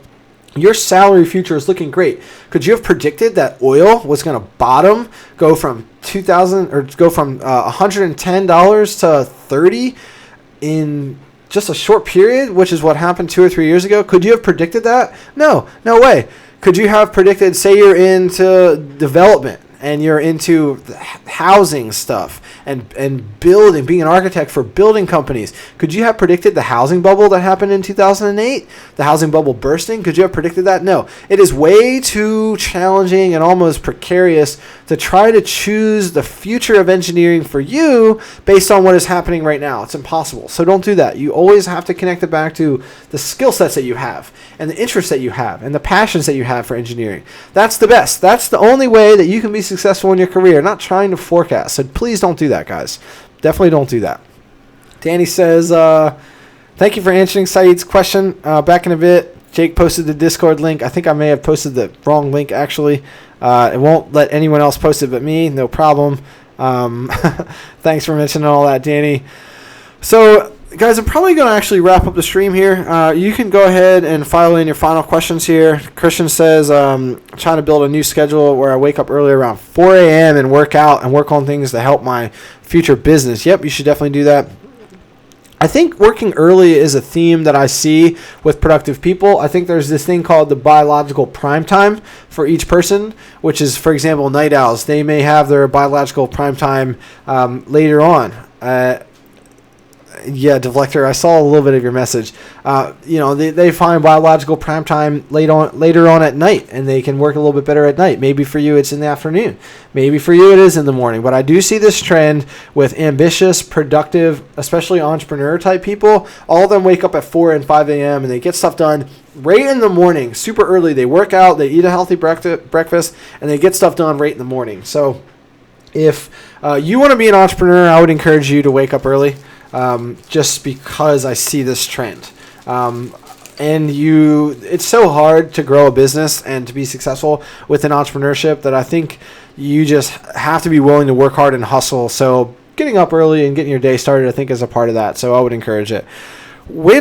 your salary future is looking great. Could you have predicted that oil was going to bottom, go from $110 to $30 in just a short period, which is what happened 2 or 3 years ago? Could you have predicted that? No way. Could you have predicted, say you're into development and you're into housing stuff and building, being an architect for building companies, could you have predicted the housing bubble that happened in 2008? The housing bubble bursting? Could you have predicted that? No. It is way too challenging and almost precarious to try to choose the future of engineering for you based on what is happening right now. It's impossible. So don't do that. You always have to connect it back to the skill sets that you have and the interests that you have and the passions that you have for engineering. That's the best. That's the only way that you can be successful in your career, not trying to forecast. So please don't do that, guys. Definitely don't do that. Danny says, thank you for answering Saeed's question. Back in a bit, Jake posted the Discord link. I think I may have posted the wrong link, actually. It won't let anyone else post it but me. No problem. Thanks for mentioning all that, Danny. So guys, I'm probably going to actually wrap up the stream here. You can go ahead and file in your final questions here. Christian says, trying to build a new schedule where I wake up early around 4 a.m. and work out and work on things to help my future business. Yep, you should definitely do that. I think working early is a theme that I see with productive people. I think there's this thing called the biological prime time for each person, which is, for example, night owls. They may have their biological prime time later on. Yeah, Deflector, I saw a little bit of your message. They find biological prime time later on at night, and they can work a little bit better at night. Maybe for you it's in the afternoon. Maybe for you it is in the morning. But I do see this trend with ambitious, productive, especially entrepreneur-type people. All of them wake up at 4 and 5 a.m., and they get stuff done right in the morning, super early. They work out, they eat a healthy breakfast, and they get stuff done right in the morning. So if you want to be an entrepreneur, I would encourage you to wake up early. Just because I see this trend. It's so hard to grow a business and to be successful within entrepreneurship that I think you just have to be willing to work hard and hustle. So getting up early and getting your day started, I think, is a part of that. So I would encourage it.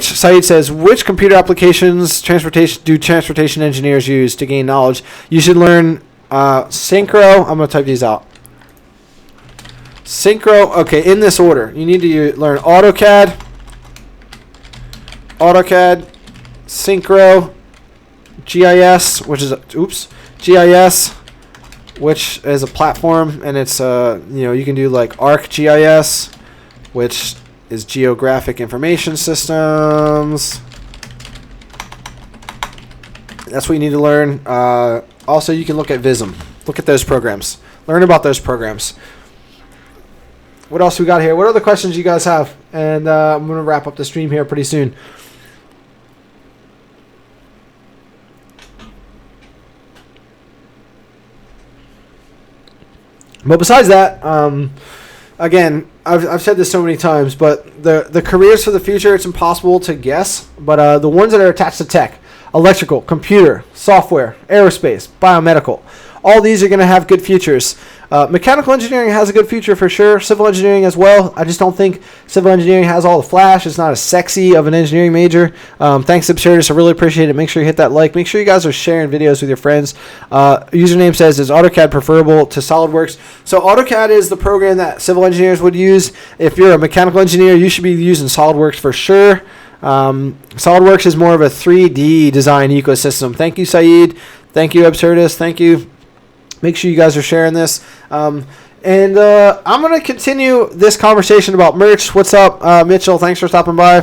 Saeed says, which computer applications transportation engineers use to gain knowledge? You should learn Synchro. I'm going to type these out. Synchro, okay, in this order. You need to learn AutoCAD, Synchro, GIS, GIS, which is a platform, and it's you can do like ArcGIS, which is Geographic Information Systems. That's what you need to learn. Also, you can look at Vism. Look at those programs. Learn about those programs. What else we got here? What other questions you guys have? And I'm going to wrap up the stream here pretty soon. But besides that, again, I've said this so many times, but the careers for the future, it's impossible to guess. But the ones that are attached to tech, electrical, computer, software, aerospace, biomedical, all these are going to have good futures. Mechanical engineering has a good future for sure. Civil engineering as well. I just don't think civil engineering has all the flash. It's not as sexy of an engineering major. Thanks, Absurdus. I really appreciate it. Make sure you hit that like. Make sure you guys are sharing videos with your friends. Username says, is AutoCAD preferable to SolidWorks? So AutoCAD is the program that civil engineers would use. If you're a mechanical engineer, you should be using SolidWorks for sure. SolidWorks is more of a 3D design ecosystem. Thank you, Saeed. Thank you, Absurdus. Thank you. Make sure you guys are sharing this. I'm going to continue this conversation about merch. What's up, Mitchell? Thanks for stopping by.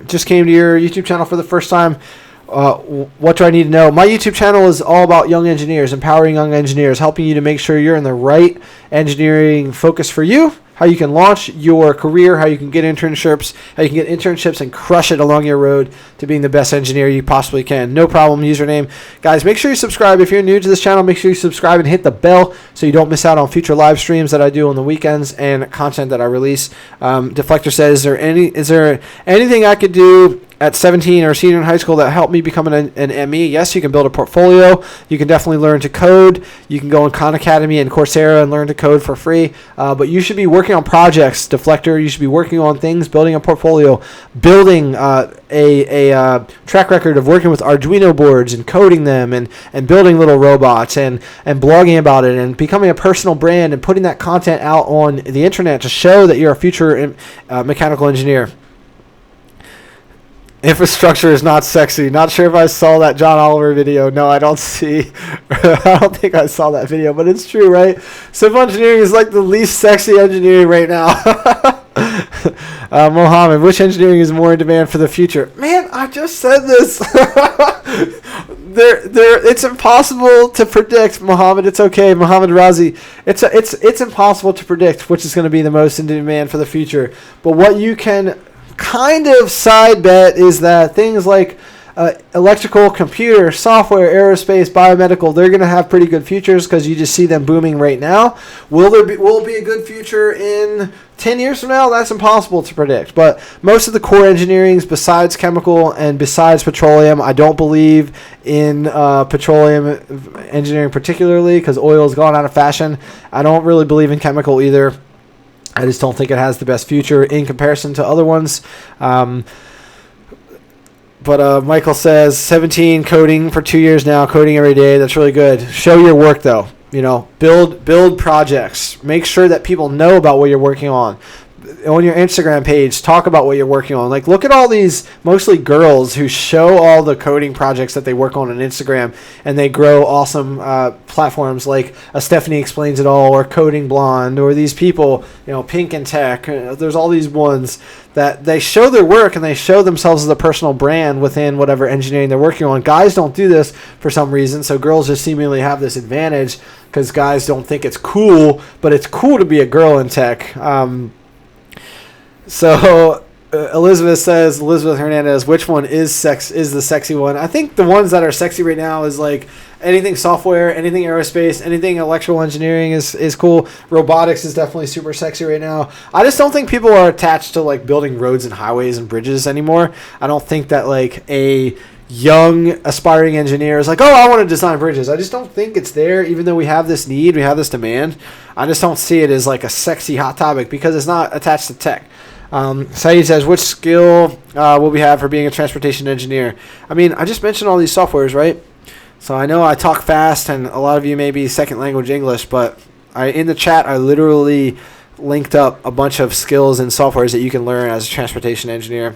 Just came to your YouTube channel for the first time. What do I need to know? My YouTube channel is all about young engineers, empowering young engineers, helping you to make sure you're in the right engineering focus for you, how you can launch your career, how you can get internships and crush it along your road to being the best engineer you possibly can. No problem, username. Guys, make sure you subscribe. If you're new to this channel, make sure you subscribe and hit the bell so you don't miss out on future live streams that I do on the weekends and content that I release. Deflector says, is there anything I could do at 17 or senior in high school that helped me become an ME? Yes, you can build a portfolio. You can definitely learn to code. You can go on Khan Academy and Coursera and learn to code for free. But you should be working on projects, Deflector. You should be working on things, building a portfolio, building a track record of working with Arduino boards and coding them and building little robots and blogging about it and becoming a personal brand and putting that content out on the internet to show that you're a future mechanical engineer. Infrastructure is not sexy. Not sure if I saw that John Oliver video. No, I don't see. I don't think I saw that video, but it's true, right? Civil engineering is like the least sexy engineering right now. Mohammed, which engineering is more in demand for the future? Man, I just said this. It's impossible to predict, Mohammed. It's okay, Mohammed Razi. It's impossible to predict which is going to be the most in demand for the future. But what you can kind of side bet is that things like electrical, computer, software, aerospace, biomedical, they're going to have pretty good futures because you just see them booming right now. Will it be a good future in 10 years from now? That's impossible to predict. But most of the core engineerings, besides chemical and besides petroleum, I don't believe in petroleum engineering particularly because oil has gone out of fashion. I don't really believe in chemical either. I just don't think it has the best future in comparison to other ones. But Michael says 17 coding for 2 years now, coding every day. That's really good. Show your work though. Build projects. Make sure that people know about what you're working on your Instagram page. Talk about what you're working on. Like, look at all these mostly girls who show all the coding projects that they work on Instagram, and they grow awesome platforms like a Stephanie Explains It All or Coding Blonde or these people, Pink and Tech. There's all these ones that they show their work and they show themselves as a personal brand within whatever engineering they're working on. Guys don't do this for some reason, so girls just seemingly have this advantage because guys don't think it's cool, but it's cool to be a girl in tech. So Elizabeth Hernandez, which one is the sexy one? I think the ones that are sexy right now is like anything software, anything aerospace, anything electrical engineering is cool. Robotics is definitely super sexy right now. I just don't think people are attached to like building roads and highways and bridges anymore. I don't think that like a young aspiring engineer is like, oh, I want to design bridges. I just don't think it's there, even though we have this need, we have this demand. I just don't see it as like a sexy hot topic because it's not attached to tech. Saeed says, which skill will we have for being a transportation engineer? I mean, I just mentioned all these softwares, right? So I know I talk fast, and a lot of you may be second language English, but in the chat, I literally linked up a bunch of skills and softwares that you can learn as a transportation engineer.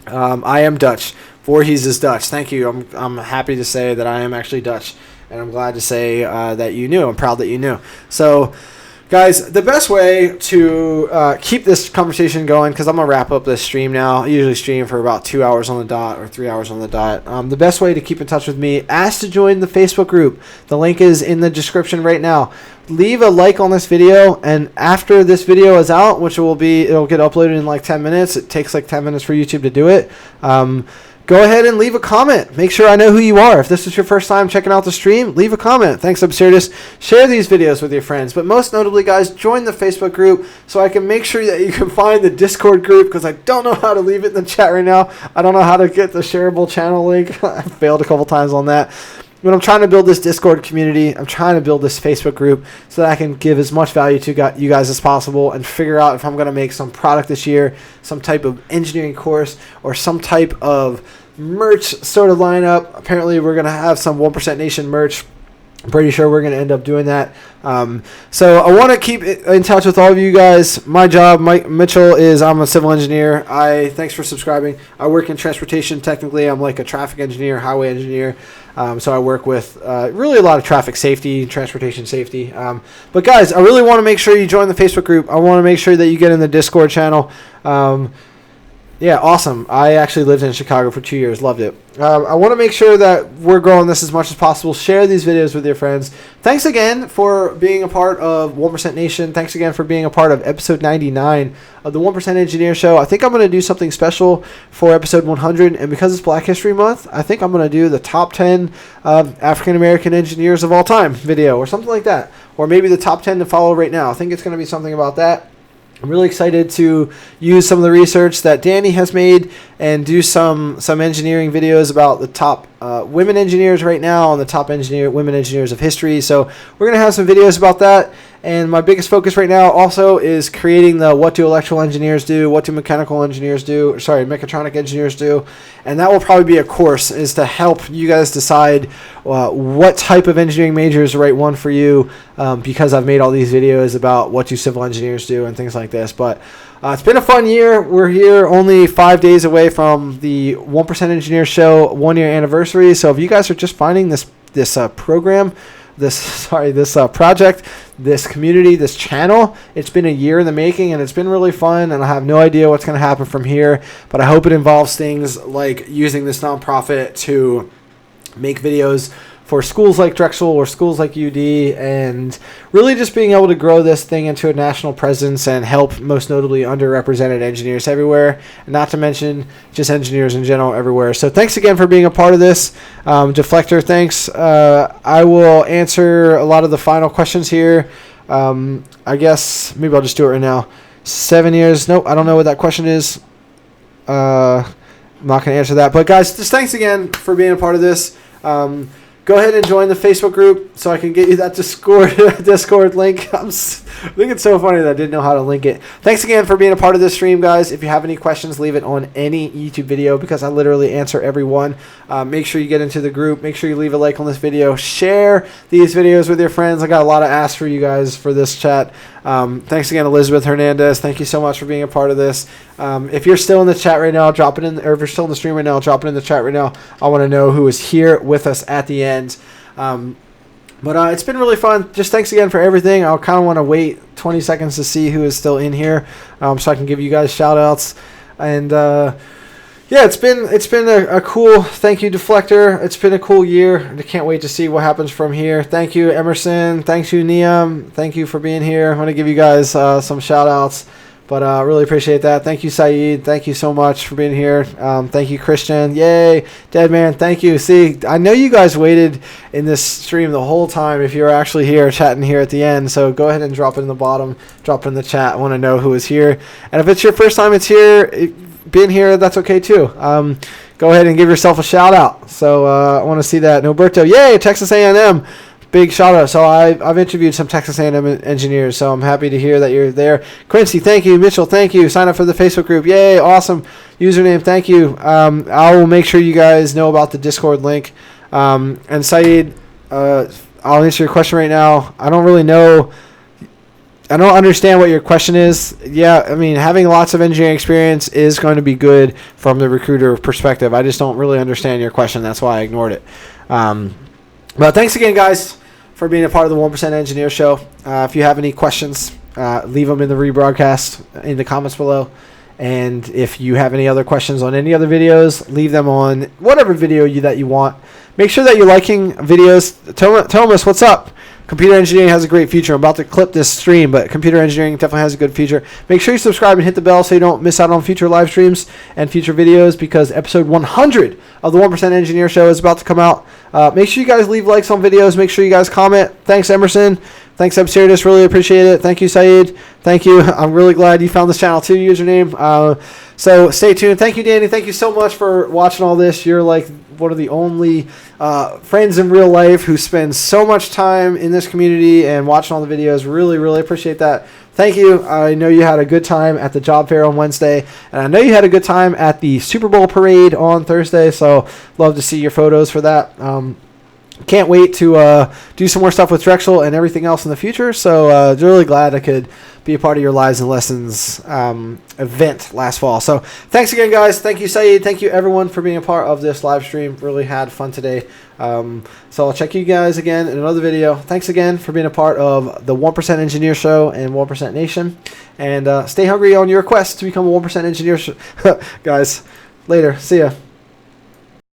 I am Dutch. Voorhees is Dutch. Thank you. I'm happy to say that I am actually Dutch, and I'm glad to say that you knew. I'm proud that you knew. So, guys, the best way to keep this conversation going, because I'm going to wrap up this stream now. I usually stream for about 2 hours on the dot or 3 hours on the dot. The best way to keep in touch with me, ask to join the Facebook group. The link is in the description right now. Leave a like on this video, and after this video is out, which it'll get uploaded in like 10 minutes. It takes like 10 minutes for YouTube to do it. Go ahead and leave a comment. Make sure I know who you are. If this is your first time checking out the stream, leave a comment. Thanks, Absurdus. Share these videos with your friends. But most notably, guys, join the Facebook group so I can make sure that you can find the Discord group, because I don't know how to leave it in the chat right now. I don't know how to get the shareable channel link. I failed a couple times on that. But I'm trying to build this Discord community. I'm trying to build this Facebook group so that I can give as much value to you guys as possible and figure out if I'm going to make some product this year, some type of engineering course, or some type of merch sort of lineup. Apparently, we're going to have some 1% Nation merch. I'm pretty sure we're going to end up doing that. So I want to keep in touch with all of you guys. My job, Mike Mitchell, is I'm a civil engineer. Thanks for subscribing. I work in transportation. Technically, I'm like a traffic engineer, highway engineer. So I work with really a lot of traffic safety, transportation safety. But guys, I really want to make sure you join the Facebook group. I want to make sure that you get in the Discord channel. Yeah, awesome. I actually lived in Chicago for 2 years. Loved it. I want to make sure that we're growing this as much as possible. Share these videos with your friends. Thanks again for being a part of 1% Nation. Thanks again for being a part of episode 99 of the 1% Engineer Show. I think I'm going to do something special for episode 100. And because it's Black History Month, I think I'm going to do the top 10 African-American engineers of all time video or something like that. Or maybe the top 10 to follow right now. I think it's going to be something about that. I'm really excited to use some of the research that Danny has made and do some engineering videos about the top women engineers right now and the top women engineers of history. So we're going to have some videos about that. And my biggest focus right now also is creating the what do electrical engineers do, what do mechanical engineers do, mechatronic engineers do. And that will probably be a course, is to help you guys decide what type of engineering major is the right one for you, because I've made all these videos about what do civil engineers do and things like this. But it's been a fun year. We're here only 5 days away from the 1% Engineer Show 1 year anniversary. So if you guys are just finding this program, this project, this community, this channel, it's been a year in the making, and it's been really fun, and I have no idea what's going to happen from here, but I hope it involves things like using this nonprofit to make videos for schools like Drexel or schools like UD, and really just being able to grow this thing into a national presence and help most notably underrepresented engineers everywhere, and not to mention just engineers in general everywhere. So thanks again for being a part of this. Deflector, thanks. I will answer a lot of the final questions here. I guess maybe I'll just do it right now. 7 years. Nope, I don't know what that question is. I'm not going to answer that. But guys, just thanks again for being a part of this. go ahead and join the Facebook group so I can get you that Discord link. I think it's so funny that I didn't know how to link it. Thanks again for being a part of this stream, guys. If you have any questions, leave it on any YouTube video because I literally answer every one. Make sure you get into the group. Make sure you leave a like on this video. Share these videos with your friends. I got a lot of asks for you guys for this chat. Thanks again, Elizabeth Hernandez. Thank you so much for being a part of this. If you're still in the chat right now, drop it in, or if you're still in the stream right now, drop it in the chat right now. I want to know who is here with us at the end. But it's been really fun. Just thanks again for everything. I'll kind of want to wait 20 seconds to see who is still in here so I can give you guys shout outs. And yeah, it's been a cool thank you, Deflector. It's been a cool year. I can't wait to see what happens from here. Thank you, Emerson. Thank you, Niam. Thank you for being here. I want to give you guys some shout outs. But I really appreciate that. Thank you, Saeed. Thank you so much for being here. Thank you, Christian. Yay. Deadman, thank you. See, I know you guys waited in this stream the whole time if you're actually here chatting here at the end. So go ahead and drop it in the bottom. Drop it in the chat. I want to know who is here. And if it's your first time being here, that's okay too. Go ahead and give yourself a shout out. So I want to see that. Noberto, yay, Texas A&M. Big shout out. So I've interviewed some Texas A&M engineers, so I'm happy to hear that you're there. Quincy, thank you. Mitchell, thank you. Sign up for the Facebook group. Yay, awesome. Username, thank you. I will make sure you guys know about the Discord link. And Saeed, I'll answer your question right now. I don't really know. I don't understand what your question is. Yeah, I mean, having lots of engineering experience is going to be good from the recruiter perspective. I just don't really understand your question. That's why I ignored it. But thanks again, guys, for being a part of the 1% Engineer Show. If you have any questions, leave them in the rebroadcast in the comments below. And if you have any other questions on any other videos, leave them on whatever video that you want. Make sure that you're liking videos. Thomas, what's up? Computer engineering has a great future. I'm about to clip this stream, but computer engineering definitely has a good future. Make sure you subscribe and hit the bell so you don't miss out on future live streams and future videos because episode 100 of the 1% Engineer Show is about to come out. Make sure you guys leave likes on videos. Make sure you guys comment. Thanks, Emerson. Thanks, Absurdus. Really appreciate it. Thank you, Saeed. Thank you. I'm really glad you found this channel too, username. So stay tuned. Thank you, Danny. Thank you so much for watching all this. You're like one of the only friends in real life who spends so much time in this community and watching all the videos. Really, really appreciate that. Thank you. I know you had a good time at the job fair on Wednesday, and I know you had a good time at the Super Bowl parade on Thursday, so love to see your photos for that. Can't wait to do some more stuff with Drexel and everything else in the future, so really glad I could be a part of your Lives and Lessons event last fall. So thanks again, guys. Thank you, Saeed. Thank you, everyone, for being a part of this live stream. Really had fun today. So I'll check you guys again in another video. Thanks again for being a part of the 1% Engineer Show and 1% Nation. And stay hungry on your quest to become a 1% Engineer. Guys, later. See ya.